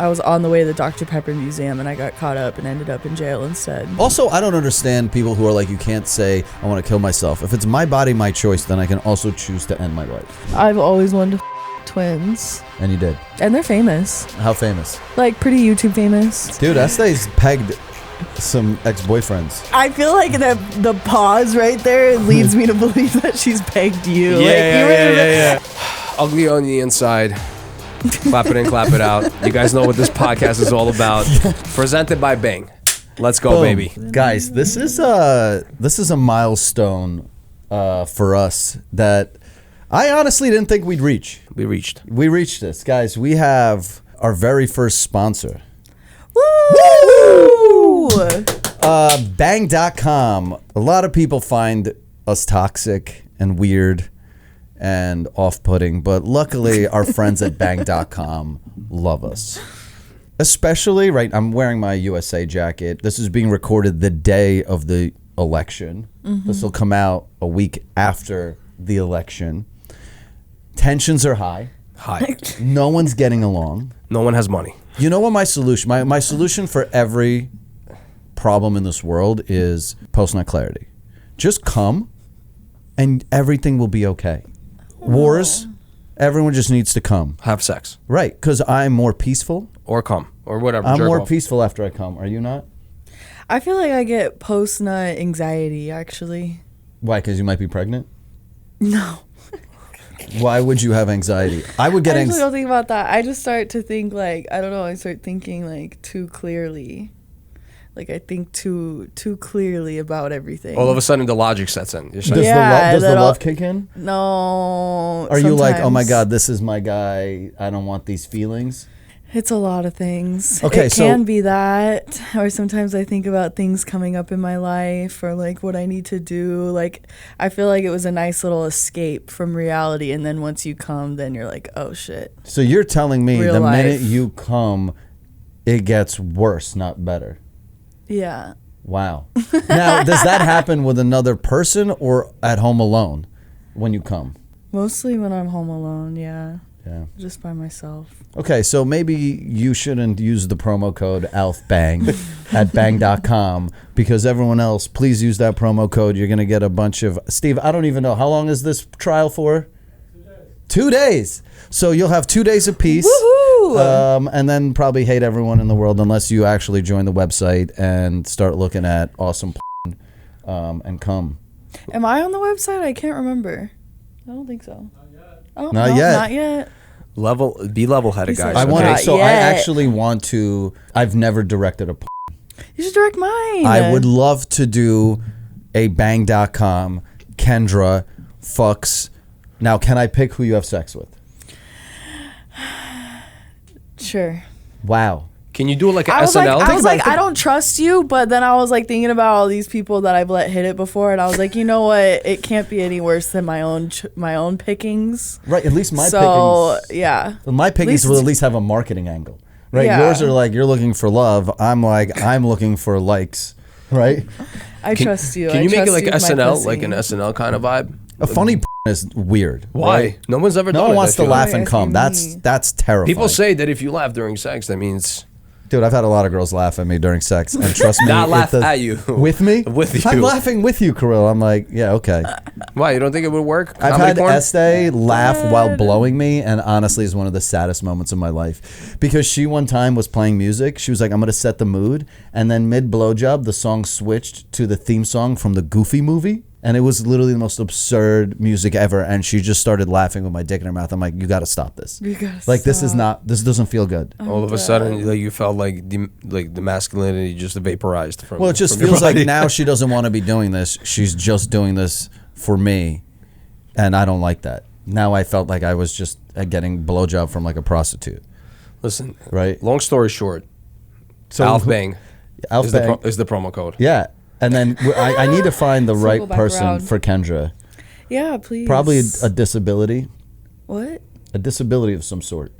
I was on the way to the Dr. Pepper Museum and I got caught up and ended up in jail instead. Also, I don't understand people who are like, you can't say, I want to kill myself. If it's my body, my choice, then I can also choose to end my life. I've always wanted to twins. And you did. And they're famous. How famous? Like, pretty YouTube famous. Dude, Esthé's pegged some ex-boyfriends. I feel like the pause right there leads me to believe that she's pegged you. Yeah. Ugly on the inside. Clap it in, clap it out. You guys know what this podcast is all about. Presented by Bang. Let's go, baby. Guys, this is a milestone for us that I honestly didn't think we'd reach. We reached this. Guys, we have our very first sponsor. Woo! Bang.com. A lot of people find us toxic and weird and off-putting, but luckily our friends at Bang.com love us. Especially, right, I'm wearing my USA jacket. This is being recorded the day of the election. Mm-hmm. This will come out a week after the election. Tensions are high. No one's getting along. No one has money. You know what my solution? My solution for every problem in this world is post-nut clarity. Just come, and everything will be okay. Wars, everyone just needs to come. Have sex. Right, because I'm more peaceful. Or come. Or whatever. I'm more peaceful after I come. Are you not? I feel like I get post-nut anxiety, actually. Why? Because you might be pregnant? No. Why would you have anxiety? I would get anxiety. I don't think about that. I just start to think like, I don't know, I start thinking like too clearly. Like I think too clearly about everything. All of a sudden the logic sets in. Does the love kick in? No. Are you like, oh my God, this is my guy, I don't want these feelings? It's a lot of things. Okay, it can be that, or sometimes I think about things coming up in my life or like what I need to do. Like I feel like it was a nice little escape from reality, and then once you come, then you're like, oh shit. So you're telling me Real the life. minute you come, it gets worse, not better. Yeah. Wow. Now, does that happen with another person or at home alone when you come? Mostly when I'm home alone, yeah. Yeah. Just by myself. Okay, so maybe you shouldn't use the promo code ALFBANG at bang.com because everyone else, please use that promo code. You're going to get a bunch of... Steve, I don't even know. How long is this trial for? 2 days. 2 days. So you'll have 2 days apiece. Woohoo! And then probably hate everyone in the world unless you actually join the website and start looking at awesome and come. Am I on the website? I can't remember. I don't think so. Oh, Not no, yet. Not yet. Be level-headed, guys. I actually want to. I've never directed a. You should direct mine. I would love to do a Bang.com. Kendra fucks. Now, can I pick who you have sex with? Sure. Wow. Can you do it like an I was SNL? Like, I was like, I don't trust you, but then I was like thinking about all these people that I've let hit it before, and I was like, you know what? It can't be any worse than my own pickings. Right. At least my pickings. Yeah. My pickings will at least have a marketing angle. Right. Yeah. Yours are like you're looking for love. I'm like I'm looking for likes. Right. I trust you. Can you make it like SNL, like an SNL kind of vibe? A funny is weird. Why? Right? No one's ever done it. No one wants to laugh and Why? come. That's terrifying. People say that if you laugh during sex, that means... Dude, I've had a lot of girls laugh at me during sex, and trust me, not laugh at you. With me? With you. I'm laughing with you, Kirill. I'm like, yeah, okay. Why? You don't think it would work? I've Comedy had porn? Estée laugh while blowing me, and honestly, is one of the saddest moments of my life. Because she one time was playing music. She was like, I'm going to set the mood. And then mid-blowjob, the song switched to the theme song from the Goofy movie. And it was literally the most absurd music ever. And she just started laughing with my dick in her mouth. I'm like, you got to stop this. You gotta like, stop. this doesn't feel good. All of a sudden, like, you felt like the masculinity just vaporized from. Well, it just from your feels like body. now she doesn't want to be doing this. She's just doing this for me. And I don't like that. Now I felt like I was just getting blowjob from like a prostitute. Listen, right? Long story short, so ALFBANG is the promo code. Yeah. And then I need to find the right person around. for Kendra. Yeah, please. Probably a disability. What? A disability of some sort.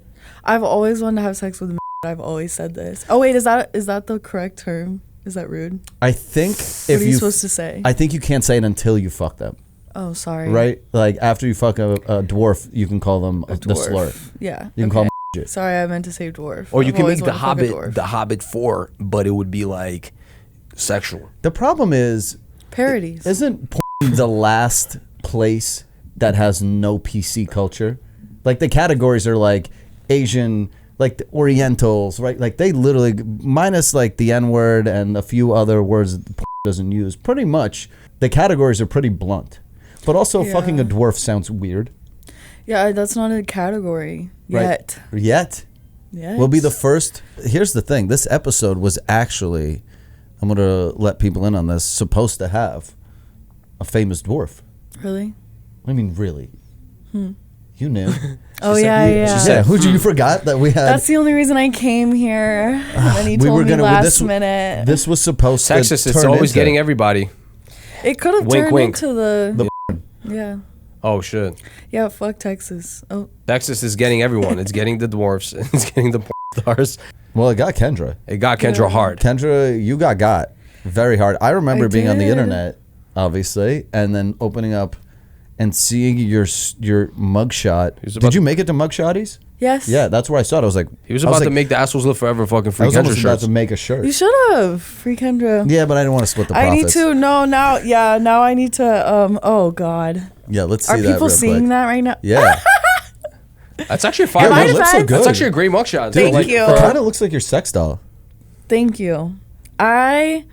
I've always wanted to have sex with. I've always said this. Oh wait, is that the correct term? Is that rude? I think what are you supposed to say? I think you can't say it until you fuck them. Oh, sorry. Right? Like after you fuck a dwarf, you can call them the slur. Yeah. You can call them Sorry, I meant to say dwarf. Or you I've can always make the wanted to fuck a Hobbit dwarf. the Hobbit 4, but it would be like sexual. The problem is, Parodies. isn't porn the last place that has no PC culture? Like the categories are like Asian, like the Orientals, right? Like they literally, minus like the N-word and a few other words that porn doesn't use, pretty much the categories are pretty blunt. But also Yeah. fucking a dwarf sounds weird. Yeah, that's not a category Right. yet. Yet. Yet. We'll be the first. Here's the thing. This episode was actually, I'm going to let people in on this, supposed to have a famous dwarf. Really? I mean, really. You knew. Oh, yeah, yeah. Yeah, you forgot that we had. That's the only reason I came here. And then he we told were me gonna, last this, minute. This was supposed Texas, to it's turn always into, getting everybody. It could have Wink, turned wink. into the yeah. Oh shit. Yeah, fuck Texas. Oh, Texas is getting everyone. It's getting the dwarfs. It's getting the porn stars. Well, it got Kendra. It got Kendra Yeah. hard. Kendra, you got very hard. I remember I being on the did. internet, obviously, and then opening up and seeing your mugshot. was Did about you make it to Mugshotties? yes. Yeah, that's where I saw it. I was like, He was I about to like- make the assholes live forever fucking I free was Kendra almost about shirts. to make a shirt. You should have. Free Kendra. Yeah, but I didn't want to split the I profits. need to. No, now. Yeah, now I need to. Oh God. Yeah, let's see Are that real people seeing quick. that right now? Yeah. That's actually fine. My your lips are defense- good. That's actually a great mugshot. Thank Like, you. It kind of looks like your sex doll. Thank you. I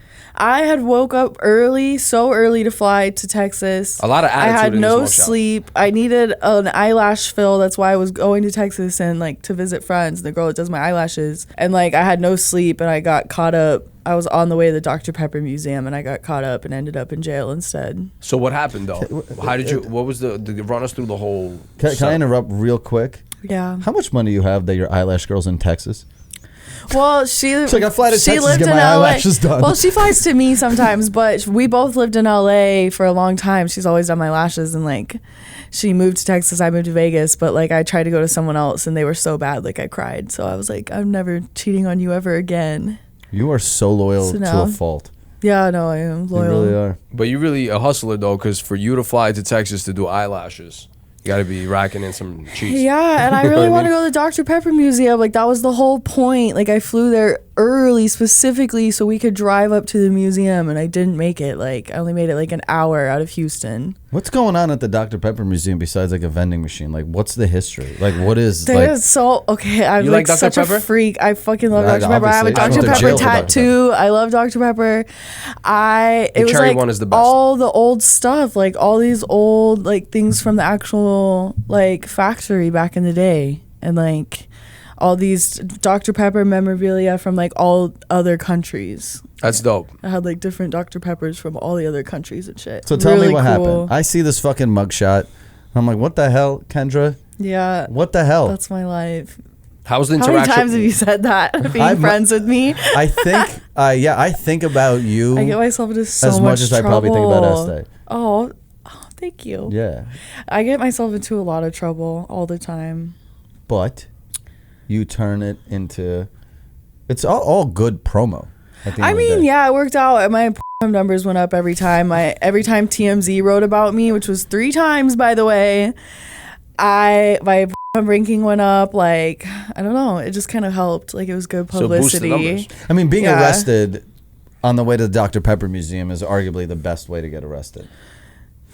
had woke up early, so early to fly to Texas. A lot of I attitude had in this no mugshot. sleep. I needed an eyelash fill. That's why I was going to Texas and like to visit friends. The girl that does my eyelashes. And like I had no sleep and I got caught up. I was on the way to the Dr. Pepper Museum and I got caught up and ended up in jail instead. So what happened though? How did you? What was the run us through the whole? Can I interrupt real quick? Yeah. How much money do you have that your eyelash girl's in Texas? Well, she like, I fly to she Texas to lived get in my LA. eyelashes done. Well, she flies to me sometimes, but we both lived in LA for a long time. She's always done my lashes, and like, she moved to Texas. I moved to Vegas, but like, I tried to go to someone else, and they were so bad, like I cried. So I was like, I'm never cheating on you ever again. You are so loyal So to now- a fault. Yeah, no, I am loyal. You really are. But you're really a hustler though, because for you to fly to Texas to do eyelashes, you got to be racking in some cheese. Yeah, and I You know really what I want to mean? go to the Dr. Pepper Museum. Like, that was the whole point. Like, I flew there early specifically so we could drive up to the museum, and I didn't make it. Like, I only made it like an hour out of Houston. What's going on at the Dr. Pepper Museum besides like a vending machine? Like, what's the history? Like, what is There's so okay. I'm You like like Dr. such Pepper? a freak. I fucking love Like, Dr. Pepper. I have a obviously. I Dr. went to Pepper jail for Dr. tattoo. I love Dr. Pepper. It The was cherry like one is the best. all the old stuff, like all these old like things from the actual like factory back in the day, and like all these Dr. Pepper memorabilia from like all other countries. That's dope. I had like different Dr. Peppers from all the other countries and shit. So tell me Really what cool. happened. I see this fucking mugshot. I'm like, what the hell, Kendra? Yeah, What the hell? that's my life. How was the How interaction? many times have you said that? Being I've- friends with me. I think, I think about you I get myself into so as much as I probably think about trouble. Estee. Oh, thank you. Yeah. I get myself into a lot of trouble all the time. But you turn it into, it's all good promo. at the I end of the mean, day. yeah, it worked out. My numbers went up every time. Every time TMZ wrote about me, which was 3 times, by the way, my ranking went up. Like, I don't know. It just kind of helped. Like, it was good So boost the publicity. numbers. I mean, being Yeah. arrested on the way to the Dr. Pepper Museum is arguably the best way to get arrested.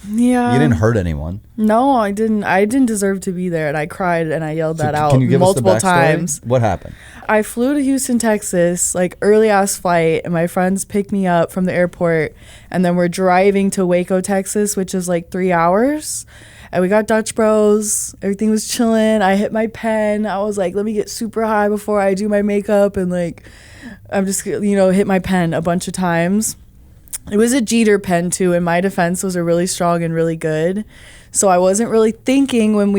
Yeah. You didn't hurt anyone. No, I didn't. I didn't deserve to be there, and I cried and I yelled that So out can you give multiple us the backstory? times. What happened? I flew to Houston, Texas, like early ass flight, and my friends picked me up from the airport, and then we're driving to Waco, Texas, which is like 3 hours. And we got Dutch Bros. Everything was chilling. I hit my pen. I was like, let me get super high before I do my makeup, and like, I'm just hit my pen a bunch of times. It was a Jeter pen too, and my defense was a really strong and really good. So I wasn't really thinking when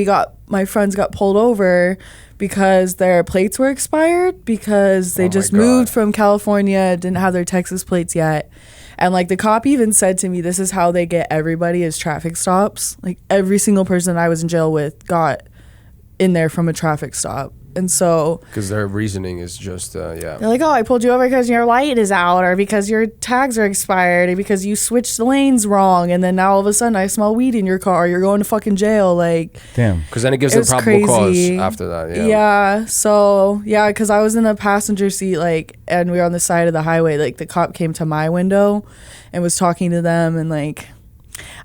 my friends got pulled over because their plates were expired because they Oh my just God. moved from California, didn't have their Texas plates yet. And like the cop even said to me, this is how they get everybody is traffic stops. Like every single person I was in jail with got in there from a traffic stop. And so because their reasoning is just they're like, oh, I pulled you over because your light is out, or because your tags are expired, or because you switched the lanes wrong, and then now all of a sudden I smell weed in your car. You're going to fucking jail. Like, damn. because then it gives them probable cause after that. Yeah. So yeah, because I was in the passenger seat, like, and we were on the side of the highway. Like, the cop came to my window and was talking to them, and like,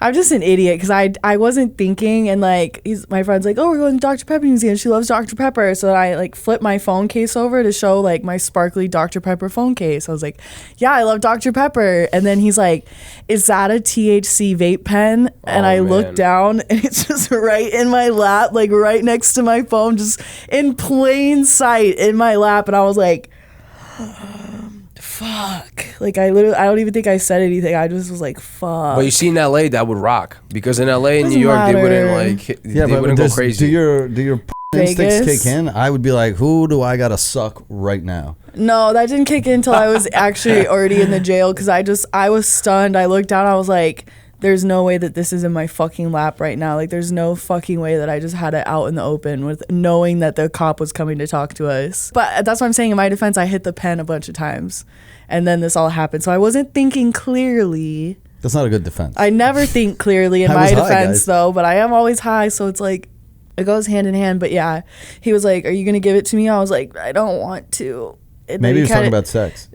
I'm just an idiot because I wasn't thinking, and like my friend's like, oh, we're going to Dr. Pepper Museum. She loves Dr. Pepper. So I like flipped my phone case over to show like my sparkly Dr. Pepper phone case. I was like, yeah, I love Dr. Pepper. And then he's like, is that a THC vape pen? And I look down and it's just right in my lap, like right next to my phone, just in plain sight in my lap. And I was like, fuck. Like, I don't even think I said anything. I just was like, fuck. But you see in LA, that would rock. Because in LA and New York, they wouldn't like, they wouldn't go crazy. Do your instincts kick in? I would be like, who do I gotta suck right now? No, that didn't kick in until I was actually already in the jail, because I was stunned. I looked down, I was like, there's no way that this is in my fucking lap right now. Like, there's no fucking way that I just had it out in the open with knowing that the cop was coming to talk to us. But that's what I'm saying. In my defense, I hit the pen a bunch of times, and then this all happened. So I wasn't thinking clearly. That's not a good defense. I never think clearly in my defense, though, but I am always high, so it's like, it goes hand in hand. But yeah, he was like, are you going to give it to me? I was like, I don't want to. And maybe he was talking about sex.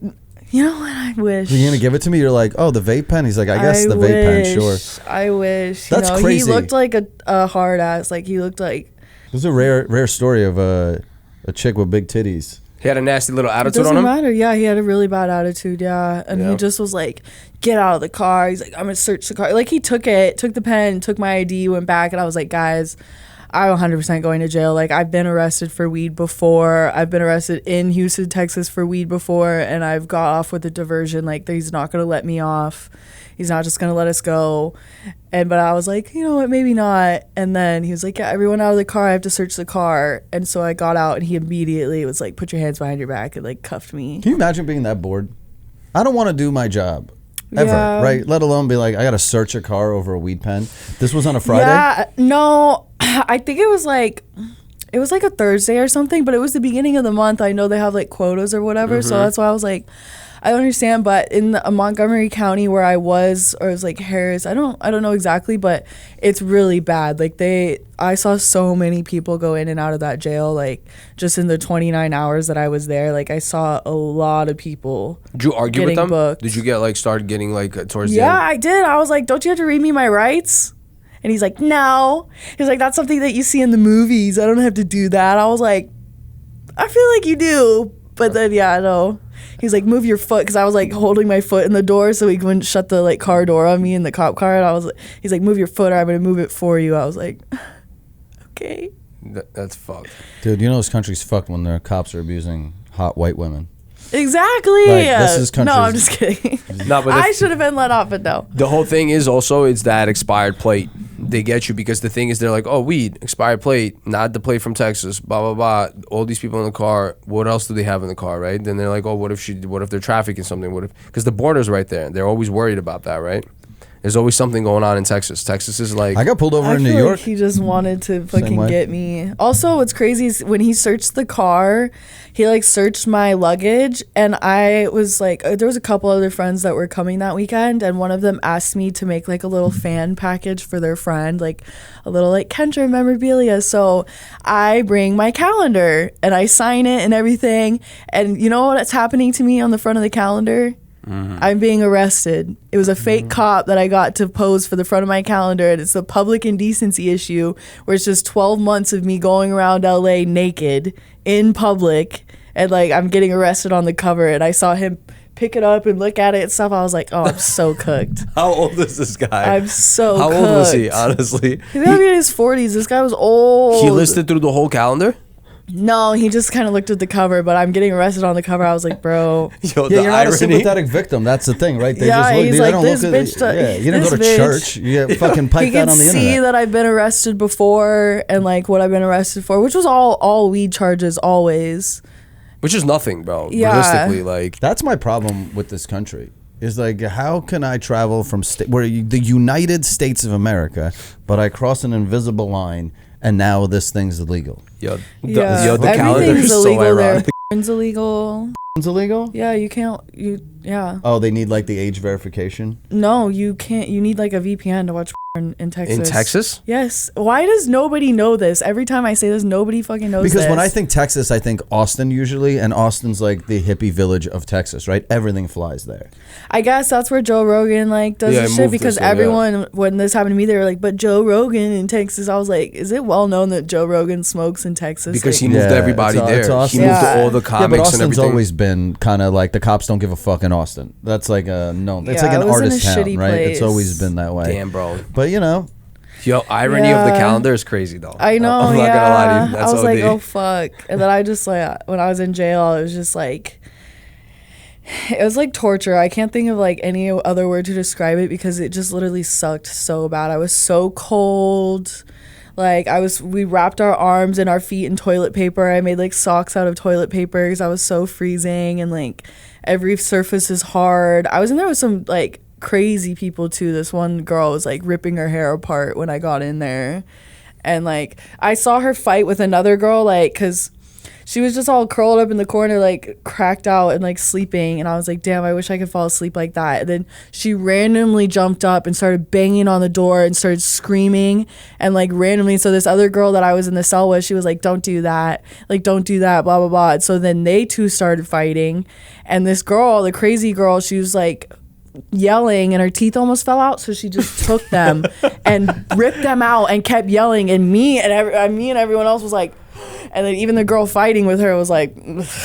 You know what? I wish. You're gonna give it to me? You're like, oh, the vape pen? He's like, I guess the vape pen, sure. I wish. That's crazy. He looked like a hard ass. Like, he looked like. This is a rare story of a chick with big titties. He had a nasty little attitude on him? It doesn't matter. Yeah, he had a really bad attitude, yeah. And he just was like, get out of the car. He's like, I'm gonna search the car. Like, he took the pen, took my ID, went back, and I was like, guys, I'm 100% going to jail. Like, I've been arrested for weed before. I've been arrested in Houston, Texas for weed before, and I've got off with a diversion. Like, he's not going to let me off. He's not just going to let us go. But I was like, you know what, maybe not. And then he was like, yeah, everyone out of the car. I have to search the car. And so I got out, and he immediately was like, put your hands behind your back, and like cuffed me. Can you imagine being that bored? I don't want to do my job. Ever, right? Let alone be like, I got to search a car over a weed pen. This was on a Friday? Yeah, no, I think it was like a Thursday or something, but it was the beginning of the month. I know they have like quotas or whatever, so that's why I was like, I don't understand. But in Montgomery County where I was, or it was like Harris, I don't know exactly, but it's really bad. Like, I saw so many people go in and out of that jail, like just in the 29 hours that I was there. Like, I saw a lot of people. Did you argue with them? Booked. Did you get started getting towards the end? Yeah, I did. I was like, don't you have to read me my rights? And he's like, no. He's like, that's something that you see in the movies. I don't have to do that. I was like, I feel like you do. But then, yeah, no. He's like, move your foot, because I was like holding my foot in the door so he wouldn't shut the like car door on me in the cop car. And he's like, move your foot or I'm going to move it for you. I was like, okay. That's fucked. Dude, you know this country's fucked when the cops are abusing hot white women. Exactly. Like, this is no, I'm just kidding. No, but I should have been let off, but no. The whole thing is also, it's that expired plate. They get you because the thing is, they're like, oh, weed, expired plate, not the plate from Texas, blah, blah, blah. All these people in the car, what else do they have in the car, right? Then they're like, oh, what if they're trafficking something? Because the border's right there. They're always worried about that, right? There's always something going on in Texas. Texas is like... I got pulled over in New York. Like he just wanted to fucking get me. Also, what's crazy is when he searched the car, he like searched my luggage, and I was like, there was a couple other friends that were coming that weekend, and one of them asked me to make like a little fan package for their friend, like a little like Kendra memorabilia. So I bring my calendar and I sign it and everything. And you know what's happening to me on the front of the calendar? I'm being arrested. It was a fake cop that I got to pose for the front of my calendar, and it's a public indecency issue where it's just 12 months of me going around LA naked in public, and like I'm getting arrested on the cover, and I saw him pick it up and look at it and stuff. I was like, oh, I'm so cooked. How old is this guy? I'm so How cooked. old was he, honestly? He's gotta be in his 40s. This guy was old. He listed through the whole calendar? No, he just kind of looked at the cover, but I'm getting arrested on the cover. I was like, bro. Yo, you're not a sympathetic victim. That's the thing, right? They yeah, just look, he's like, this bitch. You didn't go to church. You get fucking piped out on the internet. He can see that I've been arrested before and like what I've been arrested for, which was all weed charges always. Which is nothing, bro. Yeah. Realistically, like. That's my problem with this country. Is like, how can I travel from the United States of America, but I cross an invisible line, and now this thing's illegal. Yo, Yeah, the calendar everything's is so illegal there. ironic. Porn's illegal. It's illegal? Yeah, you can't. Yeah. Oh, they need like the age verification? No, you can't. You need like a VPN to watch porn in Texas. In Texas? Yes. Why does nobody know this? Every time I say this, nobody fucking knows Because this. when I think Texas, I think Austin usually, and Austin's like the hippie village of Texas, right? Everything flies there. I guess that's where Joe Rogan like does Yeah, his he shit moved because this way, everyone when this happened to me they were like, but Joe Rogan in Texas. I was like, is it well known that Joe Rogan smokes in Texas? Because like, he moved Yeah, everybody it's there. awesome. He moved Yeah. all the Yeah, comics but and Austin's everything. always been kind of like the cops don't give a fuck in Austin. That's like a no. It's Yeah, like an it was in a artist town, shitty right? It's place. always been that way. Damn, bro. But you know, Yo, irony of the Yeah. calendar is crazy though. I know. I'm not yeah. gonna lie to you. That's I was like, OD. oh fuck, and then I just like when I was in jail, it was just like. It was like torture. I can't think of like any other word to describe it because it just literally sucked so bad. I was so cold. Like we wrapped our arms and our feet in toilet paper. I made like socks out of toilet paper because I was so freezing and like every surface is hard. I was in there with some like crazy people too. This one girl was like ripping her hair apart when I got in there. And like I saw her fight with another girl like because she was just all curled up in the corner, like cracked out and like sleeping. And I was like, damn, I wish I could fall asleep like that. And then she randomly jumped up and started banging on the door and started screaming and like randomly. So this other girl that I was in the cell with, she was like, don't do that. Like, don't do that, blah, blah, blah. And so then they two started fighting. And this girl, the crazy girl, she was like yelling and her teeth almost fell out. So she just took them and ripped them out and kept yelling. And me and everyone else was like, and then even the girl fighting with her was like,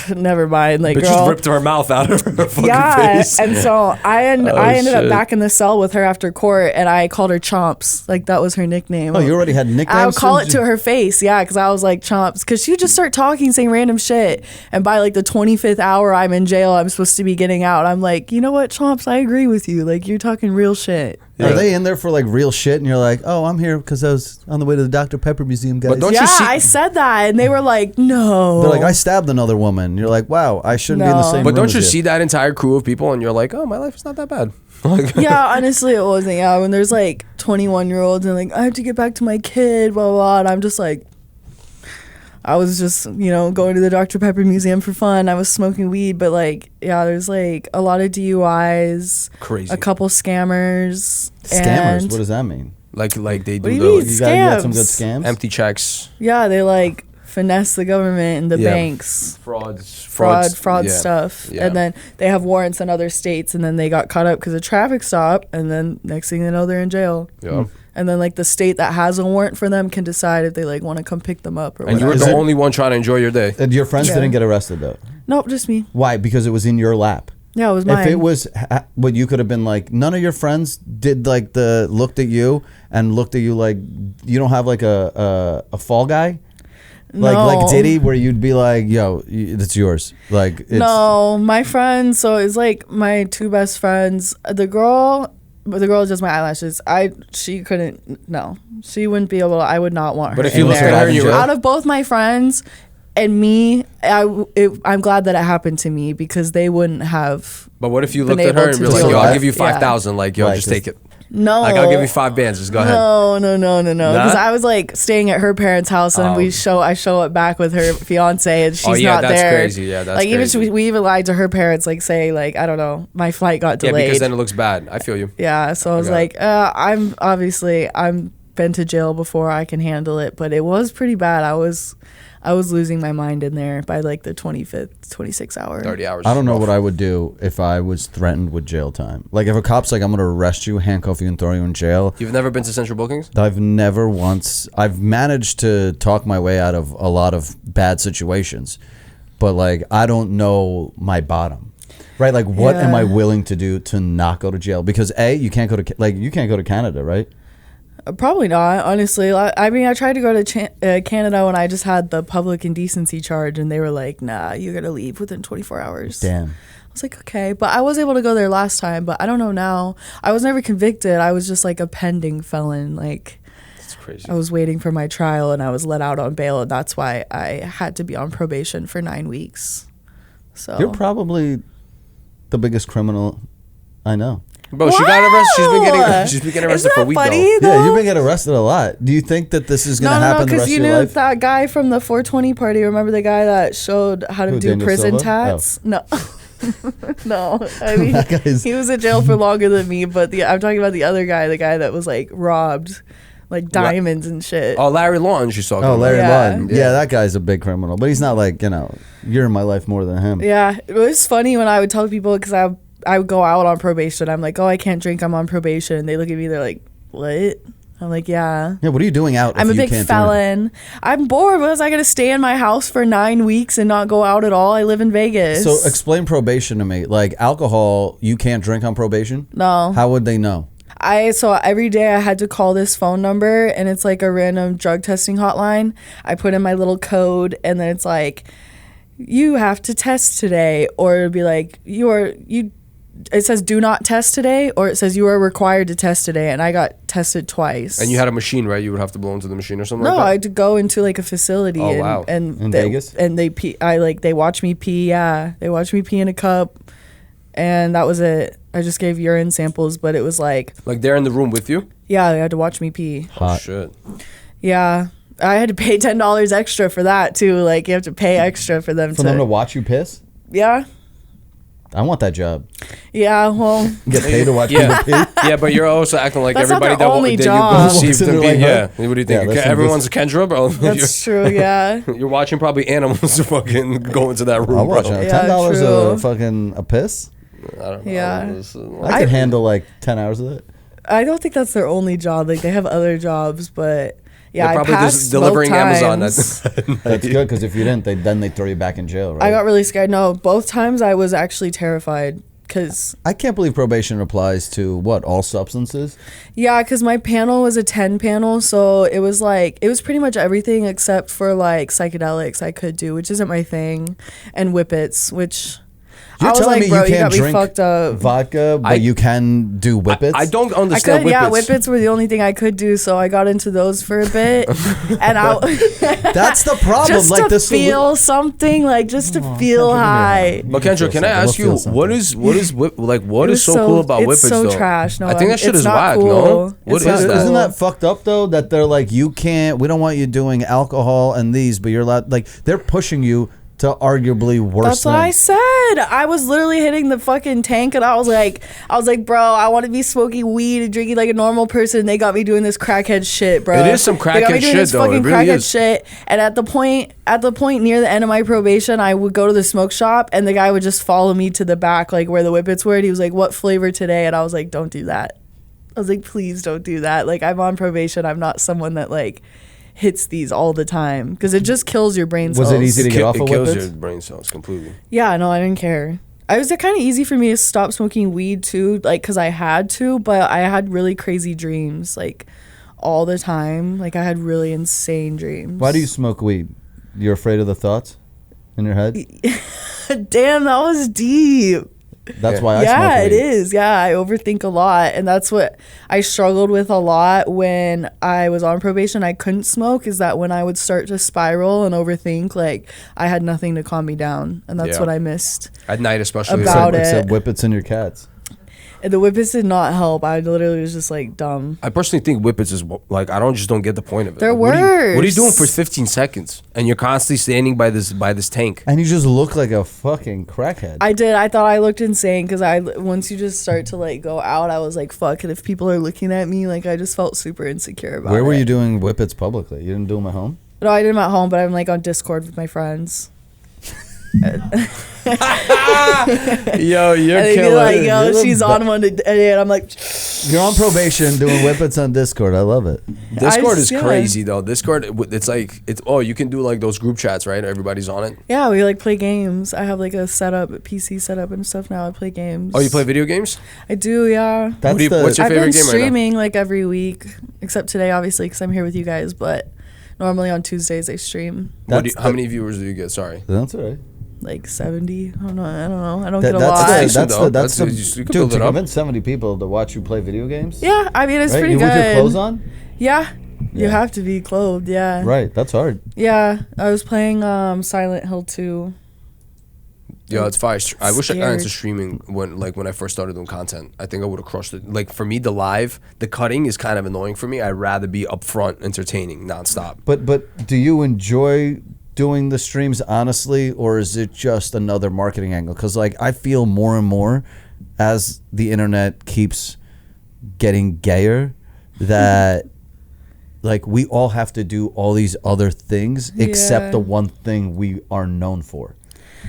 never mind. Like, But girl, just ripped her mouth out of her fucking yeah. face. And so I ended up shit. back in the cell with her after court, and I called her Chomps. Like that was her nickname. oh, you already had nicknames. I would call it since to her face, yeah, because I was like Chomps, because she would just start talking, saying random shit, and by like the 25th hour I'm in jail, I'm supposed to be getting out. I'm like, you know what, Chomps, I agree with you. Like you're talking real shit. Are they in there for like real shit? And you're like, oh, I'm here because I was on the way to the Dr. Pepper Museum, guys. But don't Yeah, you see? I said that, and they were like, no. They're like, I stabbed another woman. And you're like, wow, I shouldn't be in the No. same But room don't as you see that entire crew of people and you're like, oh, my life is not that bad. Like, Yeah, honestly, it wasn't. Yeah, when there's like 21-year-olds and like, I have to get back to my kid, blah, blah, blah. And I'm just like, I was just, going to the Dr. Pepper Museum for fun. I was smoking weed, but like, yeah, there's like a lot of DUIs, crazy. a couple scammers. Scammers? and- What does that mean? like they What do do you the mean? like, You got some good Scams. scams? empty checks, Yeah, they like finesse the government and the Yeah. banks. fraud Fraud yeah. stuff. Yeah. And then they have warrants in other states, and then they got caught up because of traffic stop, and then next thing they know, they're in jail. Yeah. And then like the state that has a warrant for them can decide if they like want to come pick them up or And you were whatever. the Is it- only one trying to enjoy your day. And your friends Yeah. didn't get arrested though. Nope, just me. Why? Because it was in your lap. Yeah, it was mine. If it was what you could have been like, none of your friends did like looked at you like you don't have like a fall guy, like No. Diddy, where you'd be like, yo, it's yours. Like it's, No, my friends. So it's like my two best friends. The girl does my eyelashes. She couldn't. No, she wouldn't be able to. I would not want her. But if you in looked there. at her and you were out of both my friends and me, I'm glad that it happened to me because they wouldn't have. But what if you been looked at her able and to you're like, deal yo, with I'll it. give you Yeah. 5,000. Like, yo, Like, just take it. No, Like, I'll give you 5 bands. Just go ahead. No. Because Nah? I was like staying at her parents' house, and I show up back with her fiance, and she's Oh, yeah, not that's there. crazy. Yeah, that's like crazy. even we even lied to her parents, like say like I don't know, my flight got Yeah, delayed. because then it looks bad. I feel you. Yeah, so I was got like, I'm been to jail before, I can handle it, but it was pretty bad. I was losing my mind in there by like the 25th, 26th hour. 30 hours. I don't know what I would do if I was threatened with jail time. Like if a cop's like, I'm gonna arrest you, handcuff you, and throw you in jail. You've never been to Central Bookings? I've never once. I've managed to talk my way out of a lot of bad situations, but like I don't know my bottom. Right? Like what am I Yeah. willing to do to not go to jail? Because you can't go to Canada, right? Probably not, honestly. I mean, I tried to go to Canada when I just had the public indecency charge, and they were like, nah, you gotta leave within 24 hours. Damn. I was like, okay. But I was able to go there last time, but I don't know now. I was never convicted. I was just like a pending felon. Like, That's crazy. I was waiting for my trial, and I was let out on bail, and that's why I had to be on probation for 9 weeks. So You're probably the biggest criminal I know. Bro, she got arrested. She's been getting arrested Isn't for that weed funny, though. though? Yeah, you've been getting arrested a lot. Do you think that this is going to happen the rest of you your knew life? that guy from the 420 party. Remember the guy that showed how to Who, do Daniel prison Silva? tats? No. No, I mean, That guy's- he was in jail for longer than me, but I'm talking about the other guy, the guy that was like robbed, like diamonds and shit. Oh, Larry Lawrence, you saw. Oh, Larry Yeah. Lawton. Yeah, that guy's a big criminal. But he's not like, you're in my life more than him. Yeah, it was funny when I would tell people because I would go out on probation. I'm like, oh, I can't drink. I'm on probation. And they look at me. They're like, what? I'm like, yeah. Yeah, what are you doing out I'm if a you big can't felon. I'm bored. Was I going to stay in my house for 9 weeks and not go out at all? I live in Vegas. So explain probation to me. Like alcohol, you can't drink on probation? No. How would they know? So every day I had to call this phone number, and it's like a random drug testing hotline. I put in my little code, and then it's like, you have to test today, or it'd be like, it says do not test today, or it says you are required to test today, and I got tested twice. And you had a machine, right? You would have to blow into the machine or something No, like that? I had to go into like a facility. Oh, wow. And In they, Vegas? And they watch me pee. Yeah, they watch me pee in a cup, and that was it. I just gave urine samples, but it was like, Like they're in the room with you? yeah, they had to watch me pee. Oh, Hot. shit. Yeah, I had to pay $10 extra for that too. Like you have to pay extra for them For them to watch you piss? Yeah, I want that job. yeah. Well, Get paid to watch Yeah. people pee? Yeah, but you're also acting like That's not everybody their only that job. you perceive Walks them into being. like, Yeah. huh? What do you Yeah, think? that's Everyone's a Kendra, bro. that's true. Yeah. You're watching probably animals to fucking go into that room, I'll bro. watch it. Yeah, $10 true. a fucking a piss? I don't know. Yeah. This is I could handle like 10 hours of that. I don't think that's their only job. Like they have other jobs, but yeah, They're I probably passed just delivering both Amazon. times. That's good because if you didn't, then they throw you back in jail, right? I got really scared. No, both times I was actually terrified because I can't believe probation applies to what, all substances? yeah, because my panel was a 10 panel, so it was pretty much everything except for like psychedelics I could do, which isn't my thing, and whippets, which You're I was telling like, me bro, you you can't got me drink fucked up. vodka, but you can do whippets? I don't I understand could, yeah, whippets. whippets were the only thing I could do, so I got into those for a bit, and That's the problem. just like to this feel something, like just to feel high. But Kendra, can I ask you what is so cool about it's whippets so though? trash. No, I think that shit it's is not whack. cool. No, what It's is not that? cool. Isn't that fucked up though? That they're like, we don't want you doing alcohol and these, but you're allowed. Like they're pushing you to arguably worse. That's what I said. I was literally hitting the fucking tank, and I was like, bro, I want to be smoking weed and drinking like a normal person. They got me doing this crackhead shit, bro. It is some They got me crackhead doing shit, this though. It fucking really crackhead is. shit. And at the point near the end of my probation, I would go to the smoke shop, and the guy would just follow me to the back, like where the whippets were. And he was like, "What flavor today?" And I was like, "Don't do that." I was like, "Please don't do that." Like I'm on probation. I'm not someone that like hits these all the time because it just kills your brain cells. Was it easy to get off It of kills whippets? your brain cells completely. Yeah, no, I didn't care. It was kind of easy for me to stop smoking weed too, like because I had to, but I had really crazy dreams like all the time. Like I had really insane dreams. Why do you smoke weed? You're afraid of the thoughts in your head? Damn, that was deep. That's why I smoke Yeah, weed. it is. Yeah, I overthink a lot, and that's what I struggled with a lot when I was on probation. I couldn't smoke. Is that when I would start to spiral and overthink, like I had nothing to calm me down, and that's Yeah. what I missed. At night, especially. About it. Except whippets and your cats. And the whippets did not help. I literally was just like dumb. I personally think whippets is like I don't get the point of it. They're Like, what are you doing worse. for 15 seconds and you're constantly standing by this tank? And you just look like a fucking crackhead. I did. I thought I looked insane because once you just start to like go out, I was like, fuck. And if people are looking at me, like I just felt super insecure about it. Where were you doing whippets publicly? You didn't do them at home? No, I did them at home, but I'm like on Discord with my friends. Yo, you're And they'd be killing like, it. yo, You're she's the on one today. And I'm like, You're on probation doing whippets on Discord. I love it. Discord is yeah. crazy though. Discord, it's like you can do like those group chats, right? Everybody's on it. yeah, we like play games. I have like a PC setup and stuff now. I play games. Oh, you play video games? I do, yeah. That's what's your I've favorite been game right now? streaming like every week, except today, obviously, because I'm here with you guys. But normally on Tuesdays I stream How many viewers do you get? Sorry. That's all right. like 70. I don't know. I don't That- get a that's lot. the- decent, that's though. the- that's That's- the- you can dude, build to it up. convince 70 people to watch you play video games. Yeah, I mean it's right? pretty You good. with your clothes on? Yeah, you Yeah. have to be clothed. Yeah. Right, that's hard. Yeah, I was playing Silent Hill 2. Yeah, it's fire. I wish I got into Scared. streaming when I first started doing content. I think I would have crushed it. Like for me, the cutting is kind of annoying for me. I'd rather be upfront, entertaining, nonstop. But do you enjoy doing the streams honestly, or is it just another marketing angle? Because like I feel more and more as the internet keeps getting gayer that like we all have to do all these other things except the one thing we are known for.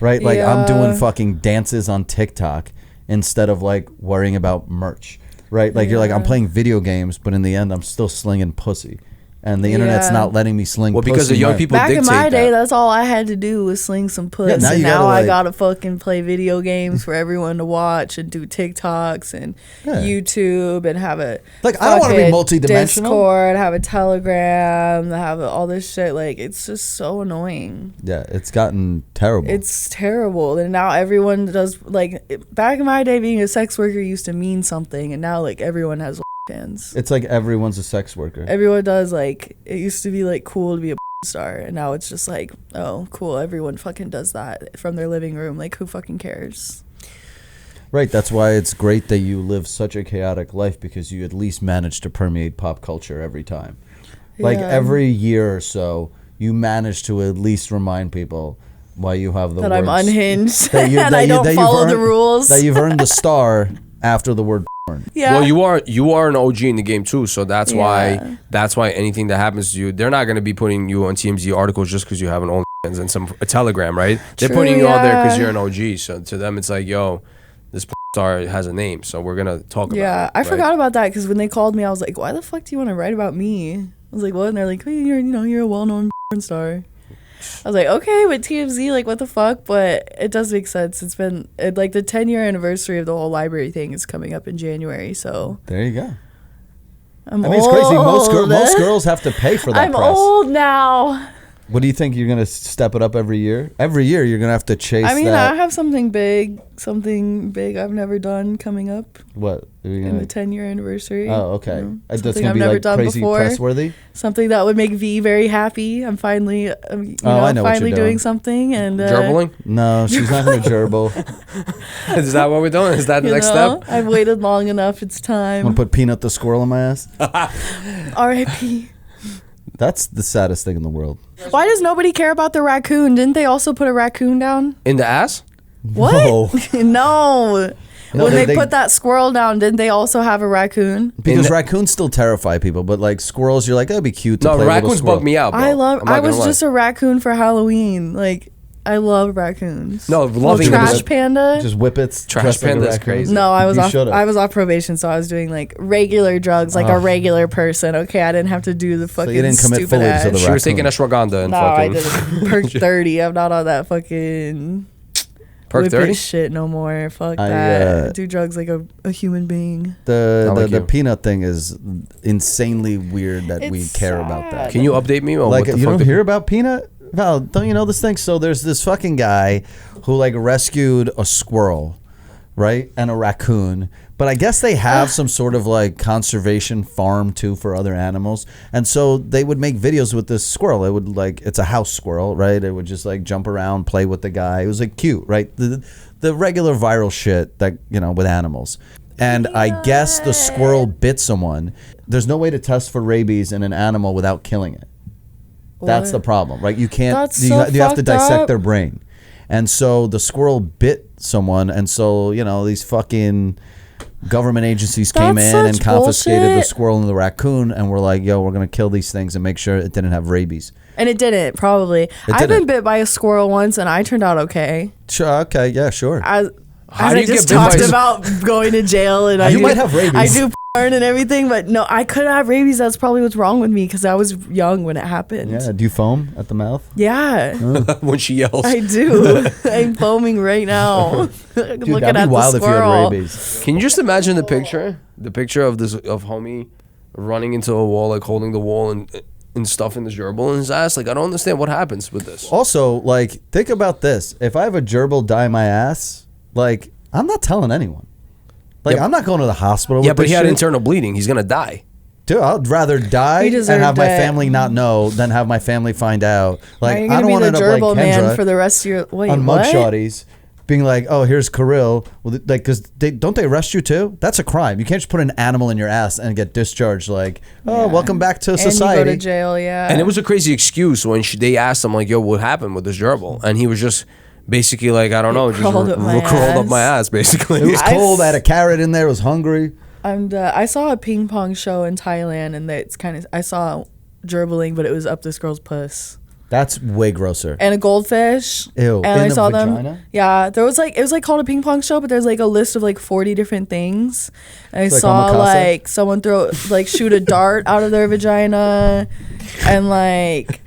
Right? Like I'm doing fucking dances on TikTok instead of like worrying about merch. Right? Like you're like, I'm playing video games, but in the end I'm still slinging pussy. And the internet's not letting me sling pussy. Well, because the young people Back dictate in my day, that. that's all I had to do was sling some puss. now and you now gotta, I like- gotta fucking play video games for everyone to watch and do TikToks and YouTube and have a Like, I don't wanna be fucking multi-dimensional. Discord, have a Telegram, have all this shit. Like, it's just so annoying. Yeah, it's gotten terrible. It's terrible. And now everyone does, like, back in my day, being a sex worker used to mean something. And now, like, everyone has fans. It's like everyone's a sex worker. Everyone does, like, it used to be like cool to be a star, and now it's just like, oh cool, everyone fucking does that from their living room. Like, who fucking cares? Right, that's why it's great that you live such a chaotic life, because you at least manage to permeate pop culture every time. Like Yeah. every year or so, you manage to at least remind people why you have the That words, I'm unhinged that you- and that I you- don't that you've follow the earned- rules. that you've earned the star after the word porn. Yeah. Well, you are an OG in the game too, so that's Yeah. why anything that happens to you, they're not going to be putting you on TMZ articles just because you have an OnlyFans and a Telegram, right? They're True, putting you out there because yeah. you're an OG. So to them, it's like, yo, this star has a name, so we're gonna talk about it. Yeah, I right? forgot about that because when they called me, I was like, why the fuck do you want to write about me? I was like, what? And they're like, hey, you're a well-known porn star. I was like, okay, but TMZ, like, what the fuck? But it does make sense. It's been like the 10-year anniversary of the whole library thing is coming up in January, so There you go. I'm I mean, it's old. crazy. Most girls have to pay for that I'm press. old now. What do you think? You're gonna step it up every year? Every year, you're gonna have to chase. I mean, that. I have something big I've never done coming up What? Are you in gonna, the 10-year anniversary. oh, okay. That's something gonna I've be never like done crazy before. press worthy. Something that would make V very happy. I'm finally, I know what finally you're doing doing. something. And Gerbling? No, she's not gonna gerbil. Is that what we're doing? Is that the you next know, step? I've waited long enough. It's I'm gonna time. put Peanut the squirrel in my ass. R.I.P. That's the saddest thing in the world. Why does nobody care about the raccoon? Didn't they also put a raccoon down? In the ass? What? No. No. When they put that squirrel down, didn't they also have a raccoon? Because the- raccoons still terrify people, but like squirrels, you're like, that'd be cute to No, play with a raccoons squirrel. bug me out, bro. I was just a raccoon for Halloween. Like, I love raccoons. No, loving them trash is- panda. Just whippets. Trash dressed like a panda is raccoon. crazy. No, I was You off. should've. I was off probation, so I was doing like regular drugs, like a regular person. Okay, I didn't have to do the fucking. you didn't commit stupid fully to ass. the She was raccoon. taking ashwagandha and No, I fucking didn't. Perk 30. I'm not on that fucking perk whip 30. it shit no more. Fuck I, that. I do drugs like a human being. The like the you. peanut thing is insanely weird that we It's care about that. sad. Can you update me on Like, what the you fuck? don't hear about Peanut? Val, don't you know this thing? So there's this fucking guy who like rescued a squirrel, right? And a raccoon. But I guess they have some sort of like conservation farm too for other animals. And so they would make videos with this squirrel. It would like, it's a house squirrel, right? It would just like jump around, play with the guy. It was like cute, right? The regular viral shit that, you know, with animals. And I guess the squirrel bit someone. There's no way to test for rabies in an animal without killing it. That's the What? problem, right? You can't. That's You, so you have to fucked dissect up. their brain, and so the squirrel bit someone, and so you know these fucking government agencies came That's in and such confiscated the bullshit. squirrel and the raccoon, and we're like, yo, we're gonna kill these things and make sure it didn't have rabies. And it didn't, probably. I've didn't. been bit by a squirrel once and I turned out okay. Sure, okay, yeah, sure. As How as do I you just get bit by talked a- about going to jail and You might have rabies. I do porn and everything, but no, I could have rabies. That's probably what's wrong with me because I was young when it happened. Yeah, do you foam at the mouth? Yeah, when she yells. I do. I'm foaming right now. Dude, Looking that'd at be wild the if you had squirrel. rabies. Can you just imagine the picture? The picture of this of homie running into a wall, like holding the wall and stuffing the gerbil in his ass. Like I don't understand what happens with this. Also, like, think about this: if I have a gerbil die my ass, like, I'm not telling anyone. Like, Yeah. I'm not going to the hospital. Yeah, with but this he had shit. internal bleeding. He's gonna die. Dude, I'd rather die He and deserved have my it. family not know than have my family find out. Now Like, you're I gonna don't be want to the end up like gerbil man Kendra for the rest of your. Wait, on what? Mugshotties being like, oh, here's Kirill. Well, like, because don't they arrest you too? That's a crime. You can't just put an animal in your ass and get discharged. Like, oh, welcome back to society. And you go to jail, yeah. And it was a crazy excuse when they asked him like, yo, what happened with this gerbil? And he was just basically like, I don't know, just crawled up my ass, basically. It was cold. I had a carrot in there. I was hungry. I saw a ping pong show in Thailand, and I saw gerbiling, but it was up this girl's puss. That's way grosser. And a goldfish. Ew. And I saw vagina? them. Yeah, it was like called a ping pong show, but there's like a list of like 40 different things. And I saw like someone shoot a dart out of their vagina, and like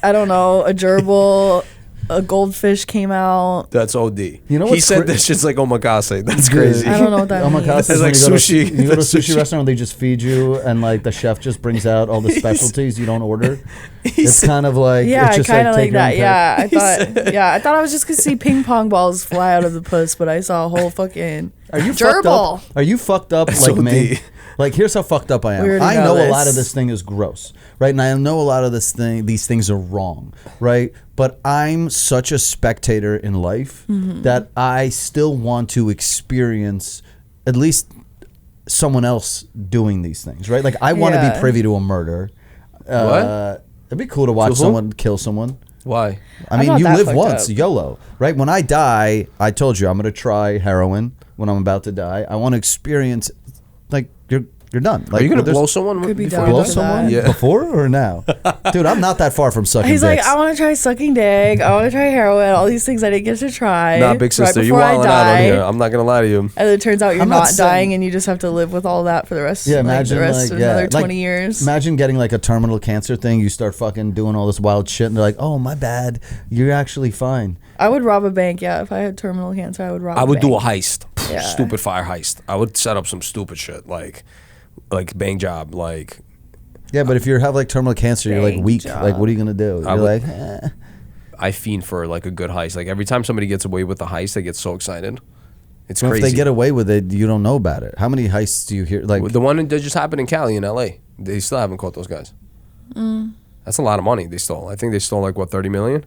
I don't know, a gerbil. A goldfish came out. That's OD. You know he said this shit's like omakase. That's crazy. I don't know what that means. Omakase is like sushi. You go to a sushi restaurant where they just feed you, and like the chef just brings out all the specialties you don't order. It's kind of like kind of like that. Yeah, I thought I was just gonna see ping pong balls fly out of the puss, but I saw a whole fucking gerbil. Are you fucked up like me? Like, here's how fucked up I am. I know a lot of this thing is gross, right? And I know a lot of these things are wrong, right? But I'm such a spectator in life that I still want to experience at least someone else doing these things, right? Like, I want to be privy to a murder. What? It'd be cool to watch someone kill someone. Why? I mean, you live once, YOLO, right? When I die, I told you I'm going to try heroin when I'm about to die. I want to experience, like, you're done. Like, are you going to blow someone before you blow someone? Yeah. Before or now? Dude, I'm not that far from sucking He's dicks. like, I want to try sucking dick. I want to try heroin. All these things I didn't get to try. Nah, big sister, you wilding out on here. I'm not going to lie to you. And it turns out you're not dying, and you just have to live with all that for the rest, of another 20 years. Imagine getting like a terminal cancer thing. You start fucking doing all this wild shit, and they're like, oh, my bad. You're actually fine. I would rob a bank, yeah. If I had terminal cancer, I would rob a bank. I would do a heist. Yeah. Stupid fire heist. I would set up some stupid shit, like bank job, like. Yeah, but if you have like terminal cancer, you're like weak. Job. Like, what are you gonna do? I fiend for like a good heist. Like every time somebody gets away with a heist, they get so excited. It's crazy. If they get away with it, you don't know about it. How many heists do you hear? Like the one that just happened in Cali in LA. They still haven't caught those guys. That's a lot of money they stole. I think they stole like what, 30 million?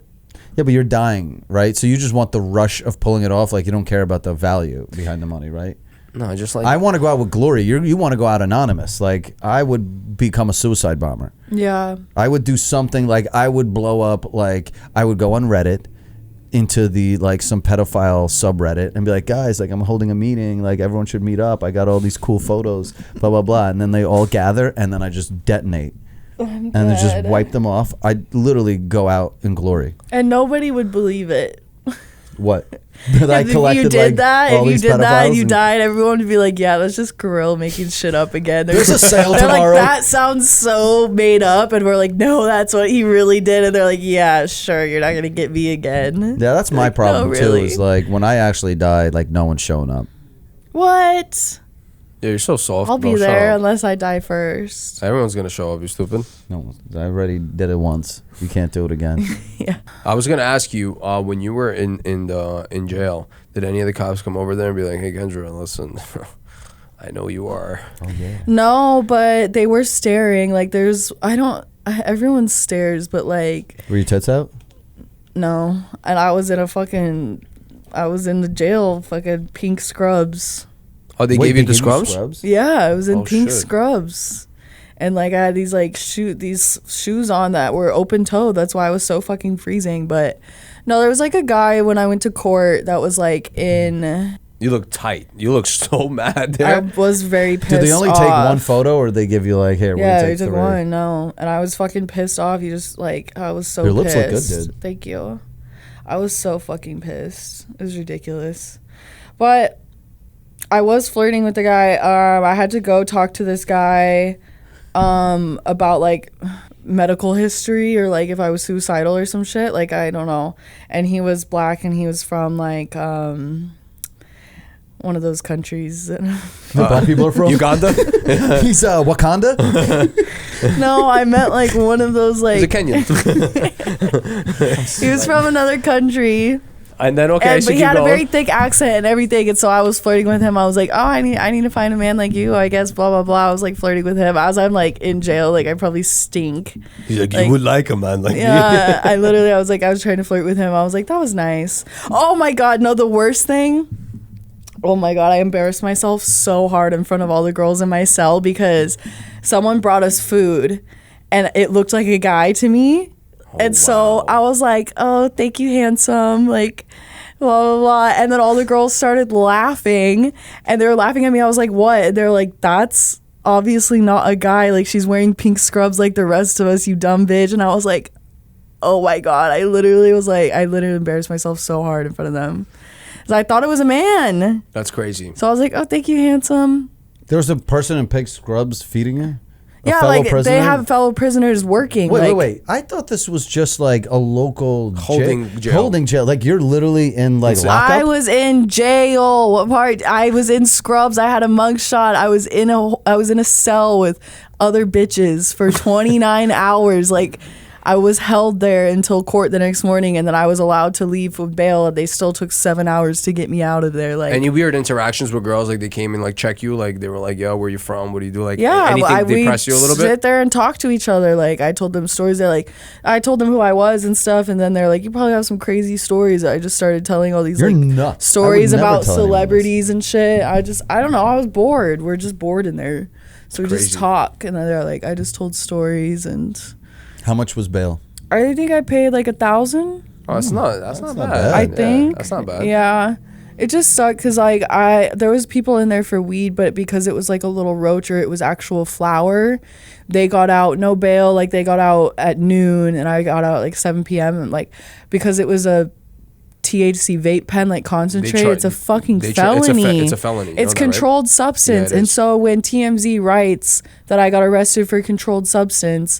Yeah, but you're dying, right? So you just want the rush of pulling it off. Like, you don't care about the value behind the money, right? No, just like, I want to go out with glory. You want to go out anonymous. Like, I would become a suicide bomber. Yeah. I would do something like, I would blow up, like, I would go on Reddit into the, like, some pedophile subreddit and be like, guys, like, I'm holding a meeting. Like, everyone should meet up. I got all these cool photos, blah, blah, blah. And then they all gather, and then I just detonate. And then just wipe them off. I'd literally go out in glory. And nobody would believe it. What? That I collected, if you did like, that, all if you these did that and you pedophiles died, everyone would be like, yeah, that's just Kirill making shit up again. There's a sale they're tomorrow. Like, that sounds so made up. And we're like, no, that's what he really did. And they're like, yeah, sure, you're not going to get me again. Yeah, that's my problem, no, too, really. is like, when I actually die, like, no one's showing up. What? Yeah, you're so soft. I'll be there unless I die first. Everyone's going to show up, you stupid. No, I already did it once. You can't do it again. Yeah. I was going to ask you, when you were in jail, did any of the cops come over there and be like, hey, Kendra, listen, I know you are. Oh, yeah. No, but they were staring. Like, everyone stares, but like. Were your tits out? No. And I was in the jail, fucking pink scrubs. Oh, they gave you the scrubs? Yeah, I was in pink scrubs. And like, I had these like these shoes on that were open toed. That's why I was so fucking freezing. But no, there was like a guy when I went to court that was like in. You look tight. You look so mad there. I was very pissed off. Did they only take one photo, or they give you like, here, yeah, they took one. No, and I was fucking pissed off. You just like, I was so pissed. Your lips look good, dude. Thank you. I was so fucking pissed. It was ridiculous. But I was flirting with the guy. I had to go talk to this guy about like medical history, or like if I was suicidal or some shit. Like, I don't know. And he was black, and he was from like one of those countries that black people are from. Uganda? He's Wakanda? No, I meant like one of those like. He's a Kenyan. He was from another country. And then but he had a very thick accent and everything, and so I was flirting with him. I was like, oh, I need to find a man like you, I guess, blah blah blah. I was like flirting with him as I'm like in jail, like I probably stink. He's like, you would like a man like me. Yeah, I was trying to flirt with him. I was like, that was nice. Oh my god, no, the worst thing. Oh my god, I embarrassed myself so hard in front of all the girls in my cell because someone brought us food and it looked like a guy to me. And so I was like, oh, thank you, handsome. Like, blah, blah, blah. And then all the girls started laughing. And they were laughing at me. I was like, what? And they're like, that's obviously not a guy. Like, she's wearing pink scrubs like the rest of us, you dumb bitch. And I was like, oh, my God. I literally embarrassed myself so hard in front of them. Because I thought it was a man. That's crazy. So I was like, oh, thank you, handsome. There was a person in pink scrubs feeding you? Yeah, like prisoner? They have fellow prisoners working. Wait. I thought this was just like a local holding jail. Like you're literally in like lockup. I was in jail. What part? I was in scrubs. I had a mugshot. I was in a cell with other bitches for 29 hours. Like I was held there until court the next morning, and then I was allowed to leave with bail. They still took 7 hours to get me out of there. Like any weird interactions with girls? Like they came and like check you. Like they were like, "Yo, where you from? What do you do?" Like anything they press you a little bit. Sit there and talk to each other. Like I told them stories. I told them who I was and stuff, and then they're like, "You probably have some crazy stories." I just started telling all these stories about celebrities and shit. I don't know. I was bored. We're just bored in there, so we just talk, and then they're like, "I just told stories." And how much was bail? I think I paid like $1,000. Oh, that's not bad. I think. Yeah, that's not bad. Yeah. It just sucked because like there was people in there for weed, but because it was like a little roach or it was actual flower, they got out no bail. Like they got out at noon and I got out like 7 p.m. and like because it was a THC vape pen like concentrate, it's a fucking felony. It's a felony. It's controlled substance. Yeah, and so when TMZ writes that I got arrested for controlled substance,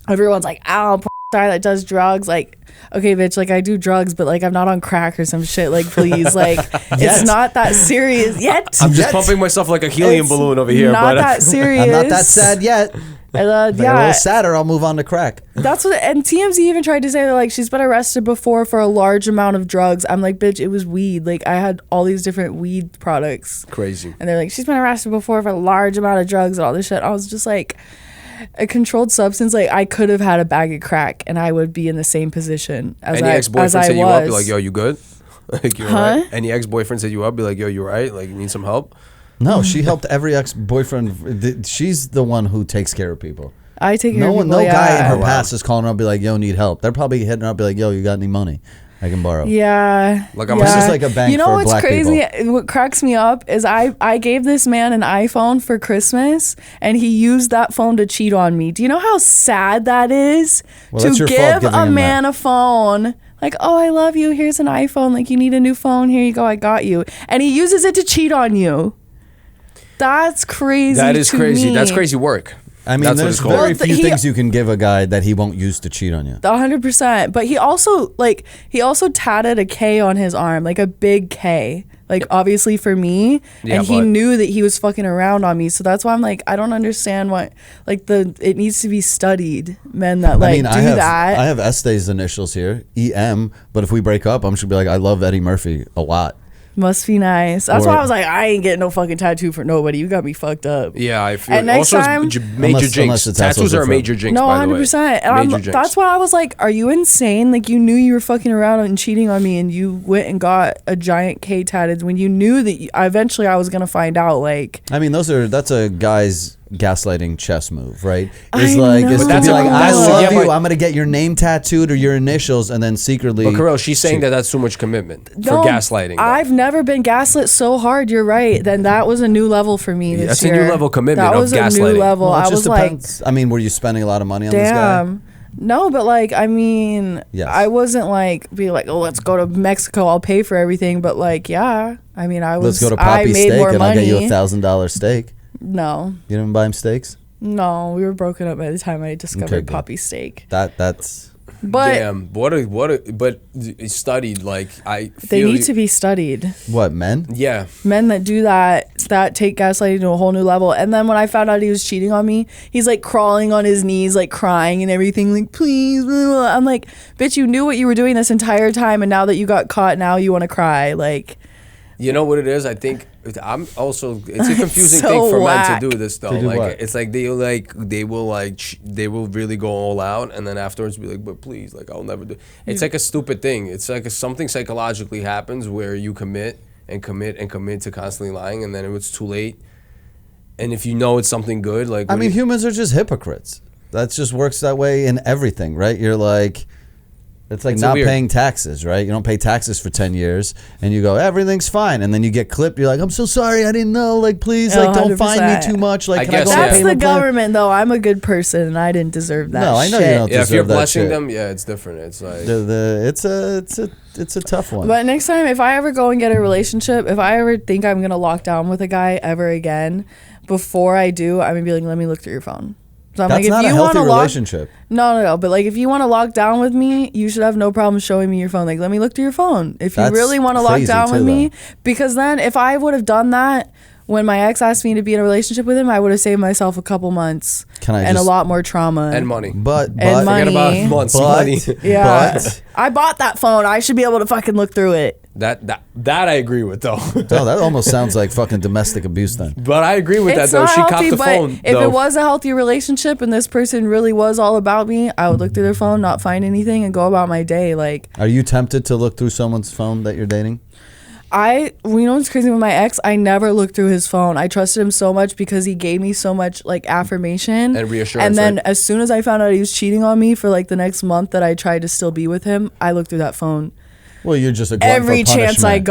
everyone's like, ow, guy that does drugs. Like, okay, bitch, like I do drugs, but like I'm not on crack or some shit. Like, please, like it's not that serious yet. I'm just pumping myself like a helium balloon over here. Not that serious. I'm not that sad yet. Yeah, a little sadder. I'll move on to crack. That's what. And TMZ even tried to say that like she's been arrested before for a large amount of drugs. I'm like, bitch, it was weed. Like I had all these different weed products. Crazy. And they're like, she's been arrested before for a large amount of drugs and all this shit. I was just like, a controlled substance, like I could have had a bag of crack and I would be in the same position as Any ex-boyfriend set you up, be like, yo, you good? Like, you right? Any ex-boyfriend set you up, be like, yo, you right? Like, you need some help? No, she helped every ex-boyfriend. She's the one who takes care of people. I take care of people. No guy in her past is calling her up, be like, yo, need help. They're probably hitting her up, be like, yo, you got any money I can borrow? Yeah. Like This is like a bank. You know for what's black crazy? People. What cracks me up is I gave this man an iPhone for Christmas and he used that phone to cheat on me. Do you know how sad that is? Well, to give a man a phone. Like, oh, I love you. Here's an iPhone. Like, you need a new phone. Here you go. I got you. And he uses it to cheat on you. That's crazy. That is crazy. Me. That's crazy work. I mean, there's very few things you can give a guy that he won't use to cheat on you. 100%. But he also tatted a K on his arm, like a big K. Like obviously for me, and he knew that he was fucking around on me. So that's why I'm like, I don't understand what it needs to be studied. Men that do that. I have Este's initials here, EM. But if we break up, I'm just gonna be like, I love Eddie Murphy a lot. Must be nice. That's why I was like, I ain't getting no fucking tattoo for nobody. You got me fucked up. Yeah, I feel. And next time, major jinx. Tattoos are a major jinx. No, by the way. 100%. And that's why I was like, are you insane? Like you knew you were fucking around and cheating on me, and you went and got a giant K tatted when you knew that eventually I was gonna find out. Like, I mean, that's a guy's gaslighting chess move, right? It's to be like, I love you. I'm gonna get your name tattooed or your initials, and then secretly. But Kirill, she's saying that's too much commitment for gaslighting. I've never been gaslit so hard. You're right. Then that was a new level for me this year. That's a new level commitment. That was of gaslighting. A new level. Well, I was depends. Like, I mean, were you spending a lot of money on this guy? No, but like, I mean, yes. I wasn't like be like, oh, let's go to Mexico. I'll pay for everything. But like, yeah, I mean, let's go to Poppy Steak and I'll get you $1,000 steak. No. You didn't buy him steaks? No, we were broken up by the time I discovered Poppy Steak. That's. But damn, but studied like I. They need to be studied. What, men? Yeah, men that do that nights that take gaslighting to a whole new level. And then when I found out he was cheating on me, he's like crawling on his knees, like crying and everything, like, please, blah, blah. I'm like, bitch, you knew what you were doing this entire time, and now that you got caught, now you want to cry. Like, you know what it is? I think I'm also. It's a confusing so thing for whack. men to do this though. To do like what? it's like they will really go all out, and then afterwards be like, but please, like I'll never do. It's like a stupid thing. It's like something psychologically happens where you commit to constantly lying, and then it's too late. And if you know it's something good, like I mean, humans are just hypocrites. That just works that way in everything, right? You're like, it's like not paying taxes, right? You don't pay taxes for 10 years, and you go, everything's fine, and then you get clipped. You're like, I'm so sorry, I didn't know. Like, please, like, don't fine me too much. Like, can I go on that's the payment plan? government, though. I'm a good person, and I didn't deserve that. No, I know shit. you don't if you're deserve that blessing shit. them, yeah, it's different. It's like It's a tough one. But next time, if I ever go and get a relationship, if I ever think I'm gonna lock down with a guy ever again, before I do, I'm gonna be like, let me look through your phone. So I'm That's like, not if a you want healthy to relationship. no. But like, if you want to lock down with me, you should have no problem showing me your phone. Like, let me look through your phone. If you That's really want to lock crazy down with too, me, though. because then if I would have done that when my ex asked me to be in a relationship with him, I would have saved myself a couple months and a lot more trauma and money. But and money. Forget about months, but, money. Yeah, but I bought that phone. I should be able to fucking look through it. That I agree with though. no, that almost sounds like fucking domestic abuse then. But I agree with It's that though. not She healthy, copped the but phone. if though. it was a healthy relationship and this person really was all about me, I would look through their phone, not find anything, and go about my day. Like, Are you tempted to look through someone's phone that you're dating? you know what's crazy with my ex? I never looked through his phone. I trusted him so much because he gave me so much like affirmation And reassurance, And then right? as soon as I found out he was cheating on me for like the next month that I tried to still be with him, I looked through that phone. Well, you're just a glutton Every for chance I punishment.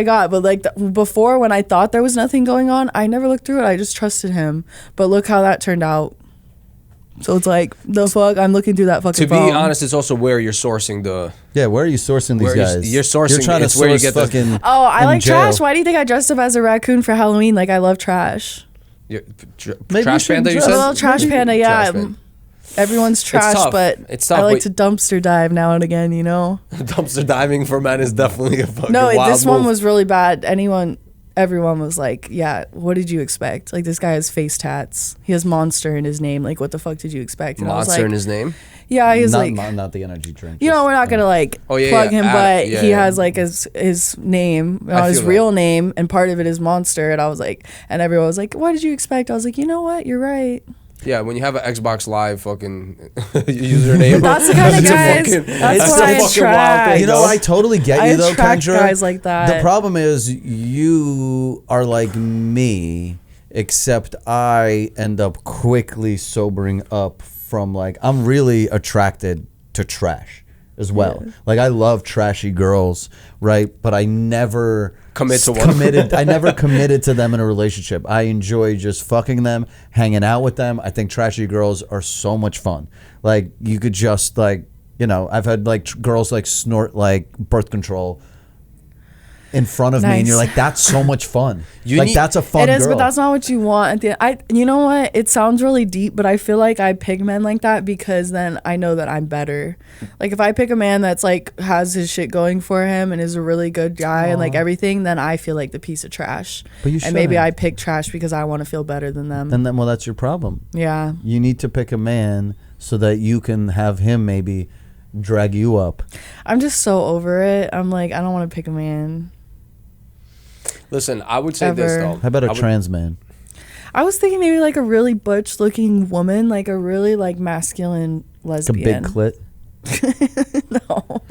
got. But like before, when I thought there was nothing going on, I never looked through it. I just trusted him. But look how that turned out. So it's like, the fuck, I'm looking through that fucking To be phone. honest, it's also where you're sourcing the. Yeah, where are you sourcing these Where guys? you're sourcing- You're trying to it's where you source get the- fucking. Oh, I in like jail. trash. Why do you think I dressed up as a raccoon for Halloween? Like, I love trash. Maybe Trash you panda, should you A said? little trash panda, yeah. Trash panda. Everyone's trash, tough. but It's tough, I like but- to dumpster dive now and again, you know? Dumpster diving for men is definitely a fucking No, wild this one move. was really bad. Everyone was like, yeah, what did you expect? Like, this guy has face tats. He has Monster in his name. Like, what the fuck did you expect? And I was Monster like, in his name. yeah, he's not, like, not the energy drink. you know, we're not gonna like Oh, yeah, plug yeah, him, add but it. Yeah, he yeah. has like his name, his feel real that. name, and part of it is Monster. And I was like, and everyone was like, what did you expect? I was like, you know what? You're right. Yeah, when you have an Xbox Live fucking username. That's the kind of a guys. fucking- That's it's what a I fucking wild attract. thing, You know, I totally get I you though, attract Kendra. guys like that. The problem is you are like me, except I end up quickly sobering up from like I'm really attracted to trash as well. Yeah. Like I love trashy girls, right? But I never Commit to one. I never committed to them in a relationship. I enjoy just fucking them, hanging out with them. I think trashy girls are so much fun. Like you could just like, you know, I've had like girls like snort like birth control in front of me, and you're Nice. like, that's so much fun. You Like need- that's a fun It is, girl. but that's not what you want at the end. You know what? It sounds really deep, but I feel like I pick men like that because then I know that I'm better. Like if I pick a man that's like has his shit going for him and is a really good guy and like everything, then I feel like the piece of trash. But you and maybe shouldn't. I pick trash because I want to feel better than them. And then, well, that's your problem. Yeah. You need to pick a man so that you can have him maybe drag you up. I'm just so over it. I'm like, I don't want to pick a man. Listen, I would say this Ever. though. How about a I would- trans man? I was thinking maybe like a really butch looking woman, like a really like masculine Like a lesbian. big clit? No.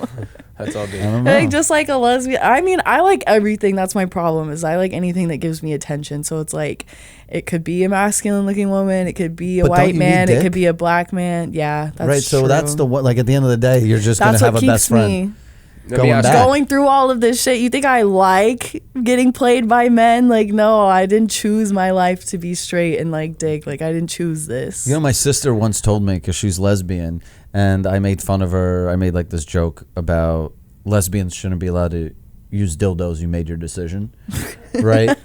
That's all I good. don't know. Like just like a lesbian. I mean, I like everything. That's my problem. Is I like anything that gives me attention. So it's like, it could be a masculine looking woman. It could be a But don't white you man. need It dick? could be a black man. Yeah, that's Right, so true. that's the one. Like at the end of the day, you're just That's gonna have what a keeps best friend. me Let me Going ask back. you. going through all of this shit. You think I like getting played by men? Like, no, I didn't choose my life to be straight and like dick. Like, I didn't choose this. You know, my sister once told me, because she's lesbian, and I made fun of her. I made like this joke about lesbians shouldn't be allowed to use dildos. You made your decision, right?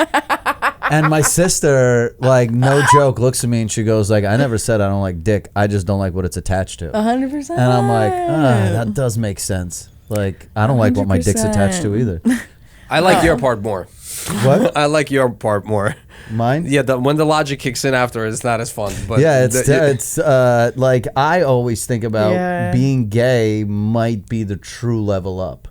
And my sister, like, no joke, looks at me and she goes, like, I never said I don't like dick. I just don't like what it's attached to. 100%. And I'm like, that does make sense. Like, I don't like what my dick's attached to either. I like your part more. What? I like your part more. Mine? Yeah, when the logic kicks in after, it's not as fun. But Yeah, it's like I always think about being gay might be the true level up.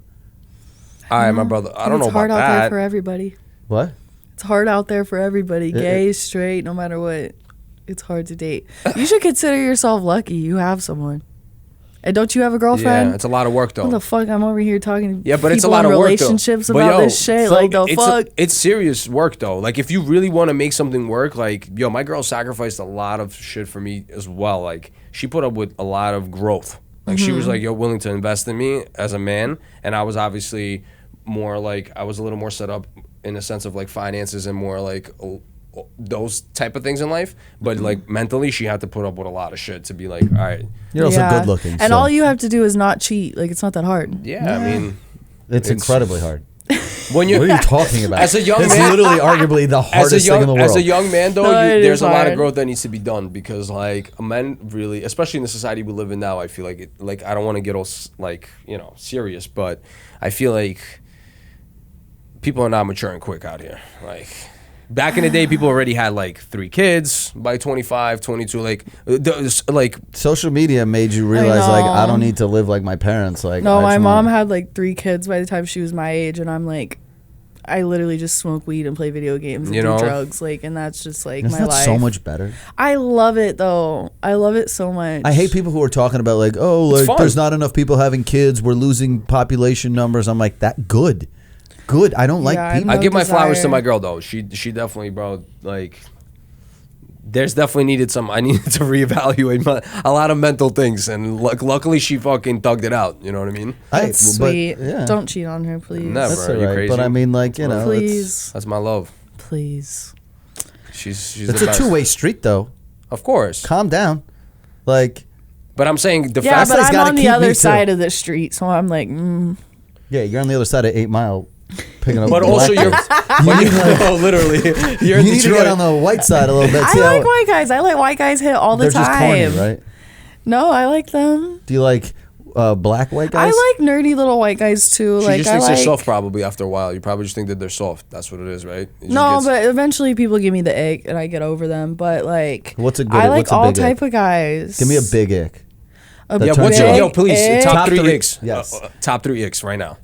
All right, my brother. I don't know It's hard about out there that. for everybody. What? It's hard out there for everybody. Gay, straight, no matter what. It's hard to date. You should consider yourself lucky. You have someone. And don't you have a girlfriend? Yeah, it's a lot of work though. What the fuck? I'm over here talking to but it's a people lot in of work relationships though. about this shit. so Like, the fuck? It's serious work though. Like, if you really want to make something work, like, yo, my girl sacrificed a lot of shit for me as well. Like, she put up with a lot of growth. Like, she was like, yo, willing to invest in me as a man. And I was obviously more like, I was a little more set up in the sense of like finances and more like those type of things in life. But like mentally, she had to put up with a lot of shit to be like, all right. You're also good looking. And so all you have to do is not cheat. Like, it's not that hard. Yeah, I mean, it's incredibly hard. When you What are you talking about? As a young it's man, literally arguably the hardest thing in the world. As a young man, though, No, there's a lot of hard. growth that needs to be done because, like, men really, especially in the society we live in now, I feel like, I don't want to get all, like, serious, but I feel like people are not maturing quick out here. Like, back in the day, people already had, like, 3 kids by 25, 22, like Social media made you realize, like, I don't need to live like my parents. Like, No, I my just mom wanna- had like 3 kids by the time she was my age, and I'm like, I literally just smoke weed and play video games and do drugs, like, and that's just like Isn't my that life. so much better? I love it though. I love it so much. I hate people who are talking about like, oh, like fun. there's not enough people having kids. We're losing population numbers. I'm like, that good. I don't like Yeah, people. I no give my flowers to desire. my girl though. She definitely, bro. Like, there's definitely I needed to reevaluate a lot of mental things, and luckily she fucking thugged it out. You know what I mean? That's but, sweet. yeah. Don't cheat on her, please. Never. That's Are all you right. crazy? But I mean, like, you know, Please, That's my love. please. She's it's the a best. two-way street, though. Of course. Calm down. Like, But I'm saying the Yeah, fact but Fastest I'm gotta on the keep me other too. side of the street, so I'm like, yeah, you're on the other side of 8 Mile picking up. but also you're literally you're You in need to Detroit. get on the white side a little bit. I See how- like white guys. I let white guys hit all the they're time. just corny, right? No, I like them. Do you like black white guys? I like nerdy little white guys too. She like just I thinks like. they're soft probably after a while. You probably just think that they're soft. That's what it is, right? It just No, gets- but eventually people give me the ick and I get over them. But like, What's a good? I like what's a all big type ick? of guys. Give me a big ick. A that yeah, turns what's you your, on. yo, please, ick. top Top 3 three, icks. yes. Top 3 icks right now.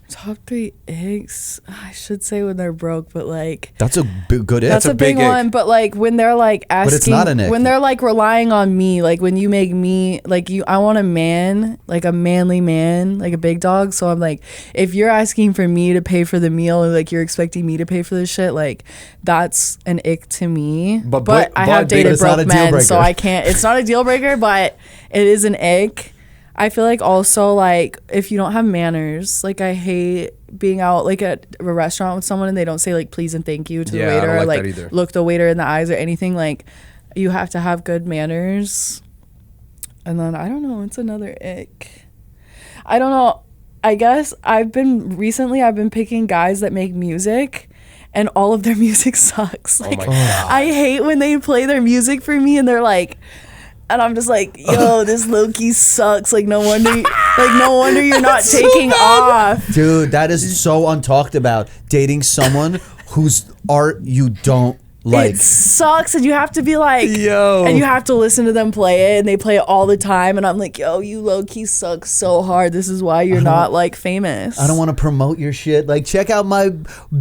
Top 3 icks. I should say when they're broke, but like That's a good ick. that's a big big ick. one. But like when they're like asking, it's not an ick. when they're like relying on me, like when you make me like you, I want a man, like a manly man, like a big dog. So I'm like, if you're asking for me to pay for the meal, or like you're expecting me to pay for the shit, like that's an ick to me. But I have dated it's not broke a deal men, so breaker. I can't. It's not a deal breaker, but it is an ick. I feel like also like if you don't have manners, like I hate being out like at a restaurant with someone and they don't say like please and thank you to Yeah, I the waiter don't or like like that either. look the waiter in the eyes or anything. Like you have to have good manners. And then I don't know, it's another ick. I don't know. I guess I've been picking guys that make music and all of their music sucks. Like my God. I hate when they play their music for me and they're like, and I'm just like, yo, this low-key sucks. Like no wonder you're not taking off. Dude, that is so untalked about. Dating someone whose art you don't like. It sucks, and you have to be like, Yo. and you have to listen to them play it, and they play it all the time, and I'm like, yo, you low-key suck so hard. This is why you're not like famous. I don't want to promote your shit. Like, check out my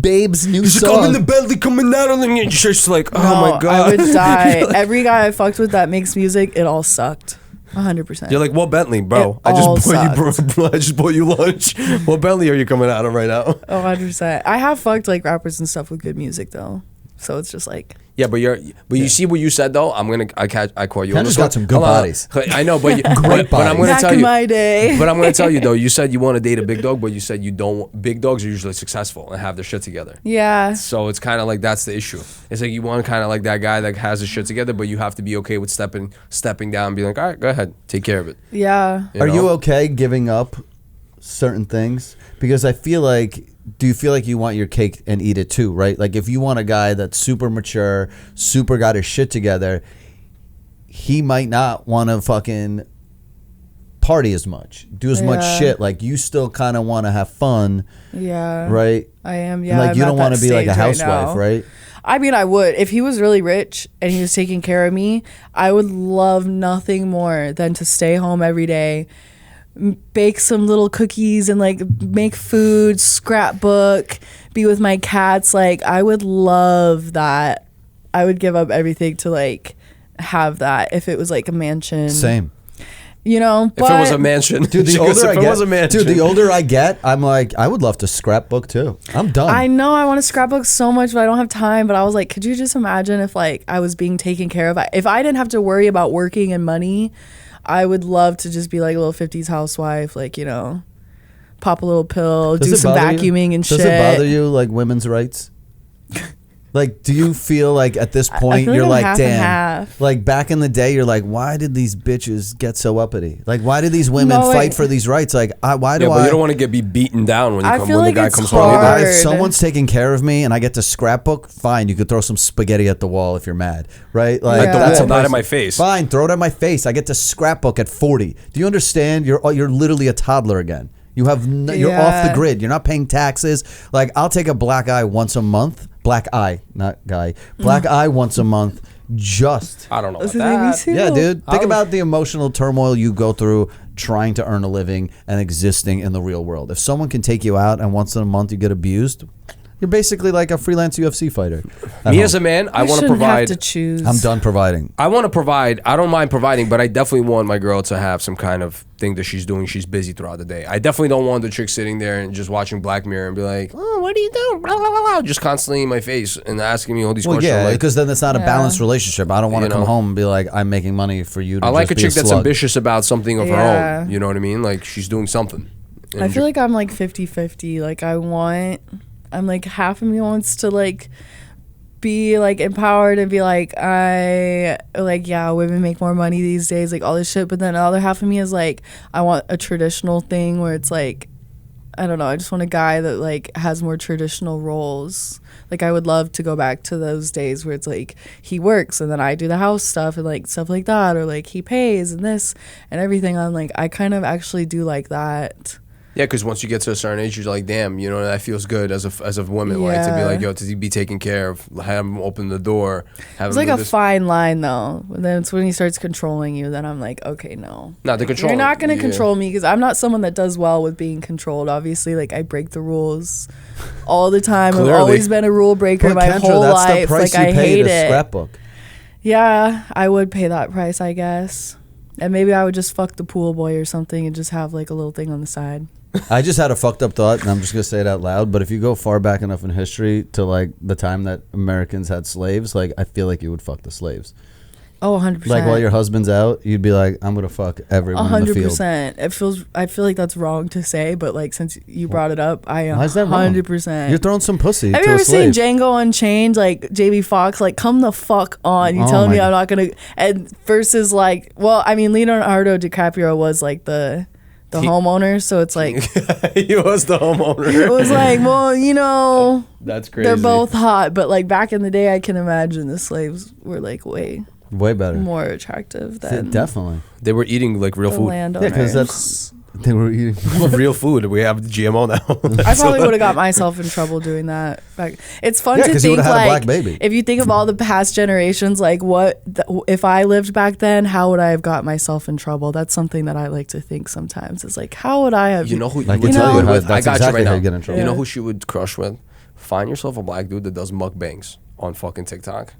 babe's new She's song. coming the belly coming out on them. You're just like, oh No, my God. I would die. Every guy I fucked with that makes music, it all sucked. 100%. You're like, what Bentley, bro? It I all just bought you, bro. I just bought you lunch. What Bentley are you coming out of right now? 100%. I have fucked like rappers and stuff with good music though, so it's just like. Yeah, but you see what you said though. I caught you. on Kendra's this got one. some good Hold on. bodies. I know, but but I'm bodies. gonna Back tell in you. my day. But I'm gonna tell you though. You said you want to date a big dog, but you said you don't. Big dogs are usually successful and have their shit together. Yeah. So it's kind of like that's the issue. It's like you want kind of like that guy that has his shit together, but you have to be okay with stepping down and be like, all right, go ahead, take care of it. Yeah. Are know? you okay giving up certain things? Because I feel like, do you feel like you want your cake and eat it too, right? Like if you want a guy that's super mature, super got his shit together, he might not want to fucking party as much, do as much shit. Like you still kind of want to have fun. Yeah. Right. I am. And Yeah. like I'm you at don't want that to be like a stage right housewife, now. right? I mean, I would. If he was really rich and he was taking care of me, I would love nothing more than to stay home every day, bake some little cookies and like make food, scrapbook, be with my cats. Like, I would love that. I would give up everything to like have that if it was like a mansion. Same. You know, If it was a mansion, Dude, the She goes, older I if it get, was a mansion. dude, the older I get, I'm like, I would love to scrapbook too. I'm done. I know I want to scrapbook so much, but I don't have time. But I was like, could you just imagine if like I was being taken care of? If I didn't have to worry about working and money, I would love to just be like a little 50s housewife, like, you know, pop a little pill, Does do it some bother you? vacuuming and shit. Does it bother you like women's rights? Like, do you feel like at this point feel like you're I'm like, half and damn, half. like back in the day, you're like, why did these bitches get so uppity? Like, why did these women No, fight for these rights? Like, why do Yeah, but I? you don't want to be beaten down when you I come feel when like the guy it's comes Well, home. hard. if someone's taking care of me and I get to scrapbook, fine. You could throw some spaghetti at the wall if you're mad, right? Like At the that's wall, a not nice- at my face. Fine, throw it at my face. I get to scrapbook at 40. Do you understand? You're literally a toddler again. You're off the Yeah. grid. You're not paying taxes. Like I'll take a black eye once a month. Black eye, not guy. Black eye once a month. Just I don't know about This is me that. too. yeah, dude. Think I'll- about the emotional turmoil you go through trying to earn a living and existing in the real world. If someone can take you out and once in a month you get abused, you're basically like a freelance UFC fighter. Me as a man, I want to shouldn't provide. have to choose. I'm done providing. I want to provide. I don't mind providing, but I definitely want my girl to have some kind of thing that she's doing. She's busy throughout the day. I definitely don't want the chick sitting there and just watching Black Mirror and be like, "Oh, what are you doing?" Blah, blah, blah, blah, just constantly in my face and asking me all these Well, questions. yeah, I'm like, because then it's not a Yeah. balanced relationship. I don't want to You come know? home and be like, I'm making money for you to I like a just be chick that's slug. ambitious about something of her Yeah. own. You know what I mean? Like she's doing something. I feel like I'm like 50-50. Like I'm like half of me wants to like be like empowered and be like yeah, women make more money these days, like all this shit. But then the other half of me is like I want a traditional thing where it's like I don't know, I just want a guy that like has more traditional roles. Like I would love to go back to those days where it's like he works and then I do the house stuff and like stuff like that, or like he pays and this and everything. I'm like I kind of actually do like that. Yeah, because once you get to a certain age, you're like, damn, you know, that feels good as a woman, like to be Yeah. like, yo, to be taken care of, have him open the door. Have It's him like do a this. fine line, though. And then it's when he starts controlling you. Then I'm like, okay, no. Not the control. You're not gonna Yeah. control me because I'm not someone that does well with being controlled. Obviously, like I break the rules all the time. Clearly. I've always been a rule breaker But my Kendra, whole that's life. the price Like you I pay hate to it. scrapbook. Yeah, I would pay that price, I guess. And maybe I would just fuck the pool boy or something and just have like a little thing on the side. I just had a fucked up thought, and I'm just gonna say it out loud. But if you go far back enough in history to like the time that Americans had slaves, like I feel like you would fuck the slaves. Oh, 100%. Like while your husband's out, you'd be like, I'm gonna fuck everyone in the field. 100%. I feel like that's wrong to say, but like since you brought it up, I Why is that wrong? 100%. You're throwing some pussy Have to you a ever seen slave. Django Unchained? Like Jamie Foxx, like come the fuck on! You Oh telling my me I'm God. not gonna? And versus like, well, I mean, Leonardo DiCaprio was like the homeowner, so it's like He was the homeowner. it was like, well, you know, That's crazy. they're both hot, but like back in the day, I can imagine the slaves were like way Way better. more attractive than Definitely. They were eating like real the food. landowners. Yeah, because that's they were eating. Real food. We have GMO now. I probably would have got myself in trouble doing that. Back. It's fun Yeah, to 'cause you think would've had a like black baby. if you think of all the past generations, like if I lived back then, how would I have got myself in trouble? That's something that I like to think sometimes. It's like how would I have? You know who I you can would tell do you it how- with? I that's got exactly you how right you get now. in trouble. You know Yeah. who she would crush with? Find yourself a black dude that does mukbangs on fucking TikTok.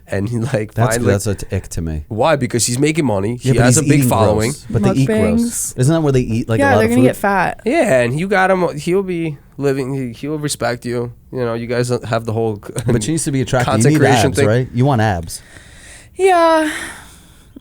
And he like That's find like, that's an ick to me. why? Because he's making money. Yeah, He but has a he's big eating following. gross. But they eat gross. Mukbangs. Isn't that where they eat like a yeah, lot they're of gonna food? get fat. Yeah, and you got him. He'll be living. He'll respect you. You know, you guys have the whole. But she needs to be attractive. You Content need creation abs, thing. right? You want abs. Yeah.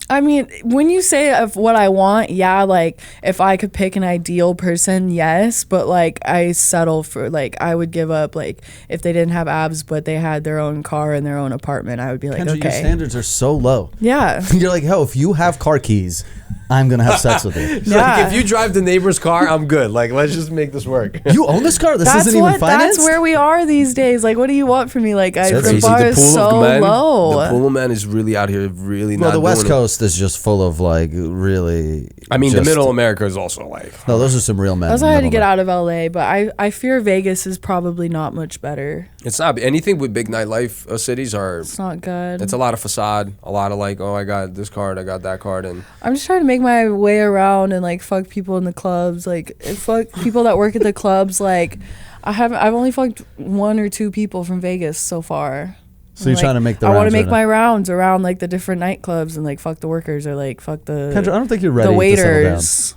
I mean, when you say of what I want, yeah, like if I could pick an ideal person, yes, but like I settle for like I would give up like if they didn't have abs but they had their own car and their own apartment, I would be like, Kendra, your okay. standards are so low. Yeah. You're like, hell, if you have car keys, I'm gonna have sex with you. She's like, if you drive the neighbor's car, I'm good. Like, let's just make this work. You own this car? This isn't even financed? That's where we are these days. Like, what do you want from me? Like, the Crazy. bar The is pool so of men, low. The pool of men is really out here, really Well, not the West doing Coast is just full of like really. I mean, the just- middle America is also like. No, those are some real men. That's why I had to middle get men. out of LA, but I fear Vegas is probably not much better. It's not anything with big nightlife cities are. It's not good. It's a lot of facade, a lot of like, oh, I got this card, I got that card, and I'm just trying to make my way around and like fuck people in the clubs, like fuck people that work at the clubs. Like, I've only fucked 1 or 2 people from Vegas so far. So you're Like, trying to make the I want rounds to make right my rounds around like the different nightclubs and like fuck the workers or like fuck the Kendra, I don't think you're ready the to settle down. waiters.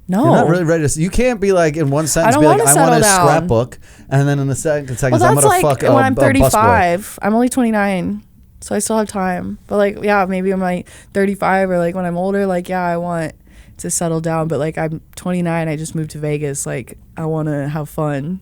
No, You're not really ready to. You can't be like in one sentence don't be like, wanna I want a settle down. scrapbook, and then in the second well, I'm that's gonna like fuck when I'm a busboy. 35. I'm only 29, so I still have time. But like, yeah, maybe I'm like 35 or like when I'm older. Like, yeah, I want to settle down. But like, I'm 29. I just moved to Vegas. Like, I want to have fun.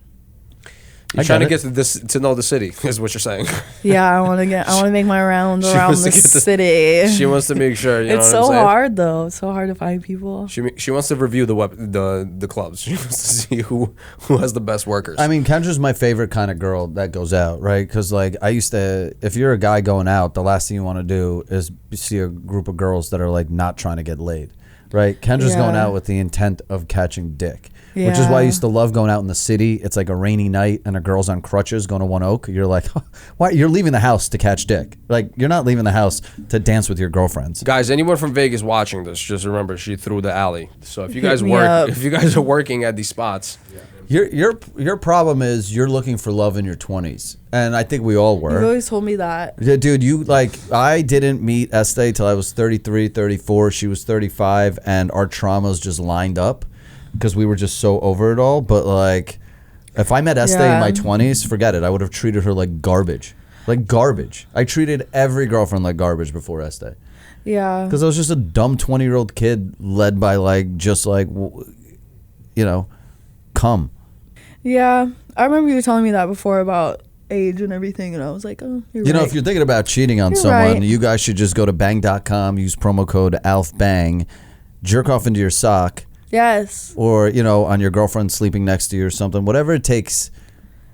you're I trying to get get to know the city, is what you're saying. Yeah, I want to make my rounds She around wants the to get the- city. She wants to make sure. You know It's what I'm so saying? hard though. It's so hard to find people. She wants to review the clubs. She wants to see who has the best workers. I mean, Kendra's my favorite kind of girl that goes out, right? Because like I used to, if you're a guy going out, the last thing you want to do is see a group of girls that are like not trying to get laid, right? Kendra's going Yeah. out with the intent of catching dick. Which is why I Yeah. used to love going out in the city. It's like a rainy night and a girl's on crutches going to One Oak. You're like, why? You're leaving the house to catch dick. Like, you're not leaving the house to dance with your girlfriends. Guys, anyone from Vegas watching this, just remember she threw the alley. So if you Hit guys me up. if you guys are working at these spots, Your problem is you're looking for love in your 20s. And I think we all You've were. always told me that. Yeah, dude, I didn't meet Estee till I was 33, 34. She was 35, and our traumas just lined up because we were just so over it all. But like, if I met Estee in Yeah. my 20s, forget it. I would have treated her like garbage. Like garbage. I treated every girlfriend like garbage before Estee. Yeah. Because I was just a dumb 20-year-old kid led by like, just like, cum. Yeah. I remember you telling me that before about age and everything, and I was like, oh, you're You know, right. if you're thinking about cheating on You're someone, right. you guys should just go to bang.com, use promo code ALFBANG, jerk off into your sock, Yes. or, on your girlfriend sleeping next to you or something, whatever it takes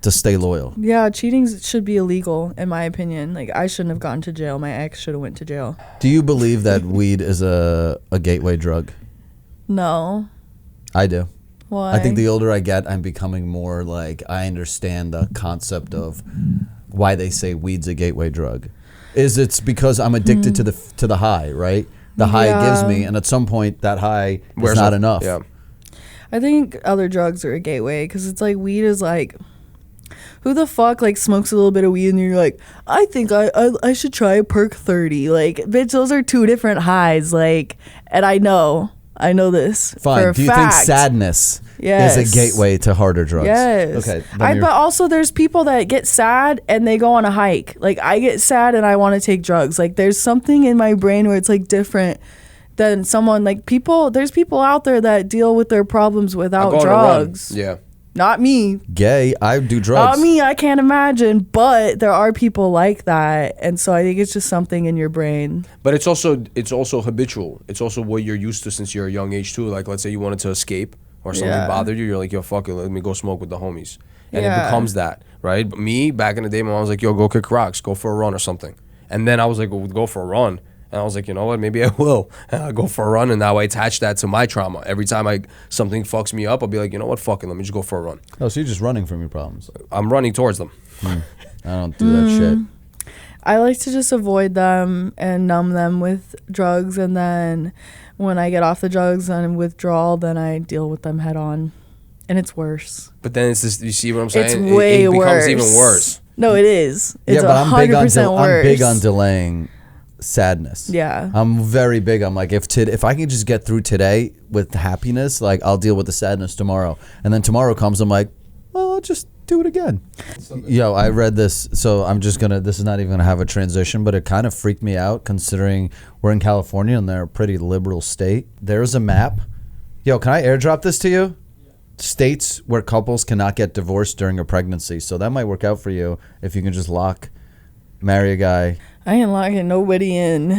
to stay loyal. Yeah, cheating should be illegal, in my opinion. Like, I shouldn't have gone to jail. My ex should have went to jail. Do you believe that weed is a gateway drug? No. I do. Why? I think the older I get, I'm becoming more like I understand the concept of why they say weed's a gateway drug. It's because I'm addicted to the high, right? The high it gives me, and at some point that high is not enough. Yeah. I think other drugs are a gateway because it's like weed is like, who the fuck like smokes a little bit of weed and you're like, I think I should try a perk 30. Like, bitch, those are 2 different highs. Like, and I know this. Fine. For a Do you fact. think sadness Yes. is a gateway to harder drugs? Yes. Okay. But also there's people that get sad and they go on a hike. Like, I get sad and I want to take drugs. Like, there's something in my brain where it's like different than someone like there's people out there that deal with their problems I without go on a run. drugs. Yeah. Not me. Gay. I do drugs. Not me. I can't imagine. But there are people like that. And so I think it's just something in your brain. But it's also habitual. It's also what you're used to since you're a young age too. Like, let's say you wanted to escape or something Yeah. bothered you, you're like, yo, fuck it, let me go smoke with the homies. And it Yeah. becomes that, right? But me, back in the day, my mom was like, yo, go kick rocks, go for a run or something. And then I was like, well, go for a run. And I was like, you know what, maybe I will. And I go for a run, and now I attach that to my trauma. Every time something fucks me up, I'll be like, you know what, fuck it, let me just go for a run. Oh, so you're just running from your problems. I'm running towards them. I don't do that shit. I like to just avoid them and numb them with drugs. And then when I get off the drugs and withdrawal, then I deal with them head on. And it's worse. But then it's this, you see what I'm saying? It's way it becomes worse. even worse. No, it is. It's yeah, but I'm big 100% worse. I'm big on delaying sadness. Yeah. I'm very big. I'm like, if I can just get through today with happiness, like I'll deal with the sadness tomorrow. And then tomorrow comes, I'm like, well, I'll just do it again. Yo, I read this, so I'm just gonna, this is not even gonna have a transition, but it kind of freaked me out considering we're in California and they're a pretty liberal state. There's a map. Yo, can I airdrop this to you? States where couples cannot get divorced during a pregnancy. So that might work out for you if you can just marry a guy. I ain't locking nobody in.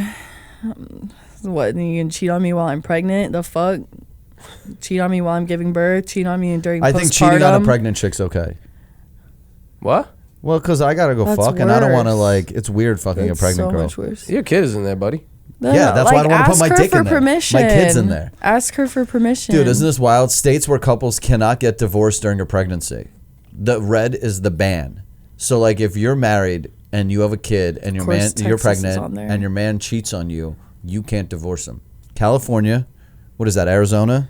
What? And you can cheat on me while I'm pregnant? The fuck? Cheat on me while I'm giving birth? Cheat on me during postpartum? I think cheating on a pregnant chick's okay. What? Well, because I gotta go That's fuck, and I don't want to worse. it's weird fucking It's a pregnant so girl. much worse. Your kid is in there, buddy. Yeah, that's why I don't want to put my dick in there. Permission. My kid's in there. Ask her for permission. Dude, isn't this wild? States where couples cannot get divorced during a pregnancy. The red is the ban. So like if you're married and you have a kid and you're Texas pregnant and your man cheats on you, you can't divorce him. California, what is that? Arizona,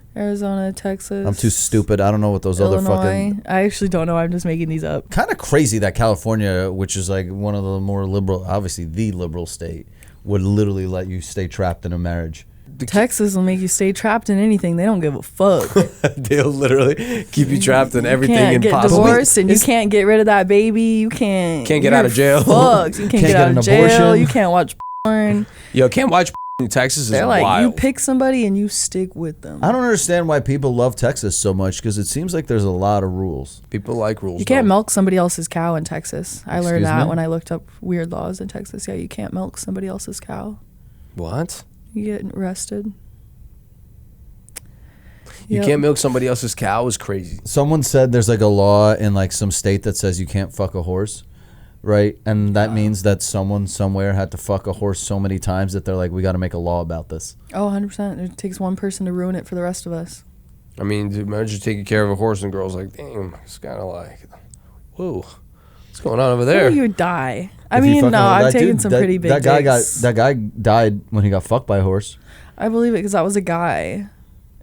Texas. I'm too stupid. I don't know what those Illinois. other fucking. I actually don't know. I'm just making these up. Kind of crazy that California, which is like one of the more liberal, obviously the liberal state, would literally let you stay trapped in a marriage. Texas will make you stay trapped in anything. They don't give a fuck. They'll literally keep you trapped in everything You can't get impossible. divorced and you can't get rid of that baby. You can't get out of jail. Fucked. You can't get out an of jail. abortion. You can't watch porn. Yo, can't watch in Texas is They're like, wild. you pick somebody and you stick with them. I don't understand why people love Texas so much because it seems like there's a lot of rules. People like rules. You can't though. milk somebody else's cow in Texas. I learned Excuse that me? when I looked up weird laws in Texas. Yeah, you can't milk somebody else's cow. What? You get arrested. You Yep. can't milk somebody else's cow is crazy. Someone said there's like a law in like some state that says you can't fuck a horse, right? And that means that someone somewhere had to fuck a horse so many times that they're like, we got to make a law about this. Oh, 100%. It takes one person to ruin it for the rest of us. I mean, dude, imagine taking care of a horse and girls like, damn, it's kind of like, whoa, what's going on over there? Or you die. I If you mean, fucking- no, I've that taken dude- some that- pretty big that guy dicks. That guy died when he got fucked by a horse. I believe it because that was a guy.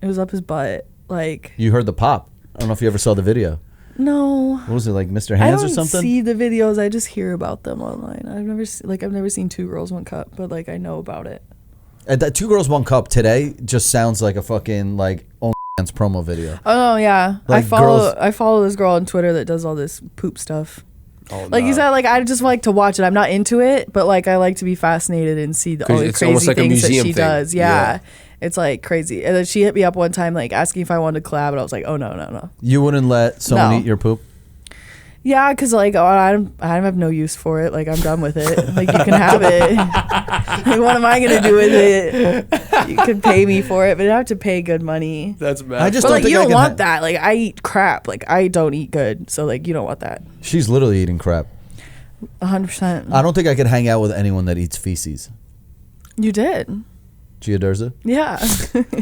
It was up his butt. Like, You heard the pop. I don't know if you ever saw the video. no. What was it, like Mr. I Hands don't or something? see the videos. I just hear about them online. I've never seen Two Girls One Cup, but like I know about it. And that Two Girls One Cup today just sounds like a fucking like OnlyFans promo video. Oh yeah, Like I follow this girl on Twitter that does all this poop stuff. Oh, Like no. you said, like I just like to watch it. I'm not into it, but like I like to be fascinated and see all the It's almost crazy like a things that museum she thing. does. Yeah. It's like crazy. And then she hit me up one time like asking if I wanted to collab, and I was like, oh no. You wouldn't let someone No. eat your poop? Yeah, because like I don't have no use for it. Like I'm done with it. Like you can have it. Like what am I gonna do with it? You could pay me for it, but you have to pay good money. That's bad. I just But don't like think you I don't can want that. Like I eat crap. Like I don't eat good. So like you don't want that. She's literally eating crap. 100%. I don't think I could hang out with anyone that eats feces. You did. Gia Durza? Yeah.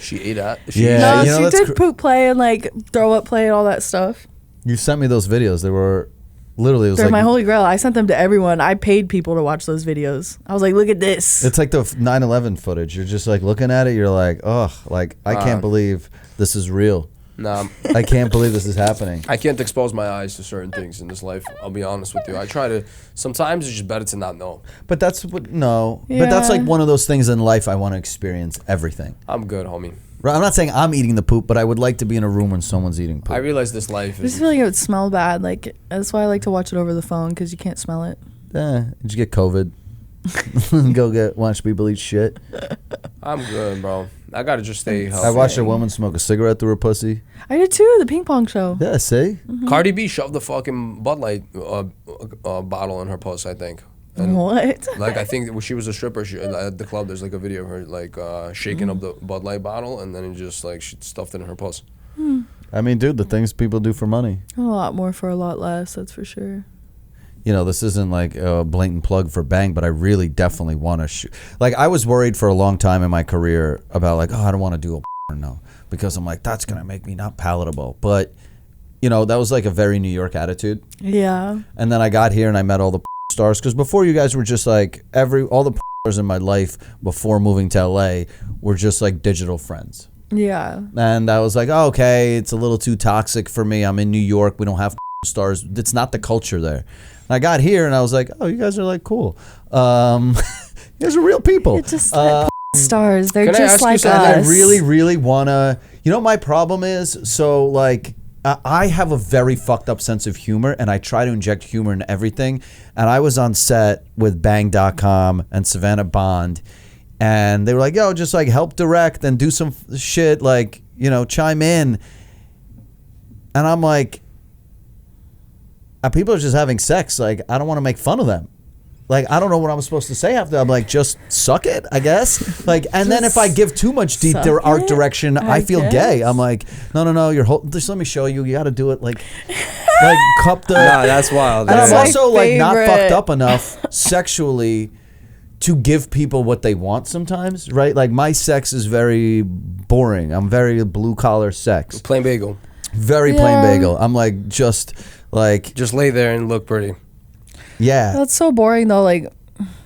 She ate that. Yeah. No, you know, she that's did poop play and like throw up play and all that stuff. You sent me those videos. They were literally, it was They're like my holy grail. I sent them to everyone. I paid people to watch those videos. I was like, look at this. it's like the 9/11 footage. You're just like looking at it. You're like, oh, like I can't believe this is real. Nah, I can't believe this is happening. I can't expose my eyes to certain things in this life. I'll be honest with you. I try to. Sometimes it's just better to not know. But that's what no. But that's Yeah. like one of those things in life. I want to experience everything. I'm good, homie. Right? I'm not saying I'm eating the poop, but I would like to be in a room when someone's eating poop. I realize this life I just is. feel like it would smell bad. Like that's why I like to watch it over the phone because you can't smell it. Did you get COVID? Go watch people eat shit. I'm good, bro. I gotta just stay healthy. I watched a woman smoke a cigarette through her pussy. I did too. The ping pong show. Yeah, see? Cardi B shoved the fucking Bud Light bottle in her puss, I think. And What? like I think when she was a stripper at the club, there's like a video of her like shaking up the Bud Light bottle, and then it just like she stuffed it in her puss. I mean, dude, the things people do for money. A lot more for a lot less. That's for sure. You know, this isn't like a blatant plug for Bang, but I really definitely want to shoot. Like, I was worried for a long time in my career about like, oh, I don't want to do a no, because I'm like, that's going to make me not palatable. But, you know, that was like a very New York attitude. Yeah. And then I got here and I met all the stars. Because before you guys were just like, all the stars in my life before moving to LA were just like digital friends. Yeah. And I was like, oh, okay, it's a little too toxic for me. I'm in New York. We don't have stars. It's not the culture there. And I got here and I was like, oh, you guys are like cool. You guys are real people. It's just stars. They're Can I just ask you like something? us. I really, really want to, you know what my problem is? So like, I have a very fucked up sense of humor and I try to inject humor in everything. And I was on set with Bang.com and Savannah Bond and they were like, yo, just like help direct and do some shit, like, you know, chime in. And I'm like, people are just having sex. Like, I don't want to make fun of them. like, I don't know what I'm supposed to say after. I'm like, just suck it, I guess. Like, and then if I give too much deep art direction, I feel gay. I'm like, no, just let me show you. You got to do it like cup the. Nah, that's wild. And I'm That's also my like not favorite. fucked up enough sexually to give people what they want sometimes, right? Like my sex is very boring. I'm very blue collar sex. Plain bagel. Very plain bagel. I'm like just lay there and look pretty. Yeah. That's so boring though. Like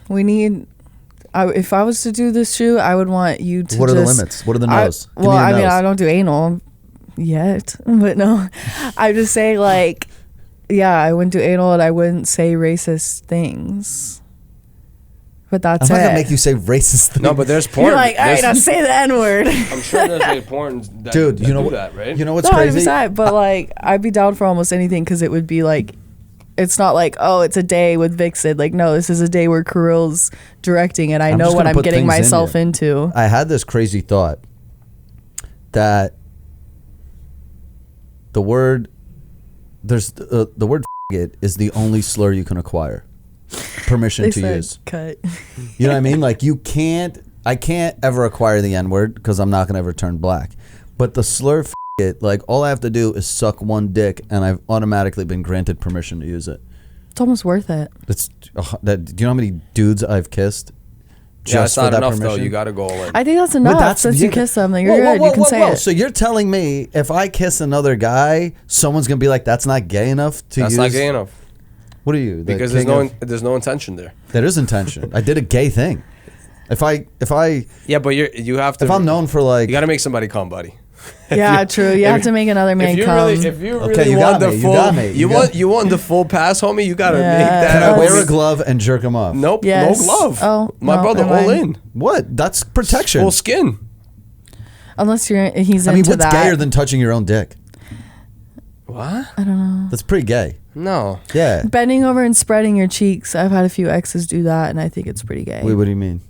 we need. If I was to do this shoot, I would want you to. What are the limits? What are the no's? Well, I mean, I don't do anal yet, but no, I just say like, yeah, I wouldn't do anal and I wouldn't say racist things. But that's I'm it. not gonna make you say racist things. No, but there's porn. You're like, all right, now say the N word. I'm sure there's like porn that, dude, that you know do what? that, right? You know what's No, crazy? 100%, but like, I'd be down for almost anything because it would be like, it's not like, oh, it's a day with Vixen. Like, no, this is a day where Kirill's directing and I I'm know just what gonna I'm put getting things in myself you. into. I had this crazy thought that the word the word it is the only slur you can acquire permission They to said, use. cut. You know what I mean? Like I can't ever acquire the N word because I'm not gonna ever turn black. But the slur it, like all I have to do is suck one dick and I've automatically been granted permission to use it. It's almost worth it. It's do you know how many dudes I've kissed? Yeah, it's Just for not that enough permission? though. You gotta go all in. I think that's enough. Since you kiss them, like, you're good. You can say it. So you're telling me if I kiss another guy, someone's gonna be like, "That's not gay enough to That's use." not gay enough. What are you? the Because king there's no intention there. there is intention. I did a gay thing. If Yeah, but you have to. if I'm known for like, you got to make somebody come, buddy. Yeah, true. You have to make another man come. If you really Okay, you want got the me, you full, got me, you want the full pass, homie. You gotta Yeah. make that. can I wear homie. a glove and jerk him off? Nope, Yes. no glove. Oh, my no, brother, never all mind. in, What? That's protection. full skin. Unless he's I mean, into what's that. gayer than touching your own dick? What? I don't know. That's pretty gay. No. Yeah. Bending over and spreading your cheeks. I've had a few exes do that, and I think it's pretty gay. Wait, what do you mean?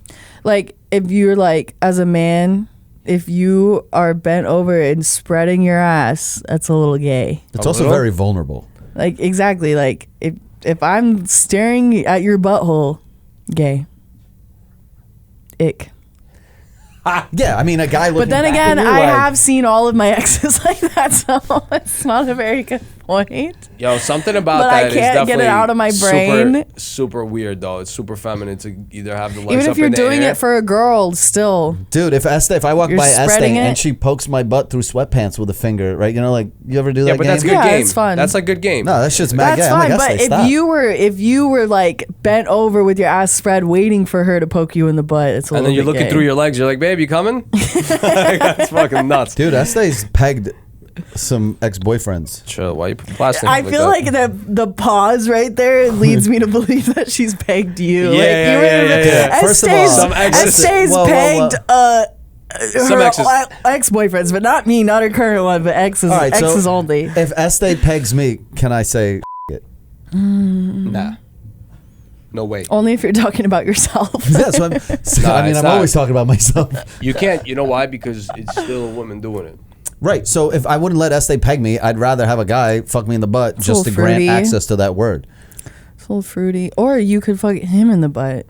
Like, if you're like, as a man, if you are bent over and spreading your ass, that's a little gay. It's A also little? very vulnerable. Like, exactly. Like, if I'm staring at your butthole, gay. Ick. Yeah, I mean, a guy looking But then back again, at you I like, have seen all of my exes like that, so it's not a very good point. Yo, something about But I that is can't get it definitely out of my brain. Super weird though. It's super feminine to either have the legs Even up if you're in the doing air. it for a girl, still. Dude, if I walk You're by Este spreading it? and she pokes my butt through sweatpants with a finger, right? You know, like you ever do that Yeah, but game? that's good Yeah, game. it's fun. That's a good game. No, that shit's mad That's gay. I'm fine, like, but Este, if stop. you were like bent over with your ass spread, waiting for her to poke you in the butt, it's a and little then you're bit looking gay. through your legs. You're like, babe, you coming? That's fucking nuts. Dude, Este's pegged some ex-boyfriends. Chill. Why you put plastic? I feel like the pause right there leads me to believe that she's pegged you. Yeah, like, yeah. First of all, some exes- Este's Whoa, whoa, pegged Some her exes. ex-boyfriends, but not me, not her current one, but exes, All right, so exes only. If Este pegs me, can I say it? Nah. No way. Only if you're talking about yourself. That's what I mean, it's I'm not. always talking about myself. You can't. You know why? Because it's still a woman doing it. Right. So if I wouldn't let Este peg me, I'd rather have a guy fuck me in the butt It's a just to little grant fruity. access to that word. It's a little fruity. Or you could fuck him in the butt.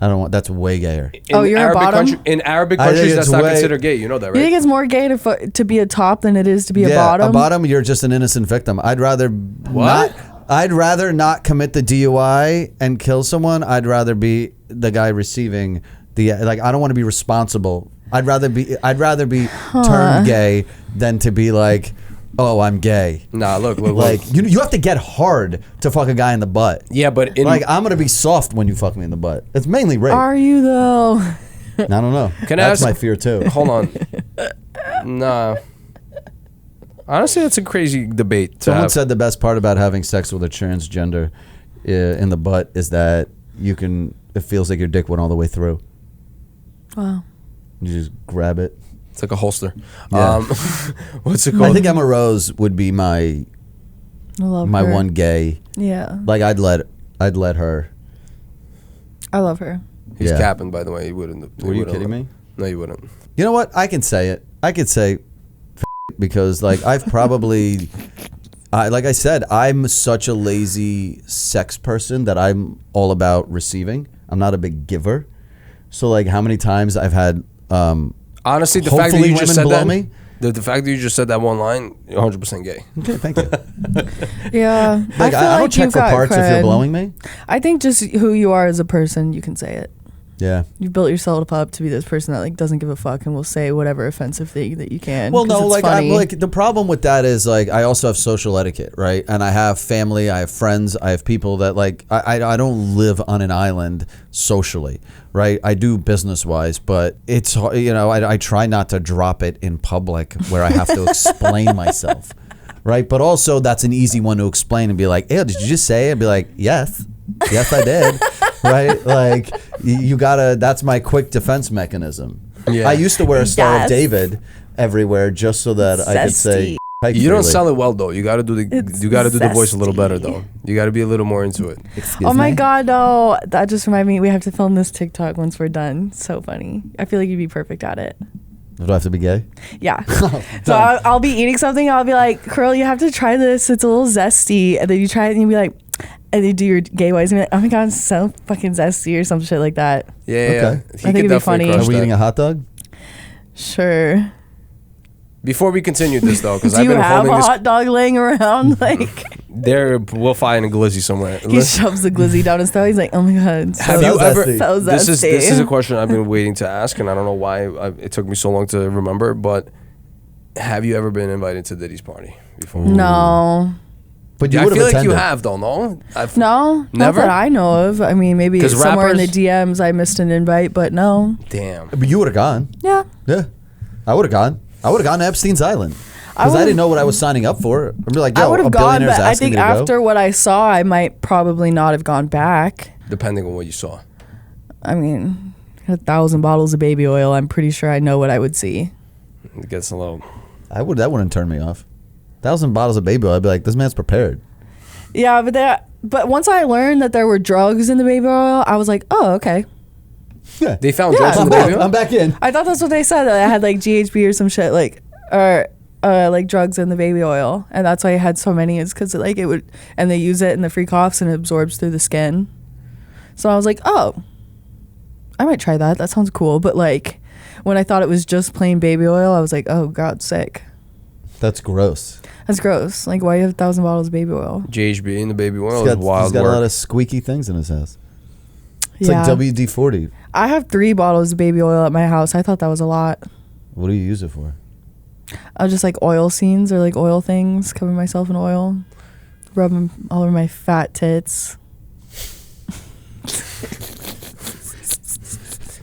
I don't want. That's way gayer. Oh, you're a Arabic bottom? in Arabic I think countries, it's that's not way- considered gay. You know that, You think right? it's more gay to be a top than it is to be a Yeah, bottom? a bottom. You're just an innocent victim. I'd rather not. I'd rather not commit the DUI and kill someone. I'd rather be the guy receiving the like. I don't want to be responsible. I'd rather be turned gay than to be like, oh, I'm gay. Nah, look. Like you have to get hard to fuck a guy in the butt. Yeah, but in Like I'm gonna be soft when you fuck me in the butt. It's mainly rape. Are you though? I don't know. Can I That's ask- my fear too. hold on. Nah. Honestly, that's a crazy debate to Someone have. said the best part about having sex with a transgender in the butt is that it feels like your dick went all the way through. Wow. You just grab it. It's like a holster. Yeah. What's it called? I think Emma Rose would be my I love my her. one gay. Yeah. Like I'd let her. I love her. He's Yeah. capping, by the way. He wouldn't. Were you kidding me? No, you wouldn't. You know what? I can say it. I could say because like I've probably like I said, I'm such a lazy sex person that I'm all about receiving. I'm not a big giver. So like how many times I've had honestly, the fact that hopefully you just women said below that, me. the fact that you just said that one line, you're 100% gay. Okay, thank you. Yeah. Like I don't check for parts if you're blowing me. I think just who you are as a person, you can say it. Yeah. You've built yourself up to be this person that like doesn't give a fuck and will say whatever offensive thing that you can. Well, no, like funny. I'm like the problem with that is like I also have social etiquette, right? And I have family, I have friends, I have people that like I don't live on an island socially, right? I do business wise, but it's I try not to drop it in public where I have to explain myself, right? But also that's an easy one to explain and be like, "Hey, did you just say it?" And be like, "Yes, I did." Right? Like you gotta, that's my quick defense mechanism. Yeah. I used to wear a Star Yes. of David everywhere just so that I could say Zesty. You don't sell it well though. You got to do the voice a little better zesty. though. You got to be a little more into it. Excuse Oh my me? God, no. That just reminded me, we have to film this TikTok once we're done. So funny. I feel like you'd be perfect at it. Do I have to be gay? Yeah. So I'll be eating something. I'll be like, Kirill, you have to try this. It's a little zesty. And then you try it and you'll be like, and you do your gay voice and be like, oh my God, it's so fucking zesty or some shit like that. Yeah, Okay. yeah. I think it'd be funny. Are we eating a hot dog? Sure. Before we continue this though, because Do I've you been have holding a this. hot dog laying around? Like, We'll find a glizzy somewhere. he shoves the glizzy down his throat. He's like, oh my God. So, Have you ever? zesty. so zesty. This is a question I've been waiting to ask, and I don't know why it took me so long to remember. But have you ever been invited to Diddy's party before? No. But you I would feel have like you attended. have though. No, No. Never? Not that I know of. I mean, maybe 'Cause somewhere in the rappers- DMs I missed an invite, but no. Damn. But you would have gone. Yeah. Yeah. I would have gone. I would have gone to Epstein's Island. Because I would've- didn't know what I was signing up for. I'd be like, yo, I would a have gone, billionaire's but I asking think me to after go. what I saw, I might probably not have gone back. Depending on what you saw. I mean, 1,000 bottles of baby oil. I'm pretty sure I know what I would see. It gets a little. That wouldn't turn me off. 1,000 bottles of baby oil, I'd be like, this man's prepared. Yeah, but once I learned that there were drugs in the baby oil, I was like, oh, okay. Yeah. They found Yeah. drugs in I'm the back. baby oil? I'm back in. I thought that's what they said. That I had like GHB or some shit, like drugs in the baby oil, and that's why I had so many. Is because like it would, and they use it in the free coughs and it absorbs through the skin. So I was like, oh, I might try that. That sounds cool. But like when I thought it was just plain baby oil, I was like, oh God, sick. That's gross. That's gross. Like, why do you have 1,000 bottles of baby oil? GHB in the baby oil He's is got, wild he's got a work. lot of squeaky things in his house. It's Yeah. like WD-40. I have 3 bottles of baby oil at my house. I thought that was a lot. What do you use it for? I just like oil scenes or like oil things. Cover myself in oil. Rub them all over my fat tits.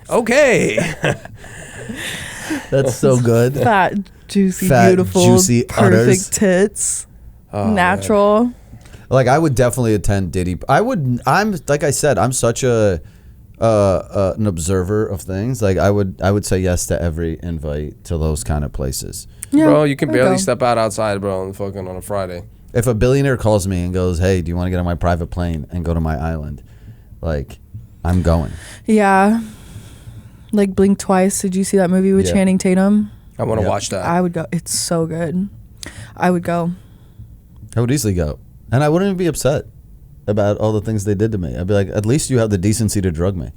Okay. That's so good. Fat, juicy, Fat, beautiful, juicy perfect udders. tits. Oh, Natural. Like I would definitely attend Diddy. I'm like I said, I'm such an observer of things. Like I would say yes to every invite to those kind of places. Yeah, Bro, you can there barely go. step outside, bro, on a Friday. If a billionaire calls me and goes, "Hey, do you want to get on my private plane and go to my island?" Like, I'm going. Yeah. Like Blink Twice. Did you see that movie with Yeah. Channing Tatum? I want to Yep. watch that. I would go. It's so good. I would go. I would easily go, and I wouldn't even be upset about all the things they did to me. I'd be like, at least you have the decency to drug me.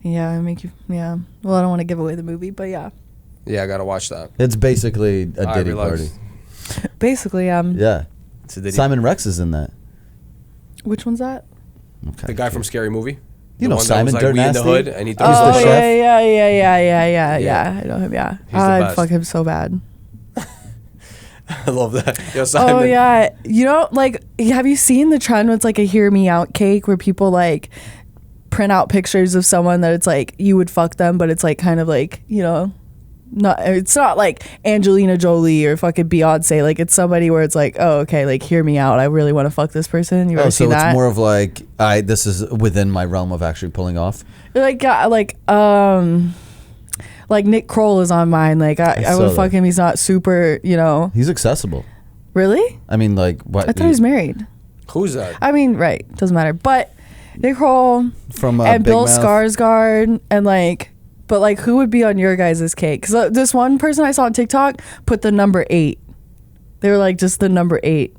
Yeah, I make you. Yeah. Well, I don't want to give away the movie, but yeah. Yeah, I gotta watch that. It's basically a All right, Diddy relax. party. Basically, Yeah, It's a Diddy. Simon Rex is in that. Which one's that? Okay. The guy from Scary Movie. You The know one that Simon was like, Dirt we in the Nasty? hood, and he throws He's Oh the the chef. yeah. Yeah. I know him. Yeah, He's the I'd best. fuck him so bad. I love that. Yo, Simon. Oh yeah, you know, like, have you seen the trend where it's like a "Hear Me Out" cake, where people like print out pictures of someone that it's like you would fuck them, but it's like kind of like, you know, it's not like Angelina Jolie or fucking Beyonce. Like it's somebody where it's like, oh okay, like hear me out. I really want to fuck this person. You ever Oh, seen so that? it's more of like this is within my realm of actually pulling off. Like Nick Kroll is on mine. Like I saw would that. fuck him. He's not super, you know. He's accessible. Really? I mean, like what? I thought he was married. Who's that? I mean, right? Doesn't matter. But Nick Kroll from and Big Bill Mouth? Skarsgård and like, but like, who would be on your guys' cake? Because this one person I saw on TikTok put the number 8. They were like just the number 8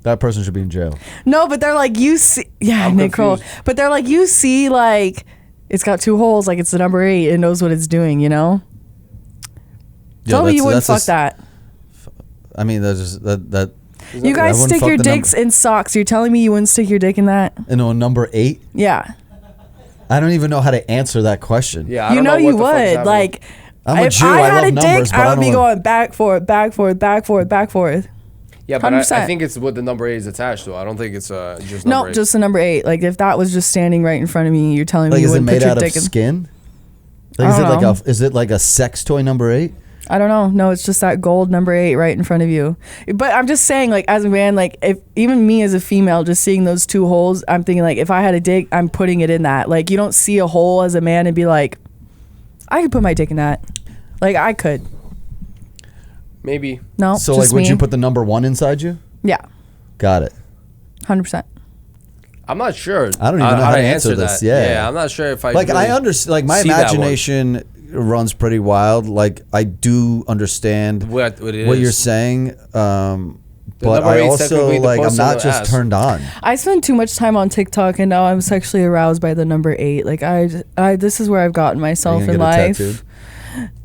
That person should be in jail. No, but they're like, you see, yeah, I'm Nicole. confused. But they're like, you see, like, it's got 2 holes, like it's the number 8. It knows what it's doing, you know. Tell me you wouldn't fuck that. I mean, that's just that. You guys I wouldn't stick fuck your the dicks in socks. You're telling me you wouldn't stick your dick in that? No, number 8. Yeah. I don't even know how to answer that question. Yeah, I You don't know what you the fuck is would. happening. Like, I'm a if Jew. I I had love a numbers, dick, but I would don't be wanna- going back forth, back forth, back forth, back forth. Yeah, but I 100%. think it's what the number 8 is attached to. I don't think it's just No, number 8. just the number 8. Like, if that was just standing right in front of me, you're telling me Like, you is it wouldn't put made your out of dick in. skin? Like, I is it don't like know. is it like a sex toy number 8? I don't know. No, it's just that gold number 8 right in front of you. But I'm just saying, like, as a man, like, if even me as a female, just seeing those 2 holes, I'm thinking, like, if I had a dick, I'm putting it in that. Like, you don't see a hole as a man and be like, I could put my dick in that. Like, I could. Maybe. No, So, just like, would me. you put the number 1 inside you? Yeah, Got it. 100%. I'm not sure. I don't even know how to answer this. that. Yeah. I'm not sure if I Like, really I understand. Like, my see that one. imagination runs pretty wild. Like, I do understand What it what is. you're saying. But number I 8's also technically the like I'm puss not on the just ass. turned on. I spend too much time on TikTok and now I'm sexually aroused by the number 8. Like, I this is where I've gotten myself gonna in get it life tattooed?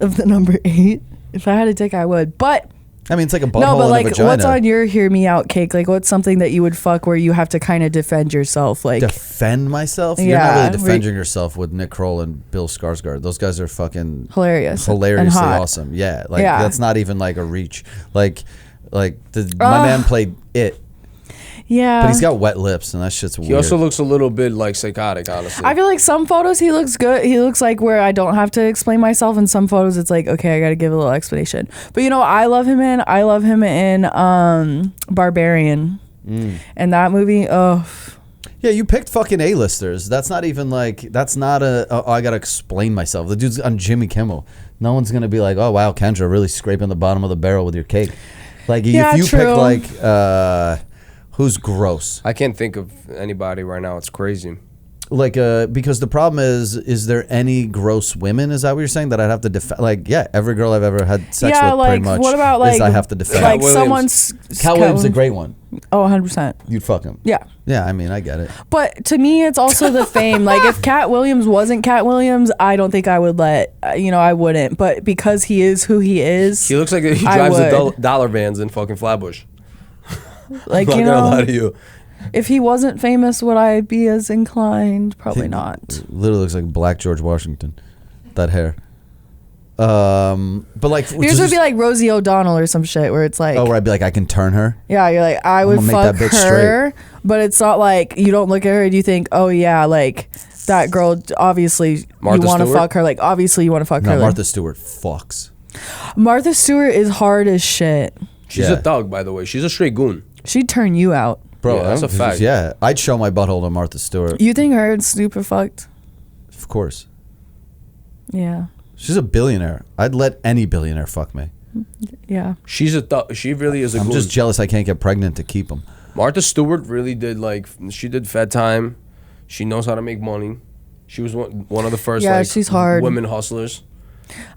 of the number 8. If I had a dick, I would. But I mean, it's like a butthole no, but and like, a vagina. what's on your hear me out cake? Like, what's something that you would fuck where you have to kind of defend yourself? Like, Defend myself? You're Yeah, not really we- defending yourself with Nick Kroll and Bill Skarsgård. Those guys are fucking hilarious, and hilariously hot. awesome. Yeah, like Yeah. that's not even like a reach. Like my man played it, Yeah, but he's got wet lips and that shit's weird. He also looks a little bit like psychotic, honestly. I feel like some photos he looks good. He looks like where I don't have to explain myself. And some photos it's like, okay, I got to give a little explanation. But you know, I love him in Barbarian, and that movie. Oh, Yeah, you picked fucking A-listers. That's not even like, that's not I gotta explain myself. The dude's on Jimmy Kimmel. No one's gonna be like, oh wow, Kendra, really scraping the bottom of the barrel with your cake. Like, Yeah, if you true. pick like, who's gross? I can't think of anybody right now. It's crazy. Like, because the problem is there any gross women? Is that what you're saying? That I'd have to defend? Like, yeah, every girl I've ever had sex yeah. with, Like, pretty much. what about is like I have to defend. like Williams. someone's Cat Williams is a great one. Oh, 100%. You'd fuck him. Yeah. Yeah, I mean, I get it. But to me, it's also the fame. Like, if Cat Williams wasn't Cat Williams, I don't think I would I wouldn't. But because he is who he is, He looks like he I drives the would. dollar vans in fucking Flatbush. like, I'm you not gonna lie know, to you. if he wasn't famous, would I be as inclined? Probably not. Literally looks like Black George Washington. That hair. But like, Yours would be like Rosie O'Donnell or some shit where it's like, oh, where I'd be like, I can turn her. yeah, you're like, I would gonna make fuck that bitch her, but it's not like you don't look at her and you think, oh yeah, like that girl, obviously Martha you want to Stewart? fuck her. Like, obviously you want to fuck No, her. Martha Stewart fucks. Martha Stewart is hard as shit. She's Yeah. a thug, by the way. She's a straight goon. She'd turn you out. Bro, Yeah, that's a fact. Yeah, I'd show my butthole to Martha Stewart. You think her and Snoop are fucked? Of course. Yeah. She's a billionaire. I'd let any billionaire fuck me. Yeah. She's a thug. She really is a I'm goon. just jealous I can't get pregnant to keep them. Martha Stewart really did she did Fed Time. She knows how to make money. She was one of the first Yeah, she's hard. women hustlers.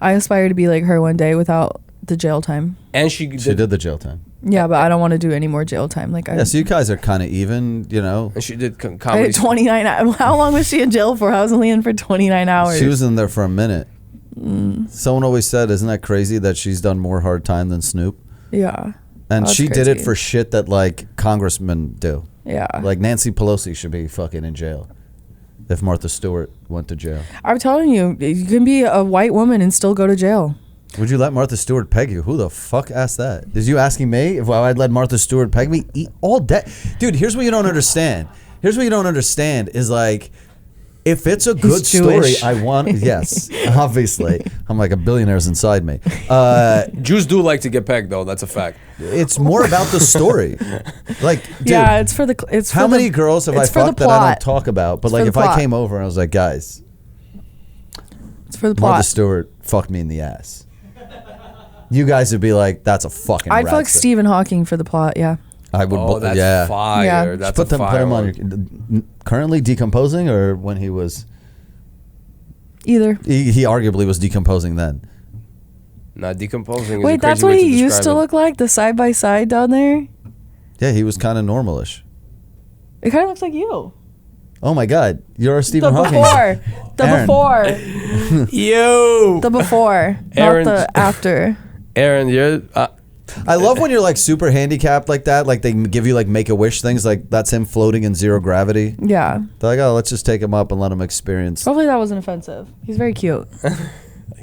I aspire to be like her one day without the jail time. And she She did the jail time. Yeah, but I don't want to do any more jail time. Like, Yeah, so you guys are kind of even, you know. And she did I comedy. did 29 hours. How long was she in jail for? I was only in for 29 hours. She was in there for a minute. Someone always said, isn't that crazy that she's done more hard time than Snoop? Yeah. And That's she did it crazy. for shit that like congressmen do. Yeah. Like Nancy Pelosi should be fucking in jail if Martha Stewart went to jail. I'm telling you, you can be a white woman and still go to jail. Would you let Martha Stewart peg you? Who the fuck asked that? Is you asking me if I'd let Martha Stewart peg me? All day. Dude, here's what you don't understand. Here's what you don't understand is like, if it's a good story, Jewish. I want, yes, obviously. I'm like a billionaire's inside me. Jews do like to get pegged, though. That's a fact. It's more about the story. Like, dude, Yeah, it's for the. It's how for many the, girls have I it's for the fucked that I plot. don't talk about? But It's like, for if the I plot. came over and I was like, guys, It's for the Martha plot. Stewart fucked me in the ass. You guys would be like, that's a fucking I'd rat fuck stick. Stephen Hawking for the plot. Yeah. I would, Oh, that's yeah. fire. Yeah. That's Put a them, put fire him on one. your, currently decomposing or when he was, Either. he arguably was decomposing then. Not decomposing. is a Wait, that's crazy what way he used describe to it. look like? The side by side down there? Yeah, he was kind of normalish. It kind of looks like you. Oh my God, you're Stephen The Hawking. before. The Aaron. before. Yo. The before. Aaron. Not the after. Aaron, you're. I love when you're like super handicapped like that. Like they give you like Make-A-Wish things. Like that's him floating in zero gravity. Yeah. They're like, oh, let's just take him up and let him experience. Hopefully that wasn't offensive. He's very cute.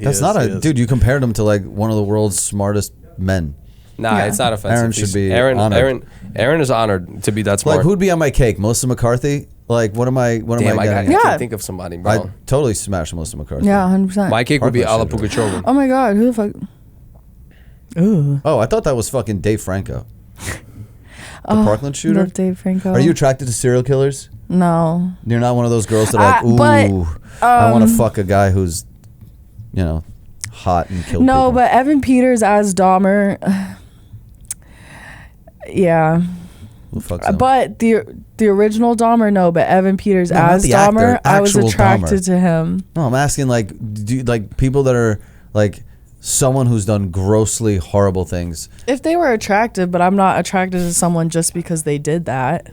That's not a dude. You compared him to like one of the world's smartest men. Nah, Yeah. it's not offensive. Aaron should be honored. Aaron is honored to be that smart. Like who'd be on my cake? Melissa McCarthy? Like what am I? What Damn, am I getting? Yeah. can't think of somebody, bro. I totally smashed Melissa McCarthy. Yeah, 100%. My cake would be Ala Parkland shit, Pugachova. Oh my God, who the fuck? Ooh. Oh, I thought that was fucking Dave Franco. The Parkland shooter? Love Dave Franco. Are you attracted to serial killers? No. You're not one of those girls that are like, ooh, but, I want to fuck a guy who's, you know, hot and kill No, people. but Evan Peters as Dahmer. Yeah. Who the fuck's him? But the original Dahmer, no. But Evan Peters No, not as the actor, Dahmer, I was actual attracted Dahmer. to him. No, I'm asking like, like people that are like someone who's done grossly horrible things. If they were attractive, but I'm not attracted to someone just because they did that.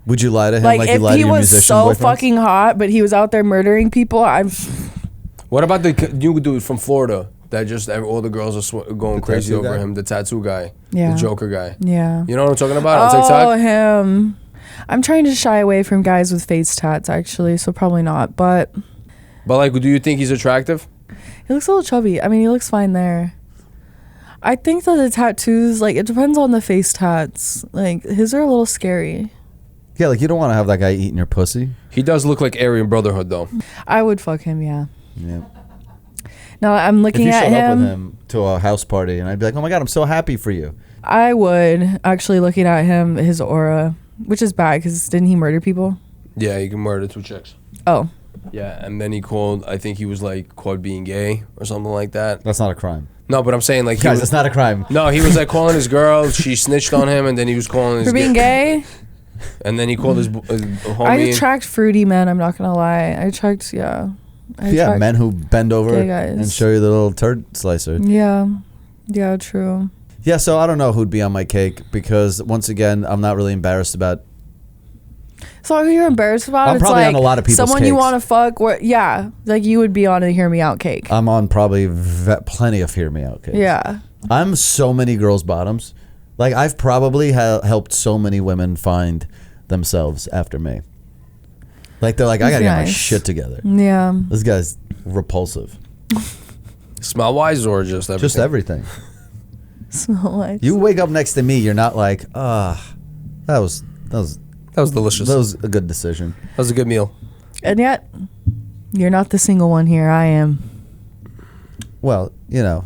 Would you lie to him Like, like you if lied to he your was musician so boyfriends? fucking hot, but he was out there murdering people, I'm. What about the new dude from Florida that just all the girls are going The crazy tattoo over guy? him? The tattoo guy, Yeah. the Joker guy. Yeah. You know what I'm talking about on Oh, TikTok? him. I'm trying to shy away from guys with face tats, actually, so probably not. But But like, do you think he's attractive? he looks a little chubby. I mean, he looks fine there. I think that the tattoos, like, it depends on the face tats. Like, his are a little scary. Yeah, like you don't want to have that guy eating your pussy. He does look like Aryan Brotherhood though. I would fuck him, yeah. Yeah. Now, I'm If looking you at showed up him. with him to a house party and I'd be like, oh my God, I'm so happy for you. I would, actually, looking at him, his aura, which is bad, because didn't he murder people? Yeah, he can murder 2 chicks. Oh. Yeah, and then he called. I think he was like called being gay or something like that. That's not a crime. No, but I'm saying like he Guys, was, it's not a crime. No, he was like calling his girl. She snitched on him, and then he was calling his For being gay? And then he called his homie. I attract fruity men, I'm not going to lie. I attract, yeah. I Yeah, attract- men who bend over gay guys. and show you the little turd slicer. Yeah. Yeah, true. Yeah, so I don't know who'd be on my cake because once again, I'm not really embarrassed about. So who you're embarrassed about? I'm It's probably like on a lot of people's someone you cakes. want to fuck. Yeah, like you would be on a hear me out cake. I'm on probably plenty of hear me out cakes. Yeah. I'm so many girls' bottoms. Like I've probably helped so many women find themselves after me. Like they're like, I gotta get my Nice. shit together. Yeah. This guy's repulsive. Smell wise or just everything? Just everything. Smell like. You wake up next to me, you're not like, that was delicious. that was a good decision. That was a good meal. And yet, you're not the single one here. I am. Well, you know,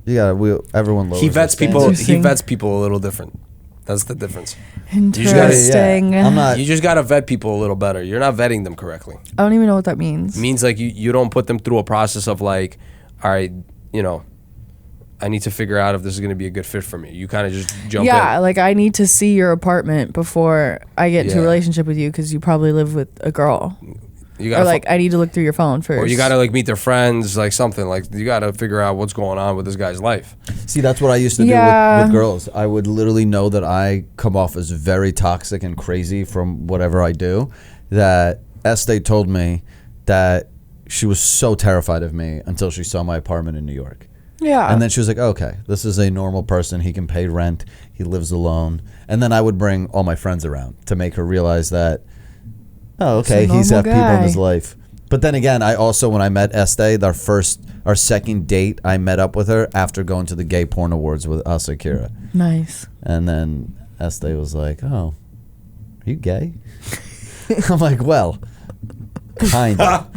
you gotta. Everyone lowers He vets their people. standards. He Interesting. vets people a little different. That's the difference. Interesting. I'm not. You just gotta vet people a little better. You're not vetting them correctly. I don't even know what that means. It means like you don't put them through a process of like, all right, you know, I need to figure out if this is gonna be a good fit for me. You kind of just jump Yeah, in. like I need to see your apartment before I get into a Yeah. relationship with you because you probably live with a girl. You Or like I need to look through your phone first. or you gotta like meet their friends, like something. Like you gotta figure out what's going on with this guy's life. See, that's what I used to do Yeah. with girls. I would literally know that I come off as very toxic and crazy from whatever I do. That Estee told me that she was so terrified of me until she saw my apartment in New York. Yeah. And then she was like, okay, this is a normal person. He can pay rent. He lives alone. And then I would bring all my friends around to make her realize that, oh, okay, He's a he's got normal people in his guy. life. But then again, I also, when I met Estee, our second date, I met up with her after going to the Gay Porn Awards with us and Kira. Nice. And then Estee was like, oh, are you gay? I'm like, well, kind of.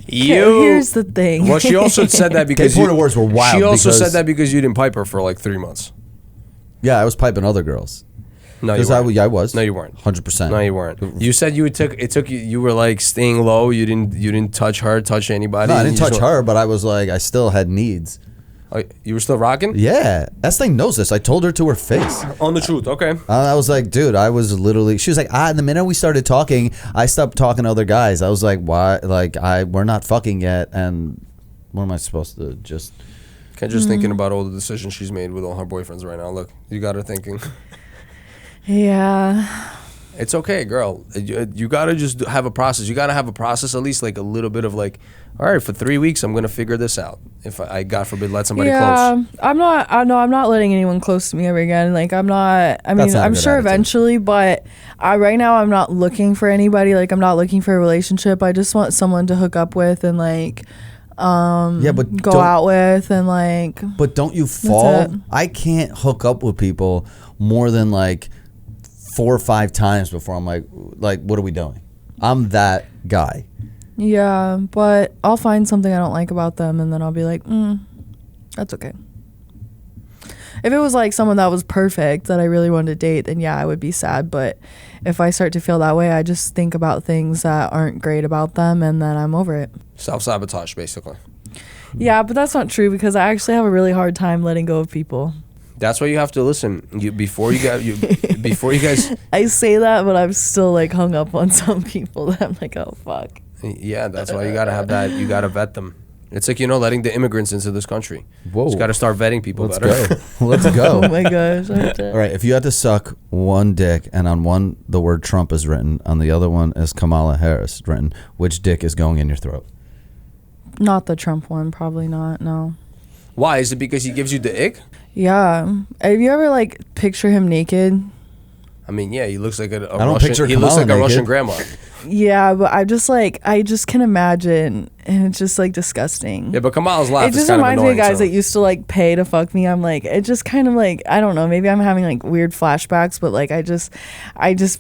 Here's the thing. Well, she also said that because Gay Porn Awards were wild. She also because- said that because you didn't pipe her for like 3 months. Yeah, I was piping other girls. No, you Because weren't. I was. No, you weren't. 100%. No, you weren't. You said you took you. You were like staying low. You didn't touch her, touch anybody. No, I and didn't you touch just her, but I was like, I still had needs. Oh, you were still rocking. Yeah, Estee knows this. I told her to her face. On the truth, okay. I was like, dude, I was literally. She was like, the minute we started talking, I stopped talking to other guys. I was like, why? Like, we're not fucking yet, and what am I supposed to just? Kendra's thinking about all the decisions she's made with all her boyfriends right now. Look, you got her thinking. Yeah. It's okay, girl. You gotta just have a process. You gotta have a process, at least like a little bit of like, all right, for 3 weeks, I'm gonna figure this out. If I God forbid, let somebody close. I'm not letting anyone close to me ever again. Like, I'm not. I mean, That's not a I'm good sure attitude. eventually, but right now, I'm not looking for anybody. Like, I'm not looking for a relationship. I just want someone to hook up with and like, but go out with and like. But don't you it. fall? I can't hook up with people more than like 4 or 5 times before I'm like, what are we doing? I'm that guy. Yeah, but I'll find something I don't like about them, and then I'll be like, that's okay. If it was like someone that was perfect that I really wanted to date, then yeah, I would be sad. But if I start to feel that way, I just think about things that aren't great about them, and then I'm over it. Self-sabotage, basically. Yeah, but that's not true because I actually have a really hard time letting go of people. That's why you have to listen. Before you guys. I say that, but I'm still like hung up on some people that I'm like, oh fuck. Yeah, that's why you gotta have that. You gotta vet them. It's like, letting the immigrants into this country. Whoa. Just gotta start vetting people Let's better. go. Let's go. Oh my gosh. All right, if you had to suck one dick, and on one the word Trump is written, on the other one is Kamala Harris written, which dick is going in your throat? Not the Trump one, probably not. No. Why? Is it because he gives you the ick? Yeah. Have you ever like picture him naked? I mean, yeah, he looks like a I don't Russian. picture He looks Kamala like a Russian naked. grandma. Yeah, but I just can imagine, and it's just like disgusting. Yeah, but Kamala's laugh It is just kind of reminds me annoying. of guys so. that used to like pay to fuck me. I'm like, it just kind of like, I don't know, maybe I'm having like weird flashbacks, but like I just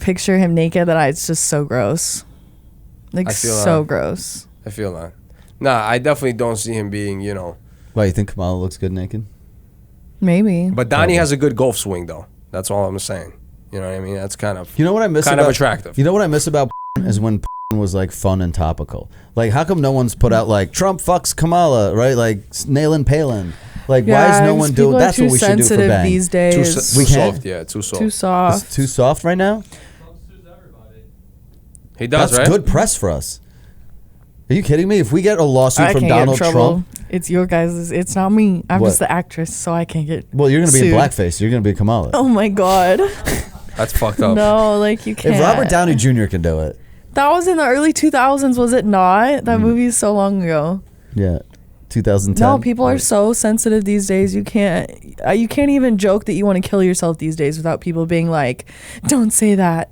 picture him naked, and it's just so gross, like I feel so that. gross. I feel that. Nah, I definitely don't see him being, Why, you think Kamala looks good naked? Maybe. But Donnie has a good golf swing, though. That's all I'm saying. You know what I mean? That's kind of. You know what I miss Kind about of attractive. You know what I miss about is when was like fun and topical. Like, how come no one's put out like Trump fucks Kamala, right? Like Nailin Palin. Like, why is no one doing? People are That's too what we should do for sensitive Bang. these Too, days. We too can't? soft, yeah, too soft. Too soft. It's too soft right now. He does, That's right? good press for us. Are you kidding me? If we get a lawsuit I from can't get in Donald trouble. Trump, It's your guys'. It's not me. I'm What? just the actress, so I can't get. well, you're gonna be in sued. blackface. You're gonna be Kamala. Oh my god. That's fucked up. No, like you can't. If Robert Downey Jr. can do it, That was in the early 2000s, was it not? That movie is so long ago. yeah, 2010. No, people are so sensitive these days. You can't even joke that you want to kill yourself these days without people being like, "Don't say that."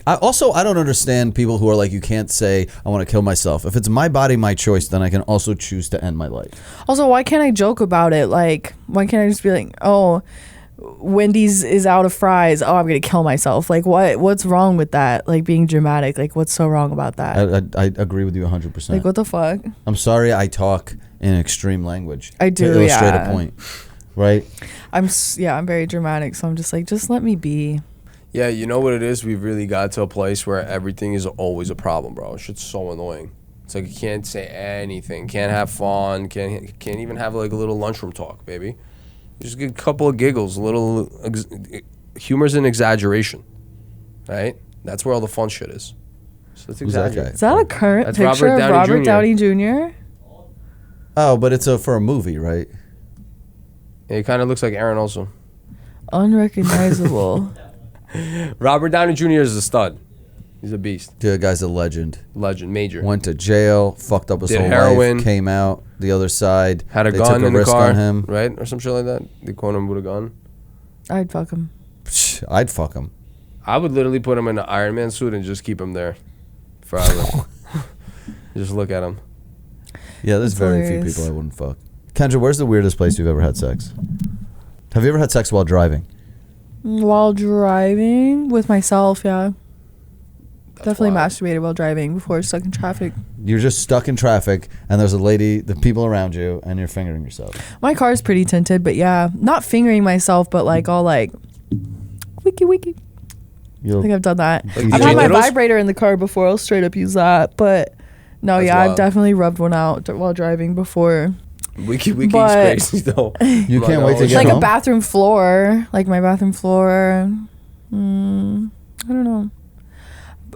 I don't understand people who are like, you can't say I want to kill myself. If it's my body, my choice, then I can also choose to end my life. Also, why can't I joke about it? Like, why can't I just be like, "Oh, Wendy's is out of fries. Oh, I'm gonna kill myself." Like, what's wrong with that? Like, being dramatic. Like, what's so wrong about that? I agree with you 100%. Like, what the fuck? I'm sorry I talk in extreme language. I do, to illustrate yeah. a point, right? I'm very dramatic, so I'm just like, just let me be. Yeah, you know what it is? We've really got to a place where everything is always a problem, bro. Shit's so annoying. It's like you can't say anything, can't have fun, can't even have like a little lunchroom talk, baby. Just get a couple of giggles, a little humor's an exaggeration, right? That's where all the fun shit is. So let's Who's that exaggerate. guy? Is that a current That's picture Robert of Downey Robert Jr. Downey Jr.? Oh, but it's for a movie, right? Yeah, he kind of looks like Aaron also. Unrecognizable. Robert Downey Jr. is a stud. He's a beast. The guy's a legend. Legend, major. Went to jail, fucked up his Did whole heroin. life, came out the other side. Had a They gun took a in the risk car, on him. right? Or some shit like that. They caught him with a gun. I'd fuck him. Psh, I'd fuck him. I would literally put him in an Iron Man suit and just keep him there forever. Just look at him. Yeah, there's That's very few hilarious. people I wouldn't fuck. Kendra, where's the weirdest place you've ever had sex? Have you ever had sex while driving? While driving with myself, yeah. Definitely wild. masturbated while driving before stuck in traffic. You're just stuck in traffic, and there's a lady, the people around you, and you're fingering yourself. My car is pretty tinted, but yeah, not fingering myself, but like all like wiki. I You'll, think I've done that. Like I've DJ had my Littles? vibrator in the car before. I'll straight up use that, but no, That's yeah, wild. I've definitely rubbed one out while driving before. Wiki But- crazy though. You can't wait to get Like home? a bathroom floor, like my bathroom floor. I don't know.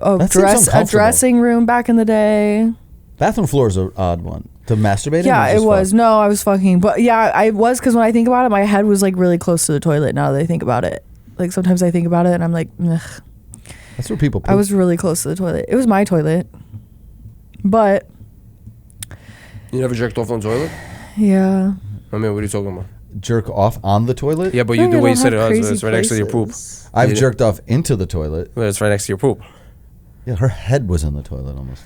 That seems A uncomfortable. dressing room back in the day. Bathroom floor is an odd one. To masturbate in? Yeah, or it just was. fuck? No, I was fucking. But yeah, I was, because when I think about it, my head was like really close to the toilet now that I think about it. Like sometimes I think about it and I'm like, ugh. That's where people poop. I was really close to the toilet. It was my toilet. But You never jerked off on the toilet? yeah. I mean, what are you talking about? jerk off on the toilet? Yeah, but No, you the you way you don't said it, have it's crazy right next to your poop. places. I've You- jerked off into the toilet. But it's right next to your poop. Yeah, her head was in the toilet almost.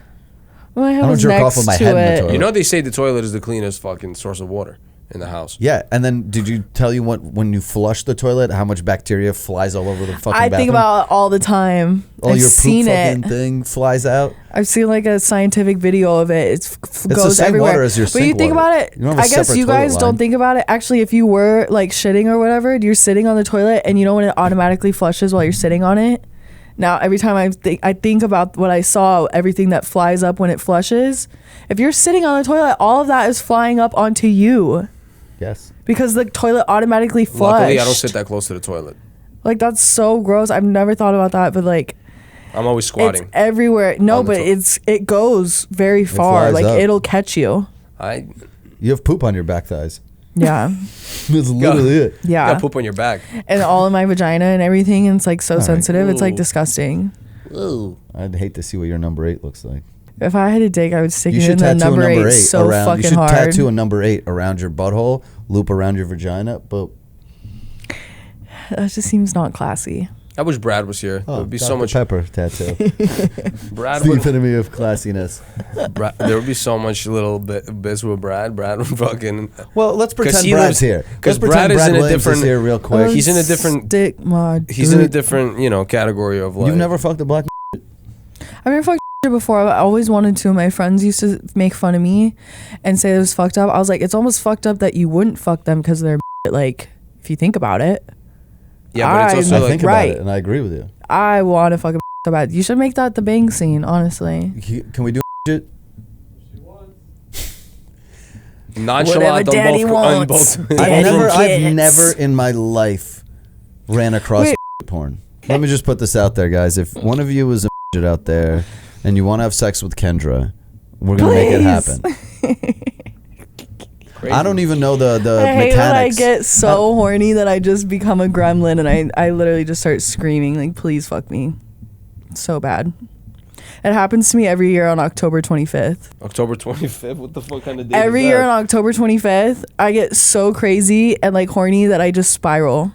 Well, I I don't was jerk next off with my to head in the it. toilet. You know they say the toilet is the cleanest fucking source of water in the house. Yeah, and then did you tell you what when you flush the toilet, how much bacteria flies all over the fucking I bathroom? think about it all the time. all I've your seen poop it. fucking thing flies out. I've seen like a scientific video of it. the Goes same everywhere. water as your but you sink think water. about it. You don't have a I guess separate you guys toilet don't line. think about it. Actually, if you were like shitting or whatever, you're sitting on the toilet, and you know when it automatically flushes while you're sitting on it. Now, every time I think about what I saw, everything that flies up when it flushes. If you're sitting on the toilet, all of that is flying up onto you Yes. because the toilet automatically flushed. Luckily, I don't sit that close to the toilet. Like that's so gross. I've never thought about that, but like I'm always squatting. it's everywhere. No, On the but it goes very far. flies Like up. it'll catch you. I You have poop on your back thighs. Yeah, That's literally it. yeah. got poop on your back. And all of my vagina and everything, and it's like so right. sensitive. It's like Ooh. disgusting. Ooh. I'd hate to see what your number 8 looks like. If I had a dick, I would stick You it should in the tattoo a number number 8 8 so around. fucking You should hard. tattoo a number 8 around your butthole, loop around your vagina. But That just seems not classy. I wish Brad was here. It would be so Dr. much. Pepper tattoo. Brad the would. epitome of classiness. There would be so much little bits with Brad. Brad would fucking. Well, let's pretend he Brad's lives- here. 'cause Let's pretend Brad is in a Williams different- here real quick. He's in a different- stick mod. He's in a different, category of life. You've never fucked a black. I've never fucked before. I always wanted to. My friends used to make fun of me and say it was fucked up. I was like, it's almost fucked up that you wouldn't fuck them because they're like, if you think about it. Yeah, but it's I also think like. about right. it, and I agree with you. I want to fuck a so bad. You should make that the bang scene, honestly. Can we do shit? Nonchalant Whatever daddy on wants. both. Daddy I've kids. never in my life ran across Wait. porn. Let me just put this out there, guys. If one of you is a out there and you want to have sex with Kendra, we're gonna make it happen. I don't even know the I hate when I mechanics. get so horny that I just become a gremlin and I literally just start screaming like, please fuck me. It's so bad. It happens to me every year on October 25th. October 25th. What the fuck kind of day? Every is year that? on October 25th, I get so crazy and like horny that I just spiral.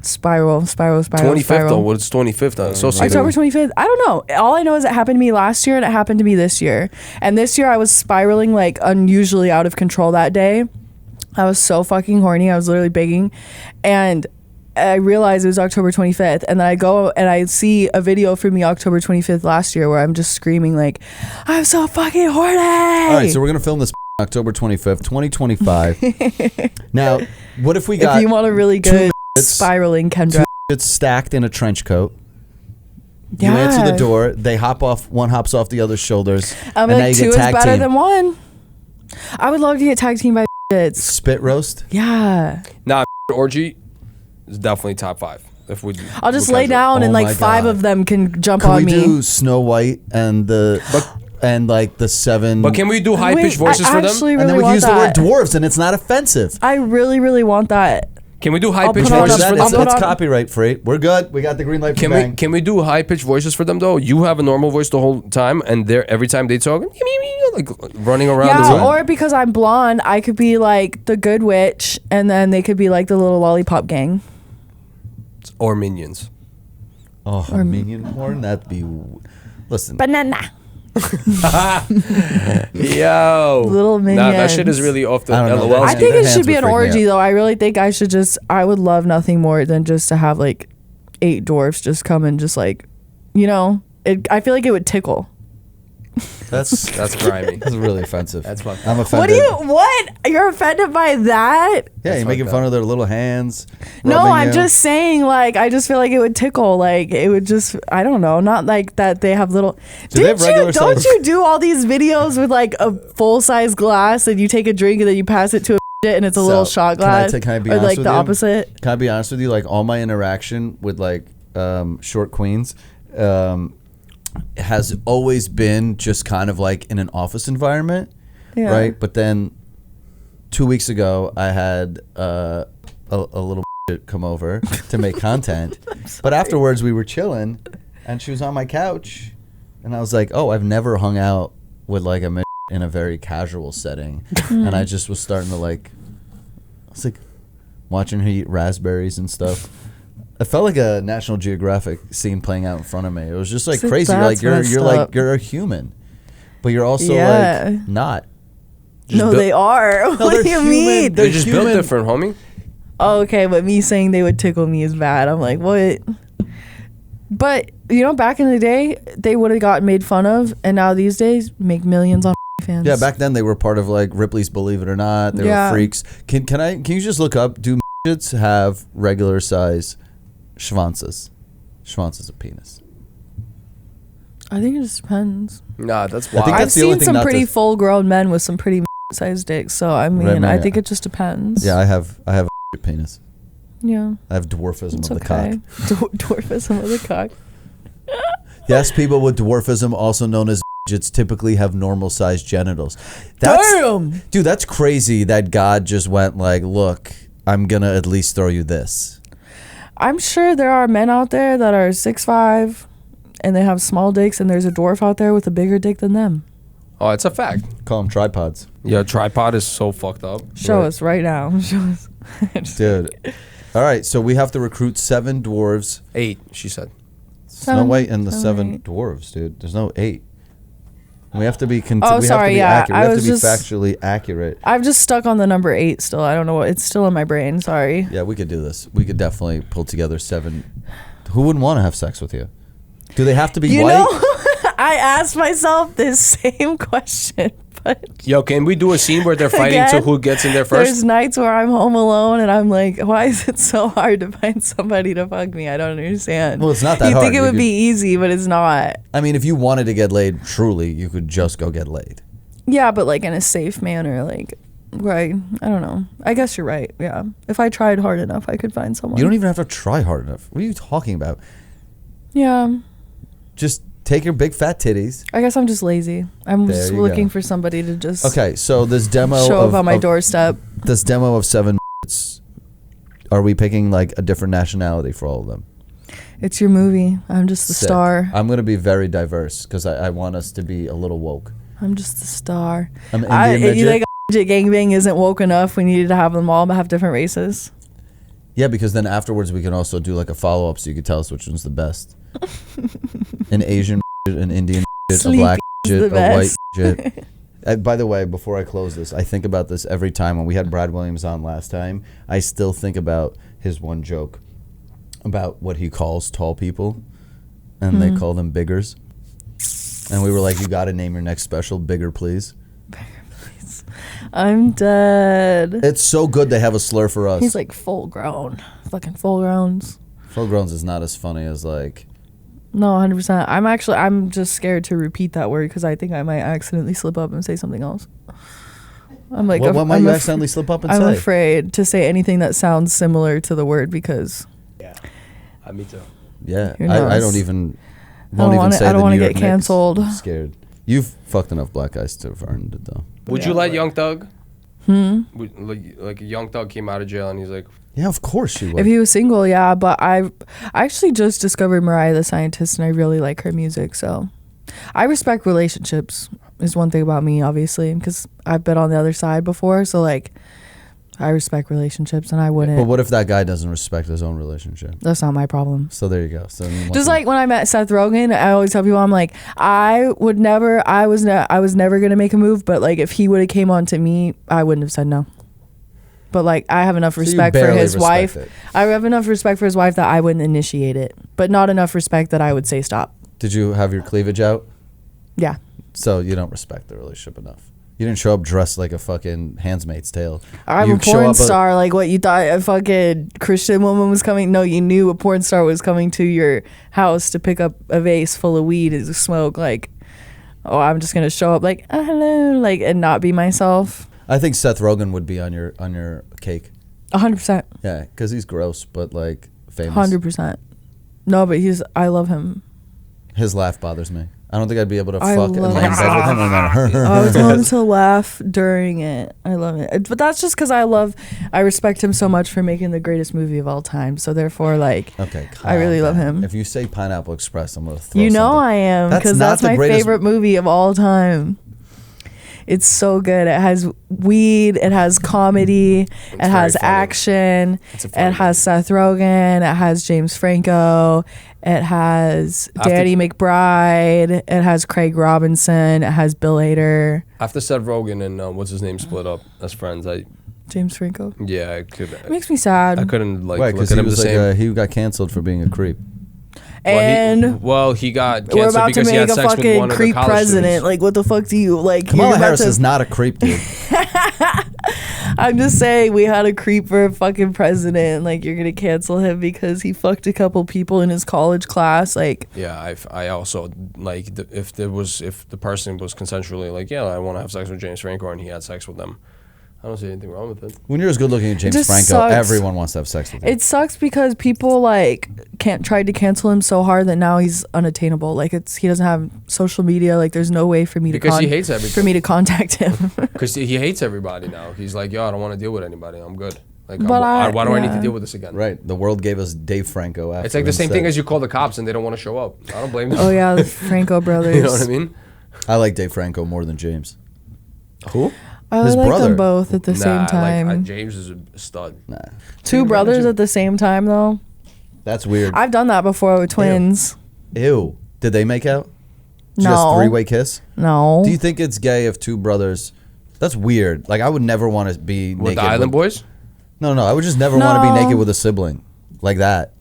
Spiral. 25th though. What's 25th on? Associated October with- 25th. I don't know. All I know is it happened to me last year and it happened to me this year. And this year I was spiraling like unusually out of control that day. I was so fucking horny. I was literally begging. And I realized it was October 25th. And then I go and I see a video from me October 25th last year where I'm just screaming like, I'm so fucking horny. All right, so we're gonna film this October 25th, 2025. Now, what if we got if you want a really good spiraling Kendra. it's stacked in a trench coat? Yeah. You answer the door. They hop off. One hops off the other's shoulders. I'm and now like, you two get is tag better team. than one. I would love to get tag team by shits. Spit roast. Yeah. Nah, orgy is definitely top 5. If we, I'll just with lay Kendra. down and Oh like my 5 God. of them can jump Can on we me. do Snow White and and like the 7? But can we do high pitched Wait, voices I for them? actually and really then we want use that. the word dwarves, and it's not offensive. I really, really want that. Can we do high I'll pitched put on voices a- for That them? is, it's on- copyright free. We're good. We got the green light. Can for bang. we do high pitched voices for them though? You have a normal voice the whole time, and they're every time they talk, like running around the Yeah, room. or because I'm blonde, I could be like the good witch, and then they could be like the little lollipop gang. Or minions. Oh, a minion porn? That'd be. Listen, Banana. Yo, Little Nah, that shit minions. is really off the I don't know. LOL. I Their think it hands should be would an freak me orgy out. though. I really think I should just. I would love nothing more than just to have like 8 dwarfs just come and just like, I feel like it would tickle. That's grimy. that's really offensive. That's fucked I'm up. offended. What? You're offended by that? Yeah, That's you're making fucked fun up. of their little hands. No, rubbing I'm you. just saying, like, I just feel like it would tickle. Like, it would just, I don't know, not like that they have little. Do they have regular Don't size- you do all these videos with like a full size glass and you take a drink and then you pass it to a and it's a little shot glass? Can I be or honest like with the you? opposite? Can I be honest with you? Like all my interaction with like short queens has always been just kind of like in an office environment, Yeah. right? But then 2 weeks ago, I had a little come over to make content. But afterwards we were chilling and she was on my couch and I was like, oh, I've never hung out with like a in a very casual setting. And I just was starting to like, I was like watching her eat raspberries and stuff. I felt like a National Geographic scene playing out in front of me. It was just like crazy. You're a human, but you're also like not. No, they are. No, What do you mean? They're just built different, homie. Oh, okay, but me saying they would tickle me is bad. I'm like, what? But you know, back in the day, they would have gotten made fun of, and now these days, make millions on fans. Yeah, back then they were part of like Ripley's Believe It or Not. They were freaks. Can you just look up? Do midgets have regular size schwanzes? Schwanz is a penis. I think it just depends. Nah, that's I think wild. I've seen some pretty full-grown men with some pretty sized dicks. So I mean, I think it just depends. Yeah, I have a penis. Yeah. I have dwarfism It's of the cock. Dwarfism of the cock. Yes, people with dwarfism, also known as midgets, typically have normal-sized genitals. Damn! Dude, that's crazy that God just went like, look, I'm going to at least throw you this. I'm sure there are men out there that are 6'5", and they have small dicks, and there's a dwarf out there with a bigger dick than them. Oh, it's a fact. Call them tripods. Yeah, tripod is so fucked up. Show us right now. Show us. Dude. All right, so we have to recruit 7 dwarves. 8, she said. There's no way in the 7 dwarves, dude. There's no 8. We have to be sorry, accurate. We have to be just factually accurate. I've just stuck on the number 8 still. I don't know what. It's still in my brain. Sorry. Yeah, we could do this. We could definitely pull together 7. Who wouldn't want to have sex with you? Do they have to be white? You know, I asked myself this same question. But yo, can we do a scene where they're fighting to who gets in there first? There's nights where I'm home alone and I'm like, why is it so hard to find somebody to fuck me? I don't understand. Well, it's not that hard. You think it would be easy, but it's not. I mean, if you wanted to get laid truly, you could just go get laid. Yeah, but like in a safe manner, like, right. I don't know. I guess you're right. Yeah. If I tried hard enough, I could find someone. You don't even have to try hard enough. What are you talking about? Yeah. Just take your big fat titties. I guess I'm just lazy. I'm just looking for somebody to just okay, so this demo show up on my doorstep. This demo of 7 are we picking like a different nationality for all of them? It's your movie. I'm just the star. I'm going to be very diverse because I want us to be a little woke. I'm just the star. I'm Indian midget. You think a midget gangbang isn't woke enough? We needed to have them all but have different races. Yeah, because then afterwards we can also do like a follow-up so you can tell us which one's the best. An Asian midget, an Indian midget, a black midget, a white midget. By the way, before I close this, I think about this every time. When we had Brad Williams on last time, I still think about his one joke about what he calls tall people, and they call them biggers. And we were like, you got to name your next special Bigger Please. Bigger Please. I'm dead. It's so good they have a slur for us. He's like full grown. Fucking full growns. Full growns is not as funny as like... No, 100%. I'm just scared to repeat that word because I think I might accidentally slip up and say something else. I'm like, what might you accidentally slip up and say? I'm afraid to say anything that sounds similar to the word because. Yeah, me too. Yeah, I don't even. I don't want to get canceled. I'm scared. You've fucked enough black guys to have earned it though. Would you let Young Thug? Like a Young Thug came out of jail and he's like. Yeah, of course you would. If he was single, yeah. But I actually just discovered Mariah the Scientist, and I really like her music. So I respect relationships. Is one thing about me, obviously, because I've been on the other side before. So like, I respect relationships, and I wouldn't. But what if that guy doesn't respect his own relationship? That's not my problem. So there you go. So just like when I met Seth Rogen, I always tell people, I'm like, I was never gonna make a move, but like if he would have came on to me, I wouldn't have said no. But like I have enough respect for his wife. I have enough respect for his wife that I wouldn't initiate it, but not enough respect that I would say stop. Did you have your cleavage out? Yeah. So you don't respect the relationship enough. You didn't show up dressed like a fucking Handmaid's Tale. I'm a porn star. Like what, you thought a fucking Christian woman was coming? No, you knew a porn star was coming to your house to pick up a vase full of weed and smoke. Like, oh, I'm just gonna show up like hello, like, and not be myself. I think Seth Rogen would be on your cake. 100%. Yeah, because he's gross, but like famous. 100%. No, but I love him. His laugh bothers me. I don't think I'd be able to I fuck and love lay in bed with him and then I would want to laugh during it. I love it. But that's just because I respect him so much for making the greatest movie of all time. So therefore, like, Okay, I really love him. If you say Pineapple Express, I'm gonna throw You know something. I am, because not that's the my greatest- favorite movie of all time. It's so good. It has weed. It has comedy. It has very funny. action. It's a funny It has Seth Rogen. It has James Franco. It has Danny McBride. It has Craig Robinson. It has Bill Hader. After Seth Rogen and what's his name split up as friends, James Franco. it Makes me sad. I couldn't like Why? look Because at he him the was same. he got canceled for being a creep. And he got we're canceled about to because he make had a sex with fucking one of the creep college president. students. Like, what the fuck do you like? Kamala you're about Harris to- is not a creep, dude. I'm just saying, we had a creep for a fucking president. Like, you're gonna cancel him because he fucked a couple people in his college class. Like, Yeah, I also like if the person was consensually like, yeah, I want to have sex with James Franco, and he had sex with them. I don't see anything wrong with it. When you're as good looking as James just Franco, sucks. everyone wants to have sex with him. it sucks because people like tried to cancel him so hard that now he's unattainable. Like, he doesn't have social media. Like, there's no way for me Because to he hates everything. for me to contact him. Because he hates everybody now. He's like, yo, I don't want to deal with anybody. I'm good. Like, But why do I need to yeah. deal with this again? Right. The world gave us Dave Franco after It's like the same instead. thing as you call the cops and they don't want to show up. I don't blame them. Oh yeah, the Franco brothers. You know what I mean? I like Dave Franco more than James. Who? I His like brother. them both at the same time. James is a stud. Nah. Two brothers at the same time, though. That's weird. I've done that before with twins. Ew. Did they make out? Just No. three-way kiss? No. Do you think it's gay if two brothers... That's weird. Like, I would never want to be With naked the Island Boys? No, I would just never want to be No. naked with a sibling. Like that.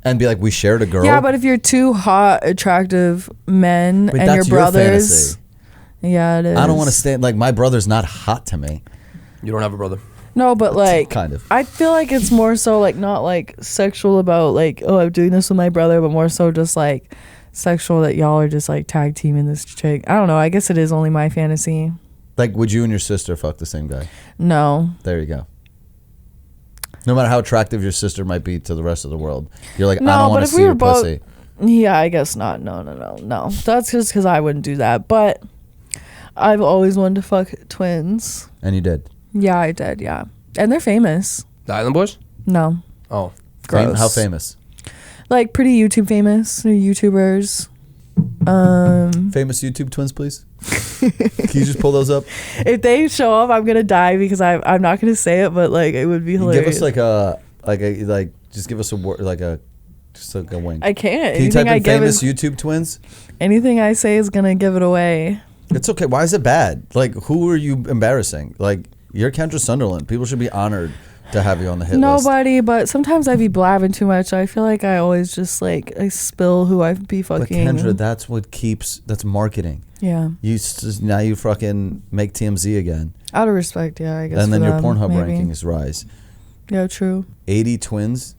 And be like, we shared a girl. Yeah, but if you're two hot, attractive men But and that's your your brothers, fantasy. yeah, it is. I don't want to stand... Like, my brother's not hot to me. You don't have a brother. No, but like, Kind of. I feel like it's more so like not like sexual about like, oh, I'm doing this with my brother, but more so just like sexual that y'all are just like tag teaming this chick. I don't know. I guess it is only my fantasy. Like, would you and your sister fuck the same guy? No. There you go. No matter how attractive your sister might be to the rest of the world, you're like, No, I don't but want to if see we your were both- pussy. Yeah, I guess not. No. That's just because I wouldn't do that. But I've always wanted to fuck twins. And you did. Yeah, I did. Yeah, and they're famous. The Island Boys? No, Oh. gross. How famous? Like pretty YouTube famous. They're YouTubers. Famous YouTube twins, please. Can you just pull those up? If they show up, I'm gonna die because I'm not gonna say it, but like it would be hilarious. Give us just give us a word, just like a wink. I can't. Can you Anything type I in give famous is, YouTube twins? anything I say is gonna give it away. It's okay. Why is it bad? Like, who are you embarrassing? Like, you're Kendra Sunderland. People should be honored to have you on the hit list. Nobody, but sometimes I be blabbing too much. I feel like I always just like I spill who I be But fucking. Kendra, that's marketing. Yeah. Now you fucking make TMZ again. Out of respect, yeah, I guess. And then for your them, Pornhub maybe. rankings rise. Yeah, true. 80 twins.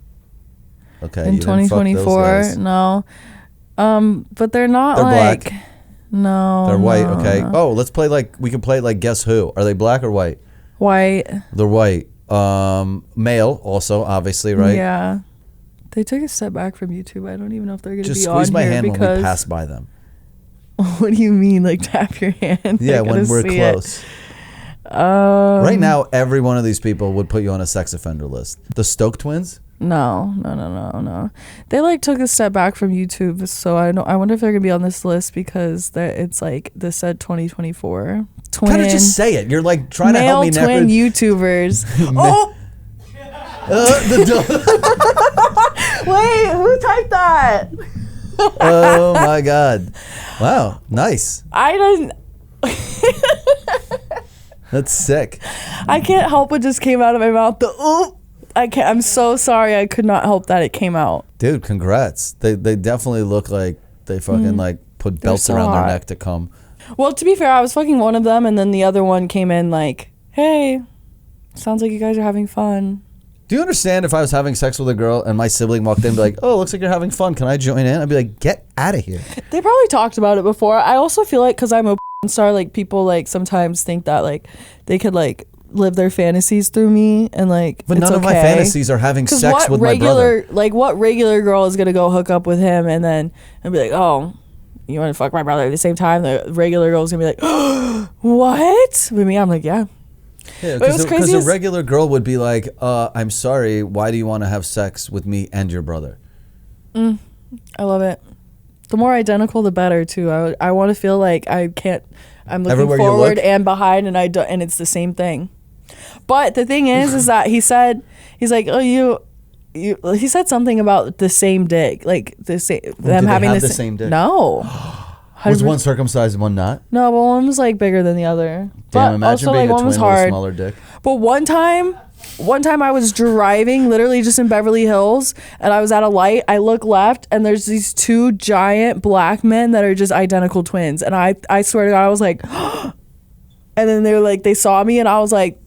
Okay. In you didn't fuck those 2024, guys. no. But they're not They're like. black. No. They're white. no, Okay. no. Oh, we can play like Guess Who. Are they black or white? White. They're white. Male also, obviously, right? Yeah. They took a step back from YouTube. I don't even know if they're going to Just be squeeze on my here hand when because. we pass by them. What do you mean, like tap your hand? Yeah, They're when gonna we're see it. close. Right now, every one of these people would put you on a sex offender list. The Stoke twins? No. They like took a step back from YouTube, so I wonder if they're gonna be on this list because it's like this said 2024 twin. Kind of just say it. You're like trying to help male me twin never. YouTubers. Oh wait, who typed that? Oh my God! Wow, nice. I didn't. That's sick. I can't help what just came out of my mouth. The oop. I can't. I'm so sorry. I could not help that it came out. Dude, congrats. They definitely look like they fucking like put belts so around hot. their neck to come. Well, to be fair, I was fucking one of them, and then the other one came in like, "Hey, sounds like you guys are having fun." Do you understand if I was having sex with a girl and my sibling walked in and be like, oh, looks like you're having fun. Can I join in? I'd be like, get out of here. They probably talked about it before. I also feel like because I'm a star, like people like sometimes think that like they could like live their fantasies through me and like. But it's none of my okay. fantasies are having 'Cause sex what with my brother. like what regular girl is gonna go hook up with him and then and be like, oh, you want to fuck my brother at the same time? The regular girl's gonna be like, what? With me, I'm like, yeah. Yeah, But it was because crazy a as- regular girl would be like, I'm sorry, why do you want to have sex with me and your brother? I love it. The more identical, the better too. I want to feel like I'm looking Everywhere you forward look? and behind, and and it's the same thing. But the thing is that he's like, oh, he said something about the same dick, like them did they having have the the same dick? No. Was one circumcised and one not? No, but one was like bigger than the other. But Damn, imagine also, being like, a one was twin with a hard. smaller dick. But one time I was driving literally just in Beverly Hills, and I was at a light. I look left, and there's these two giant black men that are just identical twins. And I swear to God, I was like, and then they were like, they saw me, and I was like,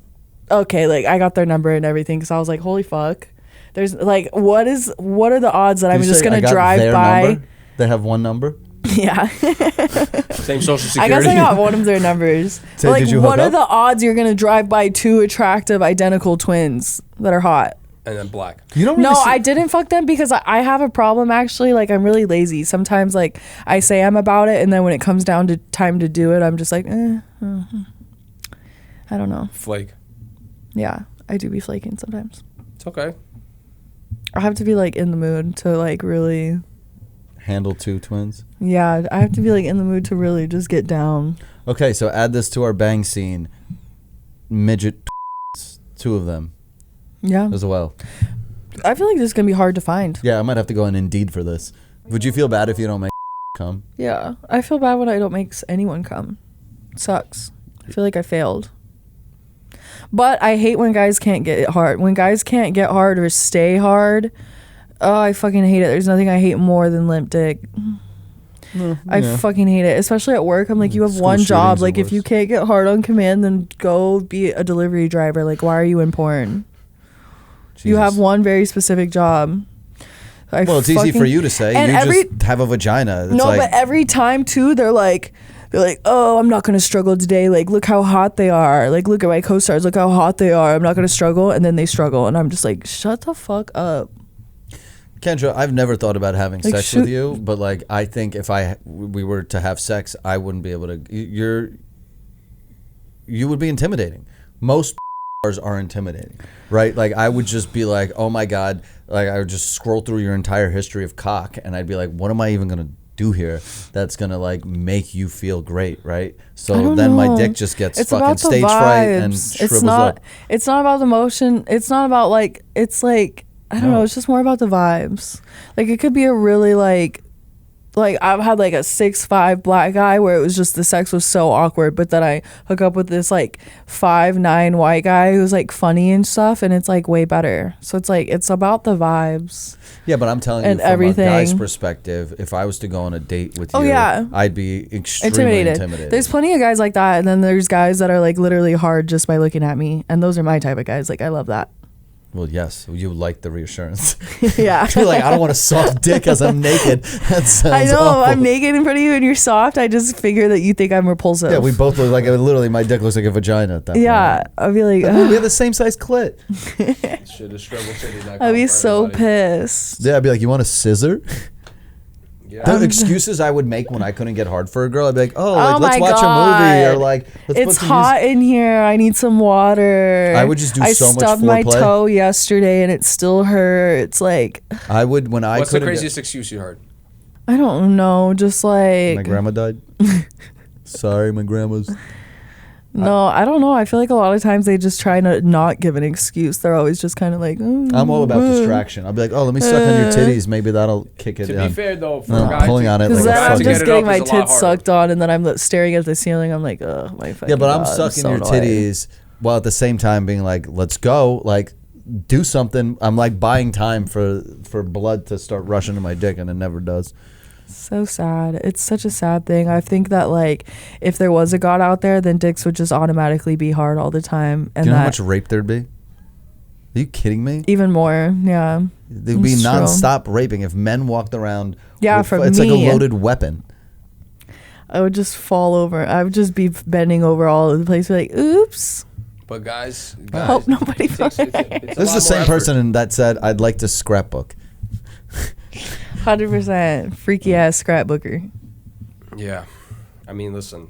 okay, like I got their number and everything, because I was like, holy fuck. There's like, what are the odds that I'm Did you just say, gonna "I got drive their by? number"? They have one number. Yeah. Same social I security. guess I got one of their numbers. So But, like, did you hook what are up? the odds you're gonna drive by two attractive identical twins that are hot? And then black. You don't really No, see- I didn't fuck them because I have a problem actually. Like, I'm really lazy. Sometimes, like, I say I'm about it, and then when it comes down to time to do it, I'm just like, I don't know. Flake. Yeah, I do be flaking sometimes. It's okay. I have to be like in the mood to like really. handle two twins. Yeah, I have to be like in the mood to really just get down. Okay, so add this to our bang scene. Midget, two of them Yeah, as well. I feel like this is gonna be hard to find. Yeah, I might have to go on Indeed for this. Would you feel bad if you don't make come? Yeah, I feel bad when I don't make anyone come. Sucks. I feel like I failed. But I hate when guys can't get hard. When guys can't get hard or stay hard, oh, I fucking hate it. There's nothing I hate more than limp dick. I fucking hate it, especially at work. I'm like, you have School one job. shootings are Like, if you worse. can't get hard on command, then go be a delivery driver. Like, why are you in porn? You have Jesus. one very specific job. Well, it's easy for you to say. and You just have a vagina. It's No, like, but every time too, they're like, oh, I'm not gonna struggle today. Like, look how hot they are. Like, look at my co-stars. Look how hot they are. I'm not gonna struggle, and then they struggle, and I'm just like, shut the fuck up. Kendra, I've never thought about having Like, sex shoot- with you, but like I think if we were to have sex, I wouldn't be able to. You would be intimidating. Most are intimidating, right? Like I would just be like, oh my god, like I would just scroll through your entire history of cock, and I'd be like, what am I even gonna do here that's gonna like make you feel great, right? I So don't then my know. dick just gets It's fucking about the stage fright and vibes. shrivels up. It's not about the motion. It's not about like. It's like, I don't No. know. It's just more about the vibes. Like, it could be a really like I've had like a 6'5" black guy where it was just the sex was so awkward, but then I hook up with this like 5'9" white guy who's like funny and stuff, and it's like way better. So it's like, it's about the vibes. Yeah, but I'm telling you And from a guy's everything. perspective, if I was to go on a date with you, Oh, yeah. I'd be extremely intimidated. There's plenty of guys like that, and then there's guys that are like literally hard just by looking at me, and those are my type of guys. Like, I love that. Well, yes, you like the reassurance. Yeah. You're like, I don't want a soft dick as I'm naked. That sounds I know, awful. I'm naked in front of you and you're soft. I just figure that you think I'm repulsive. Yeah, we both look like, literally, my dick looks like a vagina at that Yeah, point. I'd be like, Like, we have the same size clit. Shit is strugglecity.com I'd be for so everybody. pissed. Yeah, I'd be like, you want a scissor? Yeah. The excuses I would make when I couldn't get hard for a girl, I'd be like, Oh like, let's my watch a movie, or God. like, let's It's put hot in here. I need some water. I would just do so much I stubbed my foreplay. toe yesterday and it still hurts. Like, I would, when I What's the couldn't get- craziest excuse you heard? I don't know. Just like, My grandma died. Sorry, my grandma's. no, I don't know. I feel like a lot of times they just try to not give an excuse. They're always just kind of like, I'm all about distraction. I'll be like, oh, let me suck on your titties. Maybe that'll kick it To down. be fair though, for No, a guy pulling to, on it Because like a then I'm fucking- just get it getting up my is a lot tits harder. sucked on, and then I'm staring at the ceiling. I'm like, oh, my fucking Yeah, but I'm God, sucking so your annoying. titties while at the same time being like, let's go, like, do something. I'm like buying time for blood to start rushing to my dick, and it never does. So sad. It's such a sad thing. I think that like if there was a God out there, then dicks would just automatically be hard all the time, and Do you know how that much rape there'd be? Are you kidding me? even more. Yeah. There'd be It's true. nonstop raping if men walked around. Yeah, with, for it's like me. a loaded weapon. I would just fall over. I would just be bending over all over the place, be like, oops. But guys, Hope nobody it's finds. a This is lot the more same effort. person that said, I'd like to scrapbook. 100% freaky ass scrapbooker. Yeah. I mean, listen.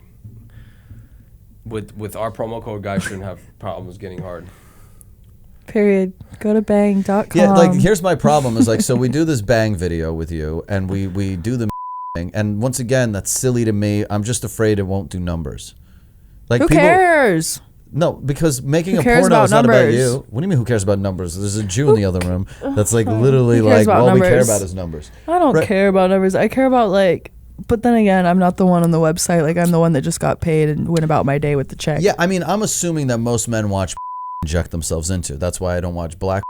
With our promo code, guys shouldn't have problems getting hard. Period. Go to bang.com. Yeah, like here's my problem is like, so we do this bang video with you and we do the thing, and once again that's silly to me. I'm just afraid it won't do numbers. Like who cares? No, because making Who a cares porno about is not about numbers? you. What do you mean who cares about numbers? There's a Jew in the other room that's like literally Who cares like, about all we care numbers? about is numbers. I don't Right. care about numbers. I care about like, but then again, I'm not the one on the website. Like I'm the one that just got paid and went about my day with the check. Yeah, I mean, I'm assuming that most men watch inject themselves into. That's why I don't watch black.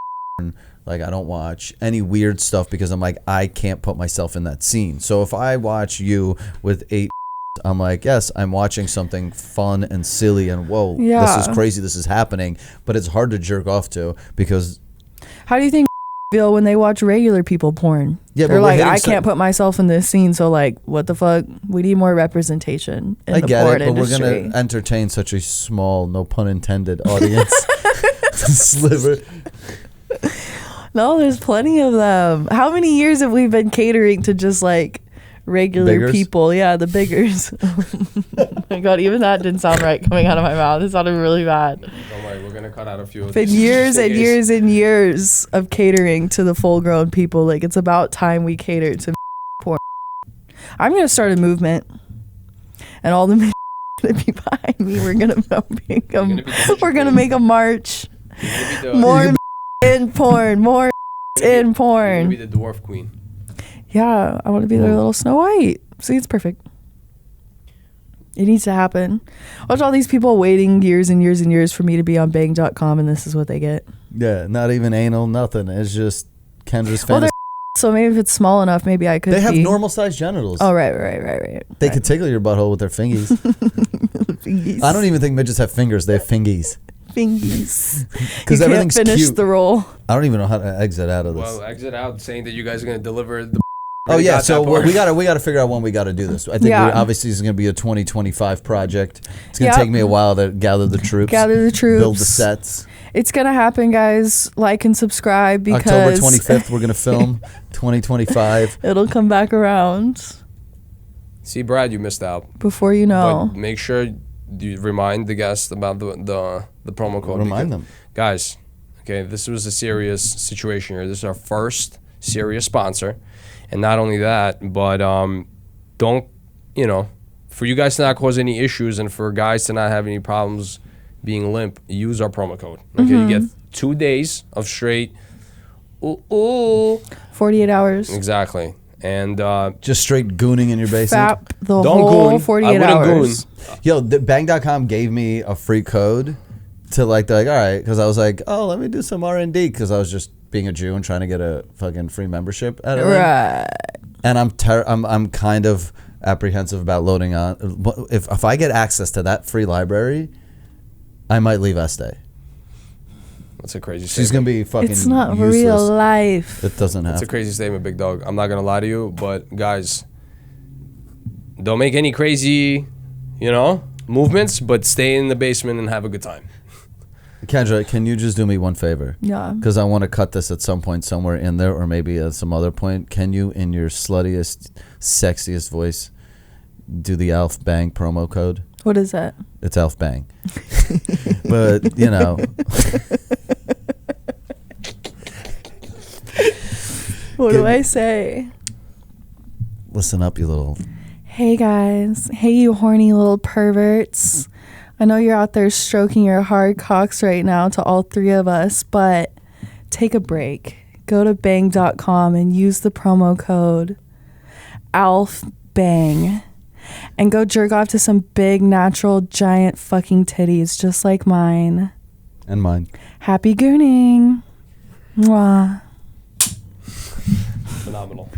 Like I don't watch any weird stuff because I'm like, I can't put myself in that scene. So if I watch you with 8, I'm like, yes, I'm watching something fun and silly and whoa, Yeah. this is crazy, this is happening. But it's hard to jerk off to because How do you think feel when they watch regular people porn? Yeah, but they're we're like, hitting I some- can't put myself in this scene. So like, what the fuck? We need more representation in I the get porn it, but industry. we're gonna entertain such a small, no pun intended, audience. Sliver. No, there's plenty of them. How many years have we been catering to just like regular Biggers? people? Yeah, the biggers. Oh my God, even that didn't sound right coming out of my mouth. It sounded really bad. Don't worry, we're gonna cut out a few of Been these. years just in and case. years and years of catering to the full grown people. Like it's about time we cater to porn. I'm gonna start a movement, and all the men gonna be behind me. We're gonna make You're gonna be the we're gonna make a march. You're gonna be the- More in porn. More in You're gonna porn. be the dwarf queen. Yeah, I want to be their little Snow White. See, it's perfect. It needs to happen. Watch all these people waiting years and years and years for me to be on bang.com, and this is what they get. Yeah, not even anal, nothing. It's just Kendra's Well, fantasy. so maybe if it's small enough, maybe I could They have be. normal sized genitals. Oh, right. They could tickle your butthole with their fingies. Fingies. I don't even think midgets have fingers. They have fingies. Fingies. Because You can't everything's finish cute. the roll. I don't even know how to exit out of this. Well, exit out saying that you guys are gonna deliver the. Oh yeah, got so that part. we gotta figure out when we gotta do this. I think Yeah. obviously this is gonna be a 2025 project. It's gonna Yep. take me a while to gather the troops, Gather the troops. build the sets. It's going to happen, guys. Like and subscribe because October 25th, we're gonna film 2025. it'll come back around See, Brad, you missed out. before you know. But make sure you remind the guests about the promo code. Remind because- them. Guys, okay, this was a serious situation here. This is our first serious sponsor. And not only that, but don't, for you guys to not cause any issues and for guys to not have any problems being limp, use our promo code. Okay, you get 2 days of straight, 48 hours. exactly. And Just straight gooning in your basement. Fap the Don't whole goon. 48 I wouldn't hours. Yo, Bang.com gave me a free code to like, they're like, all right, because I was like, oh, let me do some R&D because I was just being a Jew and trying to get a fucking free membership out of it. Right. And I'm kind of apprehensive about loading on. If I get access to that free library, I might leave Estee. that's a crazy She's statement. gonna be fucking It's not useless. real life. It doesn't That's a happen. crazy statement, big dog. I'm not gonna lie to you, but guys, don't make any crazy, movements, but stay in the basement and have a good time. Kendra, can you just do me one favor? Yeah. Because I want to cut this at some point somewhere in there, or maybe at some other point. Can you, in your sluttiest, sexiest voice, do the Alf Bang promo code? What is that? It's Alf Bang. But, What do I say? listen up, you little... Hey guys. Hey you horny little perverts. I know you're out there stroking your hard cocks right now to all three of us, but take a break. Go to bang.com and use the promo code ALFBANG and go jerk off to some big, natural, giant fucking titties just like mine. And mine. Happy gooning. Mwah. Phenomenal.